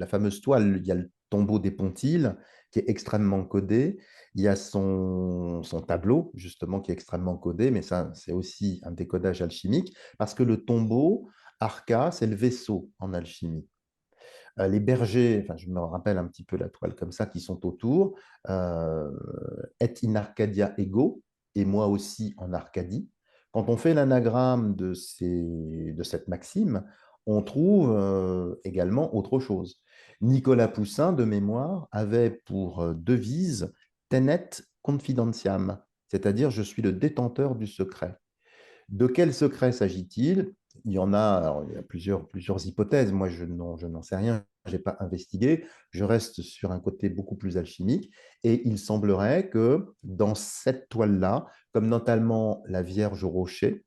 fameuse toile, il y a le tombeau des Pontiles qui est extrêmement codé, il y a son tableau, justement, qui est extrêmement codé, mais ça, c'est aussi un décodage alchimique, parce que le tombeau, Arca, c'est le vaisseau en alchimie. Les bergers, enfin, je me rappelle un petit peu la toile comme ça, qui sont autour, euh, et in Arcadia ego, et moi aussi en Arcadie. Quand on fait l'anagramme de cette maxime, on trouve également autre chose. Nicolas Poussin, de mémoire, avait pour devise Tenet confidentiam, c'est-à-dire je suis le détenteur du secret. De quel secret s'agit-il? Il y en a, alors, il y a plusieurs hypothèses. Moi, je n'en sais rien, je n'ai pas investigué. Je reste sur un côté beaucoup plus alchimique. Et il semblerait que dans cette toile-là, comme notamment la Vierge au rocher,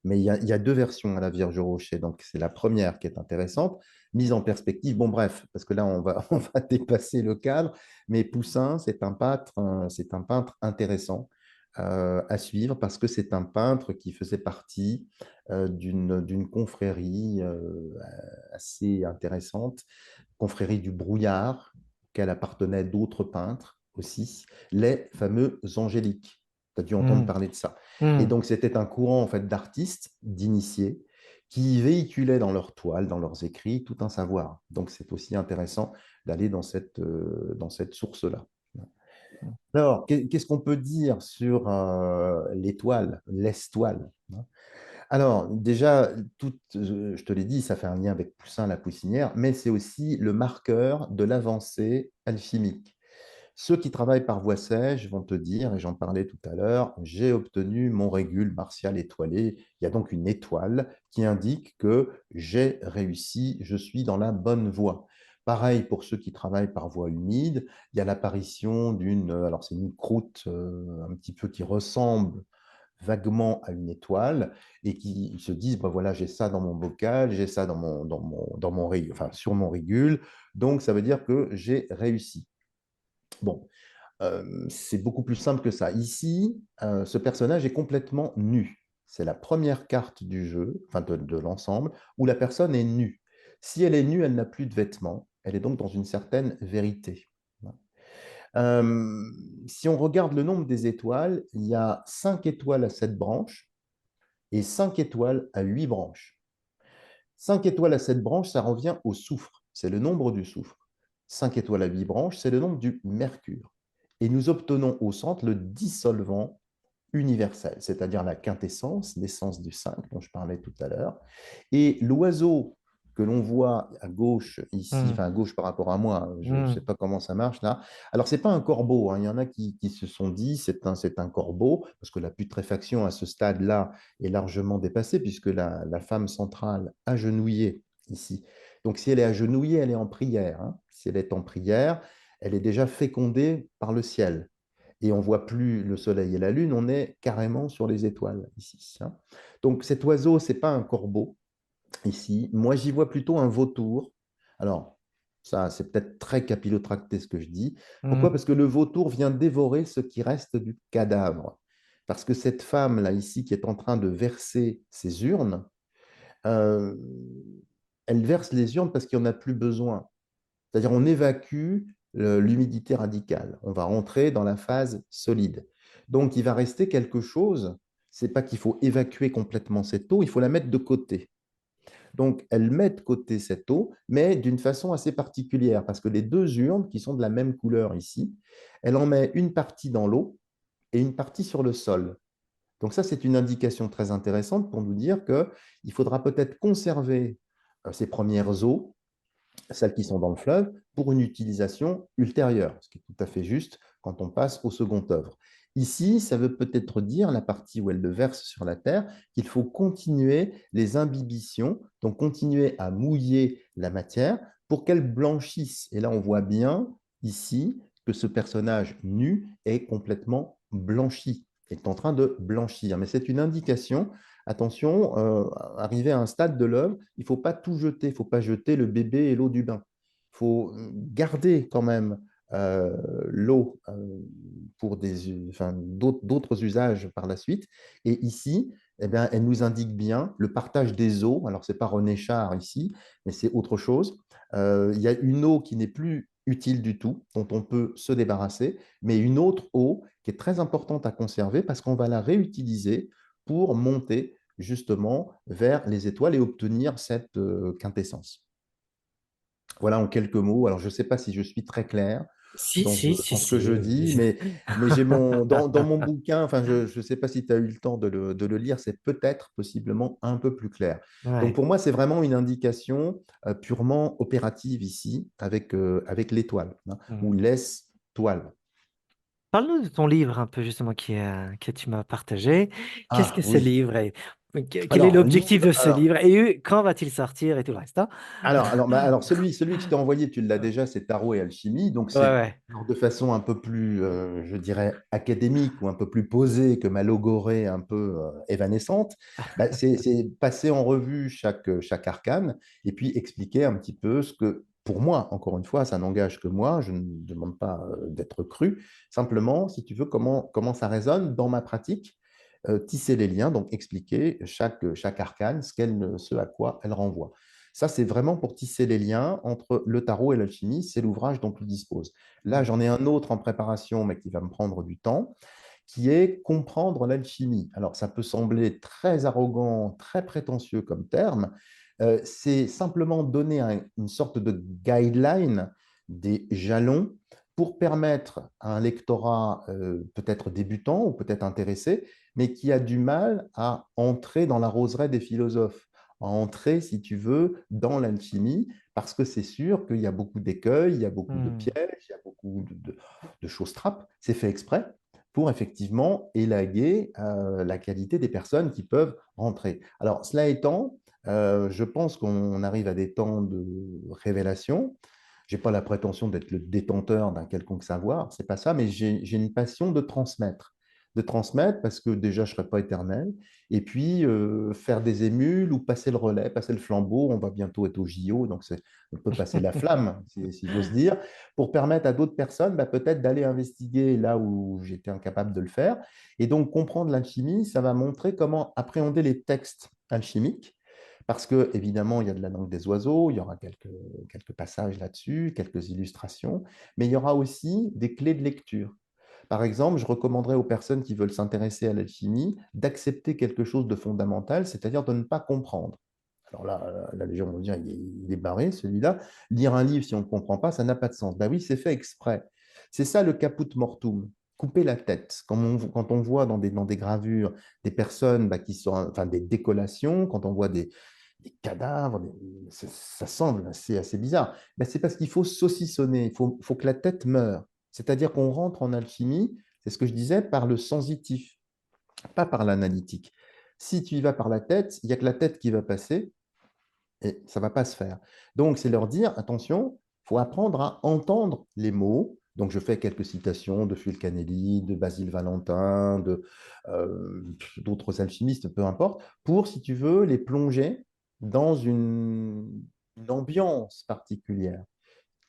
mais il y a deux versions à la Vierge au rocher. Donc, c'est la première qui est intéressante, mise en perspective. Bon, bref, parce que là, on va dépasser le cadre. Mais Poussin, c'est un peintre intéressant à suivre parce que c'est un peintre qui faisait partie d'une confrérie assez intéressante, confrérie du brouillard, auquel appartenaient d'autres peintres aussi, les fameux angéliques. Tu as dû entendre Hmm. parler de ça. Et Hmm. donc, c'était un courant en fait, d'artistes, d'initiés, qui véhiculaient dans leurs toiles, dans leurs écrits, tout un savoir. Donc, c'est aussi intéressant d'aller dans cette source-là. Alors, qu'est-ce qu'on peut dire sur l'étoile, l'estoile? Hein. Alors, déjà, je te l'ai dit, ça fait un lien avec Poussin, la poussinière, mais c'est aussi le marqueur de l'avancée alchimique. Ceux qui travaillent par voie sèche vont te dire, et j'en parlais tout à l'heure, j'ai obtenu mon régule martial étoilé. Il y a donc une étoile qui indique que j'ai réussi, je suis dans la bonne voie. Pareil pour ceux qui travaillent par voie humide, il y a l'apparition alors c'est une croûte un petit peu qui ressemble vaguement à une étoile et qui se disent, bah voilà, j'ai ça dans mon bocal, j'ai ça enfin, sur mon régule, donc ça veut dire que j'ai réussi. Bon, c'est beaucoup plus simple que ça. Ici, ce personnage est complètement nu. C'est la première carte du jeu, enfin de l'ensemble, où la personne est nue. Si elle est nue, elle n'a plus de vêtements. Elle est donc dans une certaine vérité. Euh, si on regarde le nombre des étoiles, il y a 5 étoiles à 7 branches et 5 étoiles à 8 branches. 5 étoiles à 7 branches, ça revient au soufre. C'est le nombre du soufre. 5 étoiles à 8 branches, c'est le nombre du mercure. Et nous obtenons au centre le dissolvant universel, c'est-à-dire la quintessence, l'essence du 5 dont je parlais tout à l'heure. Et l'oiseau que l'on voit à gauche ici, Hmm, enfin à gauche par rapport à moi, je ne sais hmm, pas comment ça marche là. Alors, ce n'est pas un corbeau, hein. Il y en a qui se sont dit c'est un corbeau, parce que la putréfaction à ce stade-là est largement dépassée, puisque la femme centrale agenouillée ici. Donc, si elle est agenouillée, elle est en prière, hein. Si elle est en prière, elle est déjà fécondée par le ciel et on ne voit plus le soleil et la lune, on est carrément sur les étoiles ici, hein. Donc cet oiseau, ce n'est pas un corbeau ici. Moi, j'y vois plutôt un vautour. Alors, ça, c'est peut-être très capillotracté ce que je dis. Pourquoi? hmm. Parce que le vautour vient dévorer ce qui reste du cadavre. Parce que cette femme-là, ici, qui est en train de verser ses urnes, euh, elle verse les urnes parce qu'il n'y en a plus besoin. C'est-à-dire on évacue l'humidité radicale. On va rentrer dans la phase solide. Donc il va rester quelque chose. C'est pas qu'il faut évacuer complètement cette eau, il faut la mettre de côté. Donc elle met de côté cette eau, mais d'une façon assez particulière, parce que les deux urnes, qui sont de la même couleur ici, elle en met une partie dans l'eau et une partie sur le sol. Donc ça, c'est une indication très intéressante pour nous dire qu'il faudra peut-être conserver ces premières eaux, celles qui sont dans le fleuve, pour une utilisation ultérieure, ce qui est tout à fait juste quand on passe au second œuvre. Ici, ça veut peut-être dire, la partie où elle le verse sur la terre, qu'il faut continuer les imbibitions, donc continuer à mouiller la matière pour qu'elle blanchisse. Et là, on voit bien ici que ce personnage nu est complètement blanchi, est en train de blanchir. Mais c'est une indication. Attention, arrivé à un stade de l'œuvre, il ne faut pas tout jeter, il ne faut pas jeter le bébé et l'eau du bain. Il faut garder quand même l'eau pour enfin, d'autres usages par la suite. Et ici, eh bien, elle nous indique bien le partage des eaux. Alors, ce n'est pas René Char ici, mais c'est autre chose. Il y a une eau qui n'est plus utile du tout, dont on peut se débarrasser, mais une autre eau qui est très importante à conserver parce qu'on va la réutiliser pour monter justement vers les étoiles et obtenir cette quintessence. Voilà en quelques mots. Alors, je ne sais pas si je suis très clair Si, si, si, dans ce que je si. dis, mais j'ai dans mon bouquin, enfin, je ne sais pas si tu as eu le temps de le lire, c'est peut-être possiblement un peu plus clair. Donc, Ouais. pour moi, c'est vraiment une indication purement opérative ici, avec l'étoile, hein, Hmm. ou laisse-toile. Parle-nous de ton livre un peu justement que tu m'as partagé. Qu'est-ce Ah que ce oui. livre est? Quel est Alors, l'objectif livre, de ce livre et quand va-t-il sortir et tout le reste, hein? alors celui que je t'ai envoyé, tu l'as déjà, c'est Tarot et Alchimie. Donc, Ouais, c'est ouais. alors, de façon un peu plus, je dirais, académique ou un peu plus posée que ma logorée un peu évanescente. Bah, c'est passer en revue chaque arcane et puis expliquer un petit peu ce que, pour moi, encore une fois, ça n'engage que moi, je ne demande pas d'être cru. Simplement, si tu veux, comment ça résonne dans ma pratique, tisser les liens, donc expliquer chaque arcane, ce à quoi elle renvoie. Ça, c'est vraiment pour tisser les liens entre le tarot et l'alchimie. C'est l'ouvrage dont tu disposes. Là, Hmm. j'en ai un autre en préparation, mais qui va me prendre du temps, qui est comprendre l'alchimie. Alors, ça peut sembler très arrogant, très prétentieux comme terme. C'est simplement donner une sorte de guideline, des jalons, pour permettre à un lectorat peut-être débutant ou peut-être intéressé, mais qui a du mal à entrer dans la roseraie des philosophes, à entrer, si tu veux, dans l'alchimie, parce que c'est sûr qu'il y a beaucoup d'écueils, il y a beaucoup de Hmm. pièges, il y a beaucoup de choses trappes. C'est fait exprès pour effectivement élaguer la qualité des personnes qui peuvent rentrer. Alors, cela étant, je pense qu'on arrive à des temps de révélation. Je n'ai pas la prétention d'être le détenteur d'un quelconque savoir, c'est pas ça, mais j'ai une passion de transmettre parce que déjà je ne serai pas éternel, et puis faire des émules ou passer le relais, passer le flambeau, on va bientôt être au JO, donc on peut passer la flamme, si j'ose dire, pour permettre à d'autres personnes peut-être d'aller investiguer là où j'étais incapable de le faire. Et donc comprendre l'alchimie, ça va montrer comment appréhender les textes alchimiques, parce que évidemment, il y a de la langue des oiseaux, il y aura quelques passages là-dessus, quelques illustrations, mais il y aura aussi des clés de lecture. Par exemple, je recommanderais aux personnes qui veulent s'intéresser à l'alchimie d'accepter quelque chose de fondamental, c'est-à-dire de ne pas comprendre. Alors là, les gens vont dire, il est barré, celui-là. Lire un livre, si on ne comprend pas, ça n'a pas de sens. Ben oui, c'est fait exprès. C'est ça le caput mortuum, couper la tête. Quand on voit dans des gravures des personnes qui sont, enfin des décollations, quand on voit des cadavres, ça semble assez bizarre. Ben, c'est parce qu'il faut saucissonner, faut que la tête meure. C'est-à-dire qu'on rentre en alchimie, c'est ce que je disais, par le sensitif, pas par l'analytique. Si tu y vas par la tête, il n'y a que la tête qui va passer et ça ne va pas se faire. Donc, c'est leur dire, attention, il faut apprendre à entendre les mots. Donc, je fais quelques citations de Fulcanelli, de Basile Valentin, d'autres alchimistes, peu importe, pour, si tu veux, les plonger dans une ambiance particulière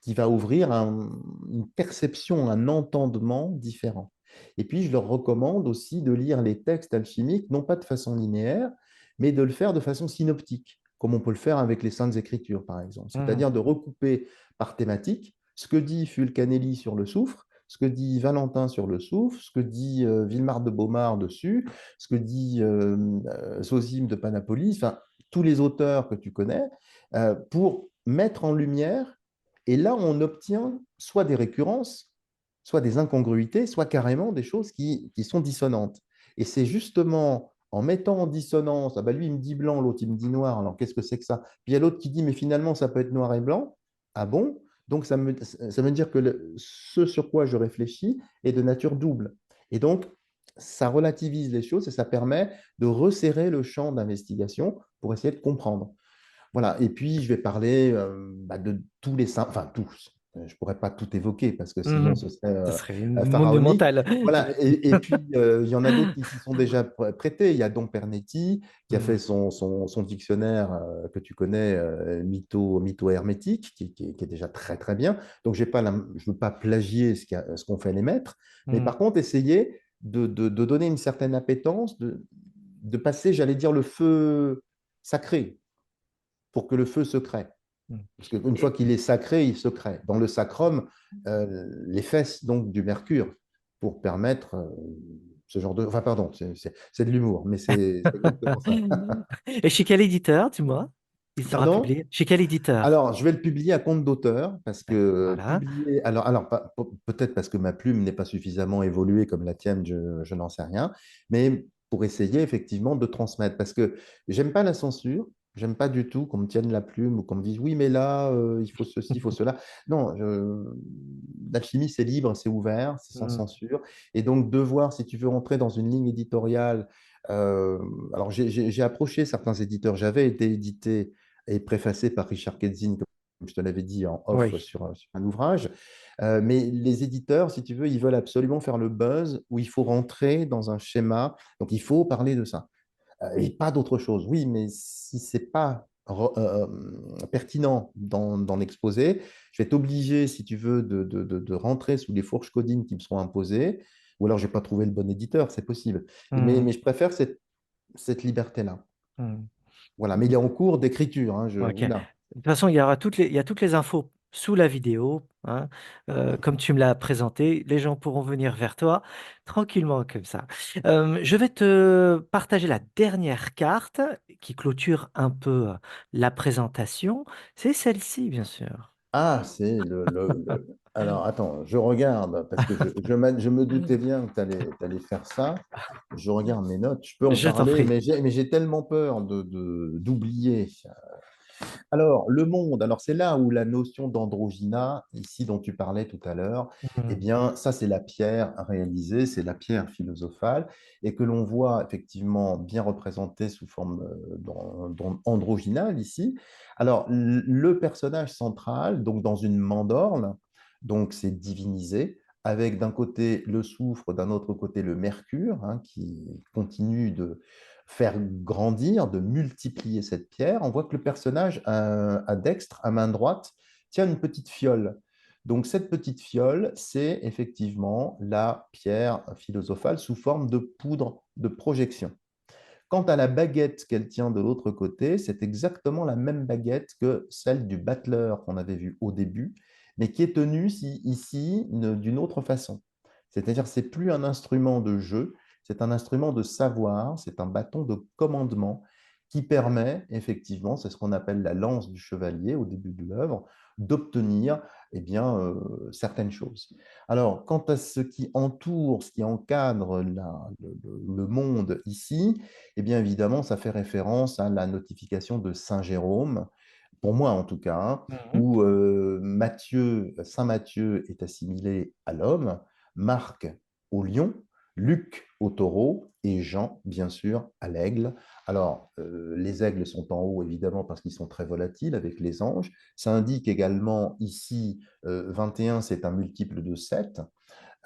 qui va ouvrir une perception, un entendement différent. Et puis, je leur recommande aussi de lire les textes alchimiques, non pas de façon linéaire, mais de le faire de façon synoptique, comme on peut le faire avec les Saintes Écritures, par exemple. Mhm. C'est-à-dire de recouper par thématique ce que dit Fulcanelli sur le soufre, ce que dit Valentin sur le soufre, ce que dit Villemard de Beaumard dessus, ce que dit Zosime de Panapolis, enfin, tous les auteurs que tu connais, pour mettre en lumière et là, on obtient soit des récurrences, soit des incongruités, soit carrément des choses qui sont dissonantes. Et c'est justement en mettant en dissonance, ah bah lui il me dit blanc, l'autre il me dit noir, alors qu'est-ce que c'est que ça? Puis il y a l'autre qui dit, mais finalement ça peut être noir et blanc. Ah bon? Donc ça veut dire que ce sur quoi je réfléchis est de nature double. Et donc, ça relativise les choses et ça permet de resserrer le champ d'investigation pour essayer de comprendre. Voilà, et puis je vais parler de tous les saints, enfin tous. Je ne pourrais pas tout évoquer parce que sinon Mhm. ce serait Ce serait pharaonique. monumental. Voilà, et puis il y en a d'autres qui s'y sont déjà prêtés. Il y a Dom Pernetti qui a fait Mhm. son dictionnaire que tu connais, mytho-hermétique, qui est déjà très très bien. Donc je ne veux pas plagier ce qu'ont fait les maîtres, mais Mhm. par contre essayer de donner une certaine appétence, de passer, j'allais dire, le feu sacré pour que le feu se crée. Mhm. Parce qu'une fois Et, qu'il est sacré, il se crée. Dans le sacrum, les fesses donc du mercure pour permettre ce genre de... Enfin, pardon, c'est de l'humour, mais c'est exactement ça. et chez quel éditeur, dis-moi? Il sera Pardon? publié. Chez quel éditeur? Alors, je vais le publier à compte d'auteur parce que Voilà. publier, peut-être parce que ma plume n'est pas suffisamment évoluée comme la tienne, je n'en sais rien, mais pour essayer effectivement de transmettre parce que j'aime pas la censure, j'aime pas du tout qu'on me tienne la plume ou qu'on me dise oui, mais là, il faut ceci, il faut cela. Non, l'alchimie, c'est libre, c'est ouvert, c'est sans Mhm. censure. Et donc, devoir, si tu veux rentrer dans une ligne éditoriale, euh, alors j'ai approché certains éditeurs, j'avais été édité et préfacé par Richard Ketzin, comme je te l'avais dit en off Oui. sur un ouvrage. Mais les éditeurs, si tu veux, ils veulent absolument faire le buzz où il faut rentrer dans un schéma. Donc, il faut parler de ça. Et pas d'autre chose. Oui, mais si c'est pas pertinent dans l'exposé, je vais être obligé, si tu veux, de rentrer sous les fourches codines qui me seront imposées. Ou alors, je n'ai pas trouvé le bon éditeur, c'est possible. Mais Mhm. je préfère cette liberté-là. Mhm. Voilà, mais il est en cours d'écriture. Hein, Ok. De oula. toute façon, il y a toutes les infos sous la vidéo, hein. Comme tu me l'as présenté, les gens pourront venir vers toi tranquillement comme ça. Je vais te partager la dernière carte qui clôture un peu la présentation. C'est celle-ci, bien sûr. Ah, c'est Alors, attends, je regarde, parce que je me doutais bien que tu allais faire ça. Je regarde mes notes, je peux en Je t'en parler, prie. mais j'ai tellement peur d'oublier. Alors, le monde, alors c'est là où la notion d'androgyna, ici dont tu parlais tout à l'heure, eh Mhm. bien, ça c'est la pierre réalisée, c'est la pierre philosophale, et que l'on voit effectivement bien représentée sous forme androgynale ici. Alors, le personnage central, donc dans une mandorle, donc c'est divinisé, avec d'un côté le soufre, d'un autre côté le mercure, hein, qui continue de faire grandir, de multiplier cette pierre, on voit que le personnage à dextre, à main droite, tient une petite fiole. Donc cette petite fiole, c'est effectivement la pierre philosophale sous forme de poudre de projection. Quant à la baguette qu'elle tient de l'autre côté, c'est exactement la même baguette que celle du battleur qu'on avait vu au début, mais qui est tenue ici d'une autre façon. C'est-à-dire que ce n'est plus un instrument de jeu, c'est un instrument de savoir, c'est un bâton de commandement qui permet effectivement, c'est ce qu'on appelle la lance du chevalier au début de l'œuvre, d'obtenir eh bien, certaines choses. Alors, quant à ce qui entoure, ce qui encadre le monde ici, eh bien évidemment, ça fait référence à la notification de Saint Jérôme, pour moi en tout cas, hein, Mhm. où Saint Matthieu est assimilé à l'homme, Marc au lion, Luc au taureau et Jean, bien sûr, à l'aigle. Alors, les aigles sont en haut, évidemment, parce qu'ils sont très volatiles avec les anges. Ça indique également ici, 21, c'est un multiple de 7.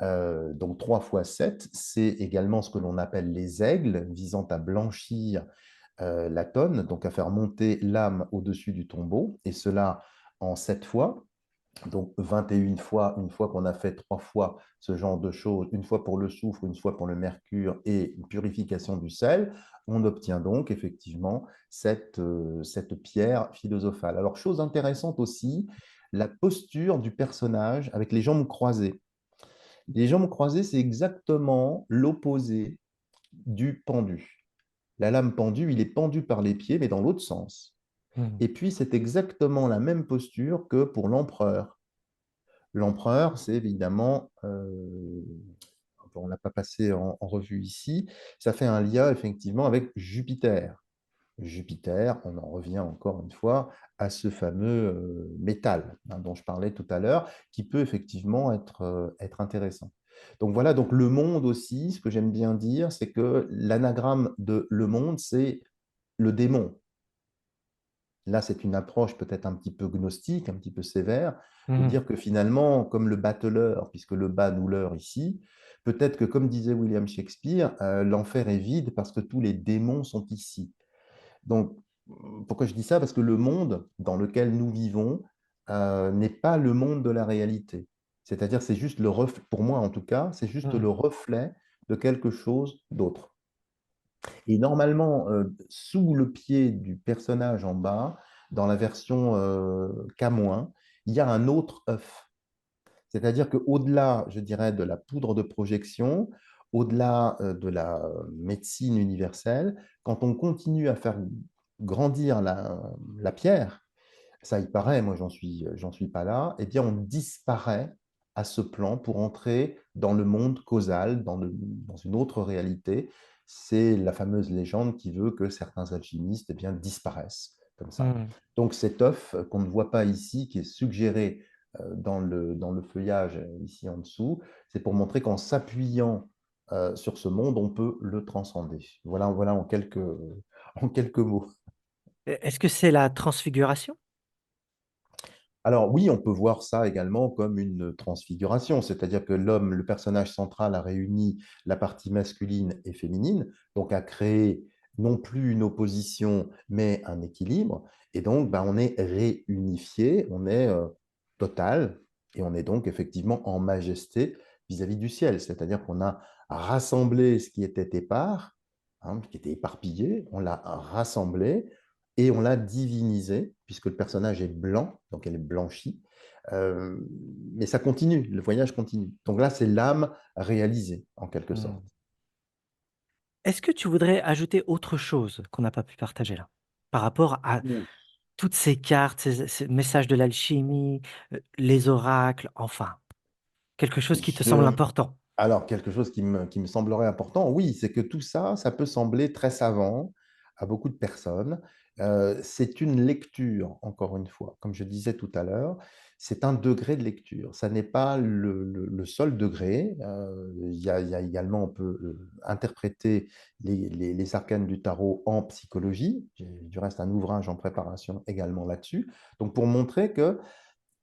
Donc 3 fois 7, c'est également ce que l'on appelle les aigles, visant à blanchir la tonne, donc à faire monter l'âme au-dessus du tombeau, et cela en 7 fois. Donc 21 fois, une fois qu'on a fait 3 fois ce genre de choses, une fois pour le soufre, une fois pour le mercure et une purification du sel, on obtient donc effectivement cette pierre philosophale. Alors chose intéressante aussi, la posture du personnage avec les jambes croisées. Les jambes croisées, c'est exactement l'opposé du pendu. La lame pendue, il est pendu par les pieds, mais dans l'autre sens. Mhm. Et puis, c'est exactement la même posture que pour l'empereur. L'empereur, c'est évidemment, on ne l'a pas passé en revue ici, ça fait un lien effectivement avec Jupiter. Jupiter, on en revient encore une fois à ce fameux métal hein, dont je parlais tout à l'heure, qui peut effectivement être intéressant. Donc voilà, donc le monde aussi, ce que j'aime bien dire, c'est que l'anagramme de le monde, c'est le démon. Là, c'est une approche peut-être un petit peu gnostique, un petit peu sévère, de Mhm. dire que finalement, comme le battleur, puisque le bas nous leurre ici, peut-être que comme disait William Shakespeare, l'enfer est vide parce que tous les démons sont ici. Donc, pourquoi je dis ça? Parce que le monde dans lequel nous vivons n'est pas le monde de la réalité. C'est-à-dire, c'est juste le reflet, pour moi en tout cas, c'est juste le Mhm. reflet de quelque chose d'autre. Et normalement, sous le pied du personnage en bas, dans la version K-, il y a un autre œuf. C'est-à-dire qu'au-delà, je dirais, de la poudre de projection, au-delà de la médecine universelle, quand on continue à faire grandir la pierre, ça y paraît, moi j'en suis pas là, eh bien on disparaît à ce plan pour entrer dans le monde causal, dans une autre réalité. C'est la fameuse légende qui veut que certains alchimistes eh bien, disparaissent comme ça. Mhm. Donc cet œuf qu'on ne voit pas ici, qui est suggéré dans le feuillage ici en dessous, c'est pour montrer qu'en s'appuyant sur ce monde, on peut le transcender. Voilà, voilà en quelques mots. Est-ce que c'est la transfiguration? Alors oui, on peut voir ça également comme une transfiguration, c'est-à-dire que l'homme, le personnage central, a réuni la partie masculine et féminine, donc a créé non plus une opposition, mais un équilibre, et donc ben, on est réunifié, on est total, et on est donc effectivement en majesté vis-à-vis du ciel, c'est-à-dire qu'on a rassemblé ce qui était épars, hein, qui était éparpillé, on l'a rassemblé, et on l'a divinisé, puisque le personnage est blanc, donc elle est blanchie. Euh, mais ça continue, le voyage continue. Donc là, c'est l'âme réalisée, en quelque sorte. Mhm. Est-ce que tu voudrais ajouter autre chose qu'on n'a pas pu partager là, par rapport à Ouh. toutes ces cartes, ces messages de l'alchimie, les oracles, enfin, quelque chose qui te semble Je, important? Alors, quelque chose qui me semblerait important, oui, c'est que tout ça, ça peut sembler très savant à beaucoup de personnes. C'est une lecture, encore une fois. Comme je disais tout à l'heure, c'est un degré de lecture. Ça n'est pas le seul degré. Il y a également, on peut interpréter les arcanes du tarot en psychologie. J'ai du reste un ouvrage en préparation également là-dessus. Donc, pour montrer que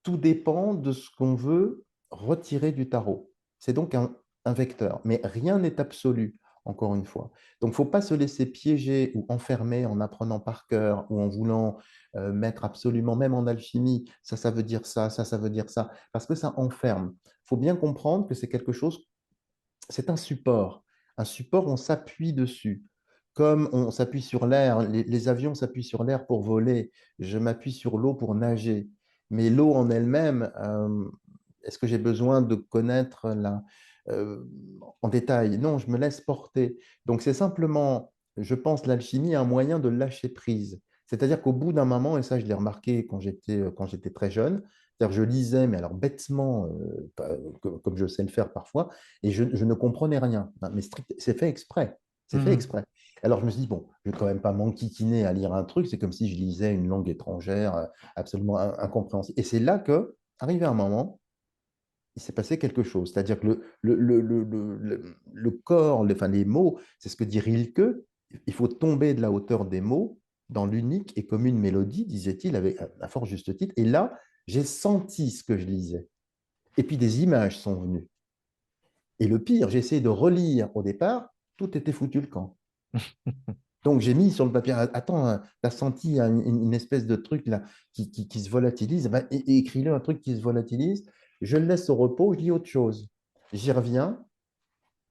tout dépend de ce qu'on veut retirer du tarot. C'est donc un vecteur, mais rien n'est absolu, encore une fois. Donc, il ne faut pas se laisser piéger ou enfermer en apprenant par cœur ou en voulant mettre absolument, même en alchimie, ça veut dire ça, ça veut dire ça, parce que ça enferme. Il faut bien comprendre que c'est quelque chose, c'est un support. Un support, on s'appuie dessus. Comme on s'appuie sur l'air, les avions s'appuient sur l'air pour voler, je m'appuie sur l'eau pour nager. Mais l'eau en elle-même, est-ce que j'ai besoin de connaître euh, en détail? Non, je me laisse porter. Donc c'est simplement je pense, l'alchimie est un moyen de lâcher prise. C'est-à-dire qu'au bout d'un moment, et ça je l'ai remarqué quand j'étais très jeune, c'est-à-dire je lisais, mais alors bêtement, comme je sais le faire parfois, et je ne comprenais rien. Non, mais c'est fait exprès. C'est fait Mhm. exprès. Alors je me suis dit, bon, je ne vais quand même pas m'enquiquiner à lire un truc, c'est comme si je lisais une langue étrangère absolument incompréhensible. Et c'est là que, arrivé un moment, il s'est passé quelque chose. C'est-à-dire que le corps, enfin, les mots, c'est ce que dit Rilke, il faut tomber de la hauteur des mots dans l'unique et commune mélodie, disait-il, avec à fort juste titre. Et là, j'ai senti ce que je lisais. Et puis des images sont venues. Et le pire, j'ai essayé de relire au départ, tout était foutu le camp. Donc j'ai mis sur le papier, attends, tu as senti une espèce de truc là qui se volatilise, ben, écris-le un truc qui se volatilise, je le laisse au repos, je lis autre chose. J'y reviens,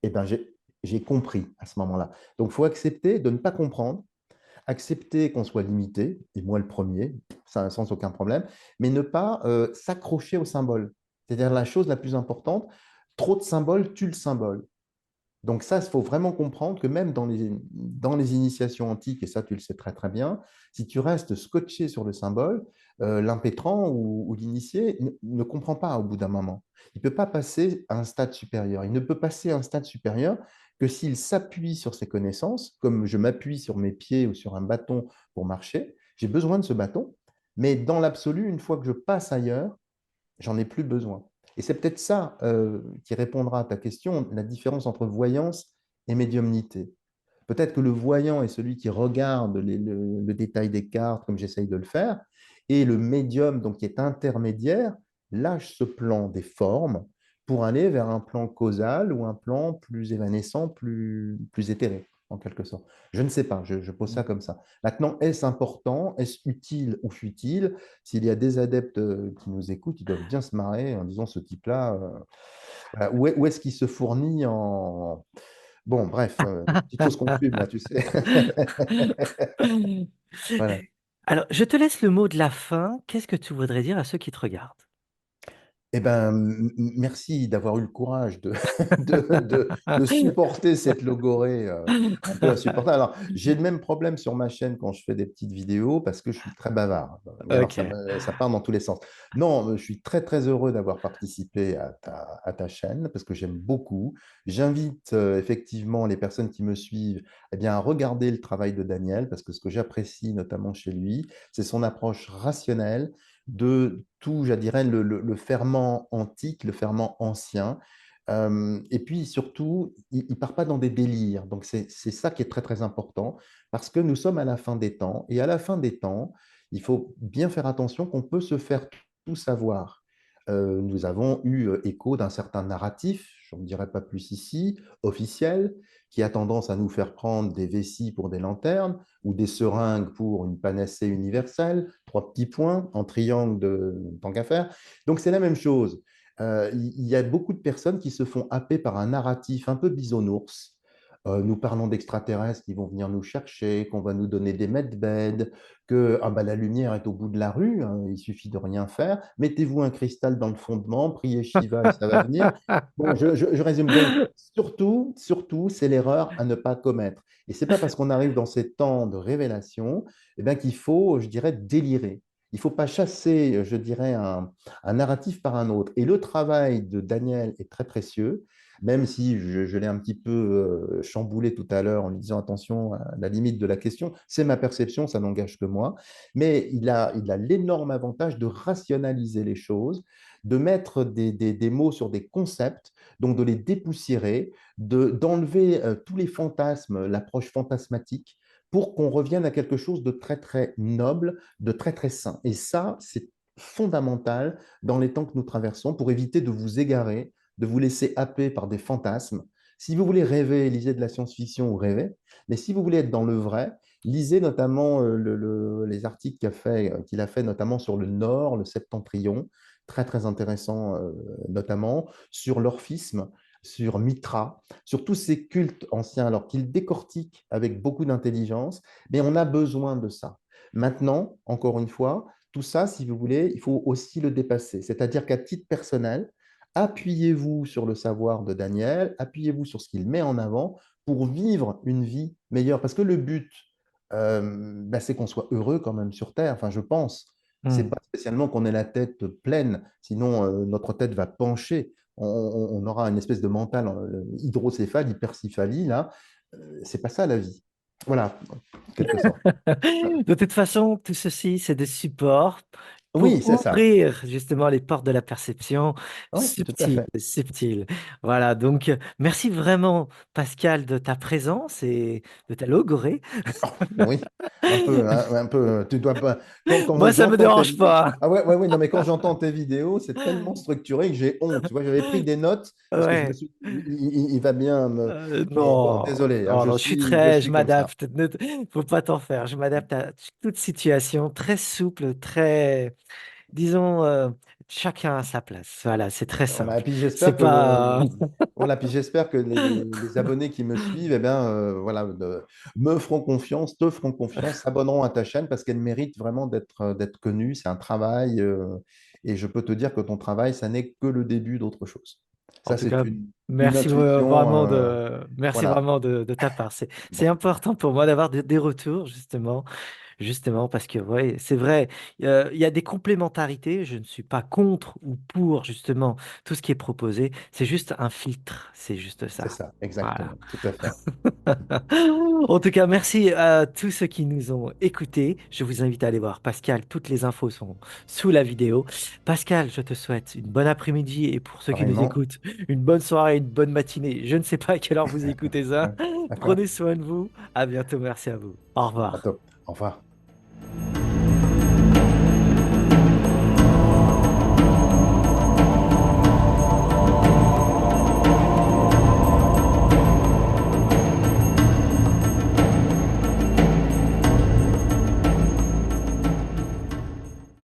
et ben j'ai compris à ce moment-là. Donc il faut accepter de ne pas comprendre, accepter qu'on soit limité, et moi le premier, ça sans aucun problème, mais ne pas s'accrocher au symbole. C'est-à-dire la chose la plus importante, trop de symboles tue le symbole. Donc ça, il faut vraiment comprendre que même dans les initiations antiques, et ça tu le sais très très bien, si tu restes scotché sur le symbole, l'impétrant ou l'initié ne comprend pas au bout d'un moment. Il ne peut pas passer à un stade supérieur. Il ne peut passer à un stade supérieur que s'il s'appuie sur ses connaissances, comme je m'appuie sur mes pieds ou sur un bâton pour marcher. J'ai besoin de ce bâton, mais dans l'absolu, une fois que je passe ailleurs, j'en ai plus besoin. Et c'est peut-être ça qui répondra à ta question, la différence entre voyance et médiumnité. Peut-être que le voyant est celui qui regarde le détail des cartes, comme j'essaye de le faire, et le médium, donc qui est intermédiaire, lâche ce plan des formes pour aller vers un plan causal ou un plan plus évanescent, plus éthéré, en quelque sorte. Je ne sais pas, je pose ça comme ça. Maintenant, est-ce important, est-ce utile ou futile? S'il y a des adeptes qui nous écoutent, ils doivent bien se marrer en disant ce type-là, voilà, où est-ce qu'il se fournit en... Bon, bref, petite fausse conclusion, là, tu sais. Voilà. Alors, je te laisse le mot de la fin. Qu'est-ce que tu voudrais dire à ceux qui te regardent? Eh ben, merci d'avoir eu le courage de supporter cette logorée un peu insupportable. Alors, j'ai le même problème sur ma chaîne quand je fais des petites vidéos parce que je suis très bavard. Mais alors, Ok. ça part dans tous les sens. Non, je suis très, très heureux d'avoir participé à ta chaîne parce que j'aime beaucoup. J'invite effectivement les personnes qui me suivent eh bien, à regarder le travail de Daniel parce que ce que j'apprécie notamment chez lui, c'est son approche rationnelle de tout, je dirais, le ferment antique, le ferment ancien. Et puis surtout, il ne part pas dans des délires. Donc c'est ça qui est très très important, parce que nous sommes à la fin des temps, et à la fin des temps, il faut bien faire attention qu'on peut se faire tout savoir. Nous avons eu écho d'un certain narratif, je ne dirai pas plus ici, officiel, qui a tendance à nous faire prendre des vessies pour des lanternes, ou des seringues pour une panacée universelle, trois petits points en triangle de tant qu'à faire. Donc c'est la même chose. Il y a beaucoup de personnes qui se font happer par un narratif un peu bisounours. Nous parlons d'extraterrestres qui vont venir nous chercher, qu'on va nous donner des medbeds, que ah bah, la lumière est au bout de la rue, hein, il suffit de rien faire. Mettez-vous un cristal dans le fondement, priez Shiva et ça va venir. Bon, je résume donc. Surtout, c'est l'erreur à ne pas commettre. Et c'est pas parce qu'on arrive dans ces temps de révélation eh bien, qu'il faut, je dirais, délirer. Il ne faut pas chasser, je dirais, un narratif par un autre. Et le travail de Daniel est très précieux, même si je l'ai un petit peu chamboulé tout à l'heure en lui disant attention à la limite de la question. C'est ma perception, ça n'engage que moi. Mais il a l'énorme avantage de rationaliser les choses, de mettre des mots sur des concepts, donc de les dépoussiérer, d'enlever tous les fantasmes, l'approche fantasmatique, pour qu'on revienne à quelque chose de très, très noble, de très, très sain. Et ça, c'est fondamental dans les temps que nous traversons pour éviter de vous égarer, de vous laisser happer par des fantasmes. Si vous voulez rêver, lisez de la science-fiction ou rêvez, mais si vous voulez être dans le vrai, lisez notamment les articles qu'il a fait notamment sur le Nord, le Septentrion, très très intéressant notamment, sur l'orphisme, sur Mitra, sur tous ces cultes anciens, alors qu'il décortique avec beaucoup d'intelligence, mais on a besoin de ça. Maintenant, encore une fois, tout ça, si vous voulez, il faut aussi le dépasser. C'est-à-dire qu'à titre personnel, appuyez-vous sur le savoir de Daniel, appuyez-vous sur ce qu'il met en avant pour vivre une vie meilleure. Parce que le but, bah, c'est qu'on soit heureux quand même sur Terre. Enfin, je pense. C'est Hmm. pas spécialement qu'on ait la tête pleine, sinon notre tête va pencher. On aura une espèce de mental hydrocéphale, hypercéphalie, là. C'est pas ça la vie. Voilà, en quelque sorte. De toute façon, tout ceci, c'est des supports pour Oui, c'est ça. ouvrir justement les portes de la perception Oui, tout à fait. subtile. Voilà, donc merci vraiment Pascal de ta présence et de ta logorée. Oui, un peu, hein, un peu. Tu dois pas. Quand Moi, ça me j'entends tes dérange vidéos. pas. Ah ouais, ouais, ouais, non, mais quand j'entends tes vidéos, c'est tellement structuré que j'ai honte. Tu vois, j'avais pris des notes parce que je me Ouais. suis dit, il va bien me. Mais bon, Non, désolé, hein, non, non, je je suis comme ça. m'adapte. Faut pas t'en faire. Je m'adapte à toute situation, très souple, très, disons, chacun à sa place. Voilà, c'est très Voilà, et simple. puis C'est j'espère que pas. voilà, puis j'espère que les abonnés qui me suivent, eh bien, voilà, me feront confiance, te feront confiance, s'abonneront à ta chaîne parce qu'elle mérite vraiment d'être connue. C'est un travail, et je peux te dire que ton travail, ça n'est que le début d'autre chose. En Ça, tout c'est cas, une intuition, merci voilà. vraiment de ta part. C'est Bon, important pour moi d'avoir des retours, justement. Justement, parce que ouais, c'est vrai, il y a des complémentarités. Je ne suis pas contre ou pour justement tout ce qui est proposé. C'est juste un filtre. C'est juste c'est ça. ça, Voilà. exactement, tout à fait. En tout cas, merci à tous ceux qui nous ont écoutés. Je vous invite à aller voir Pascal. Toutes les infos sont sous la vidéo. Pascal, je te souhaite une bonne après-midi et pour ceux qui nous Pareillement. écoutent, une bonne soirée, une bonne matinée. Je ne sais pas à quelle heure vous écoutez ça. D'accord? Prenez soin de vous. À bientôt. Merci à vous. Au À revoir. bientôt. Au revoir.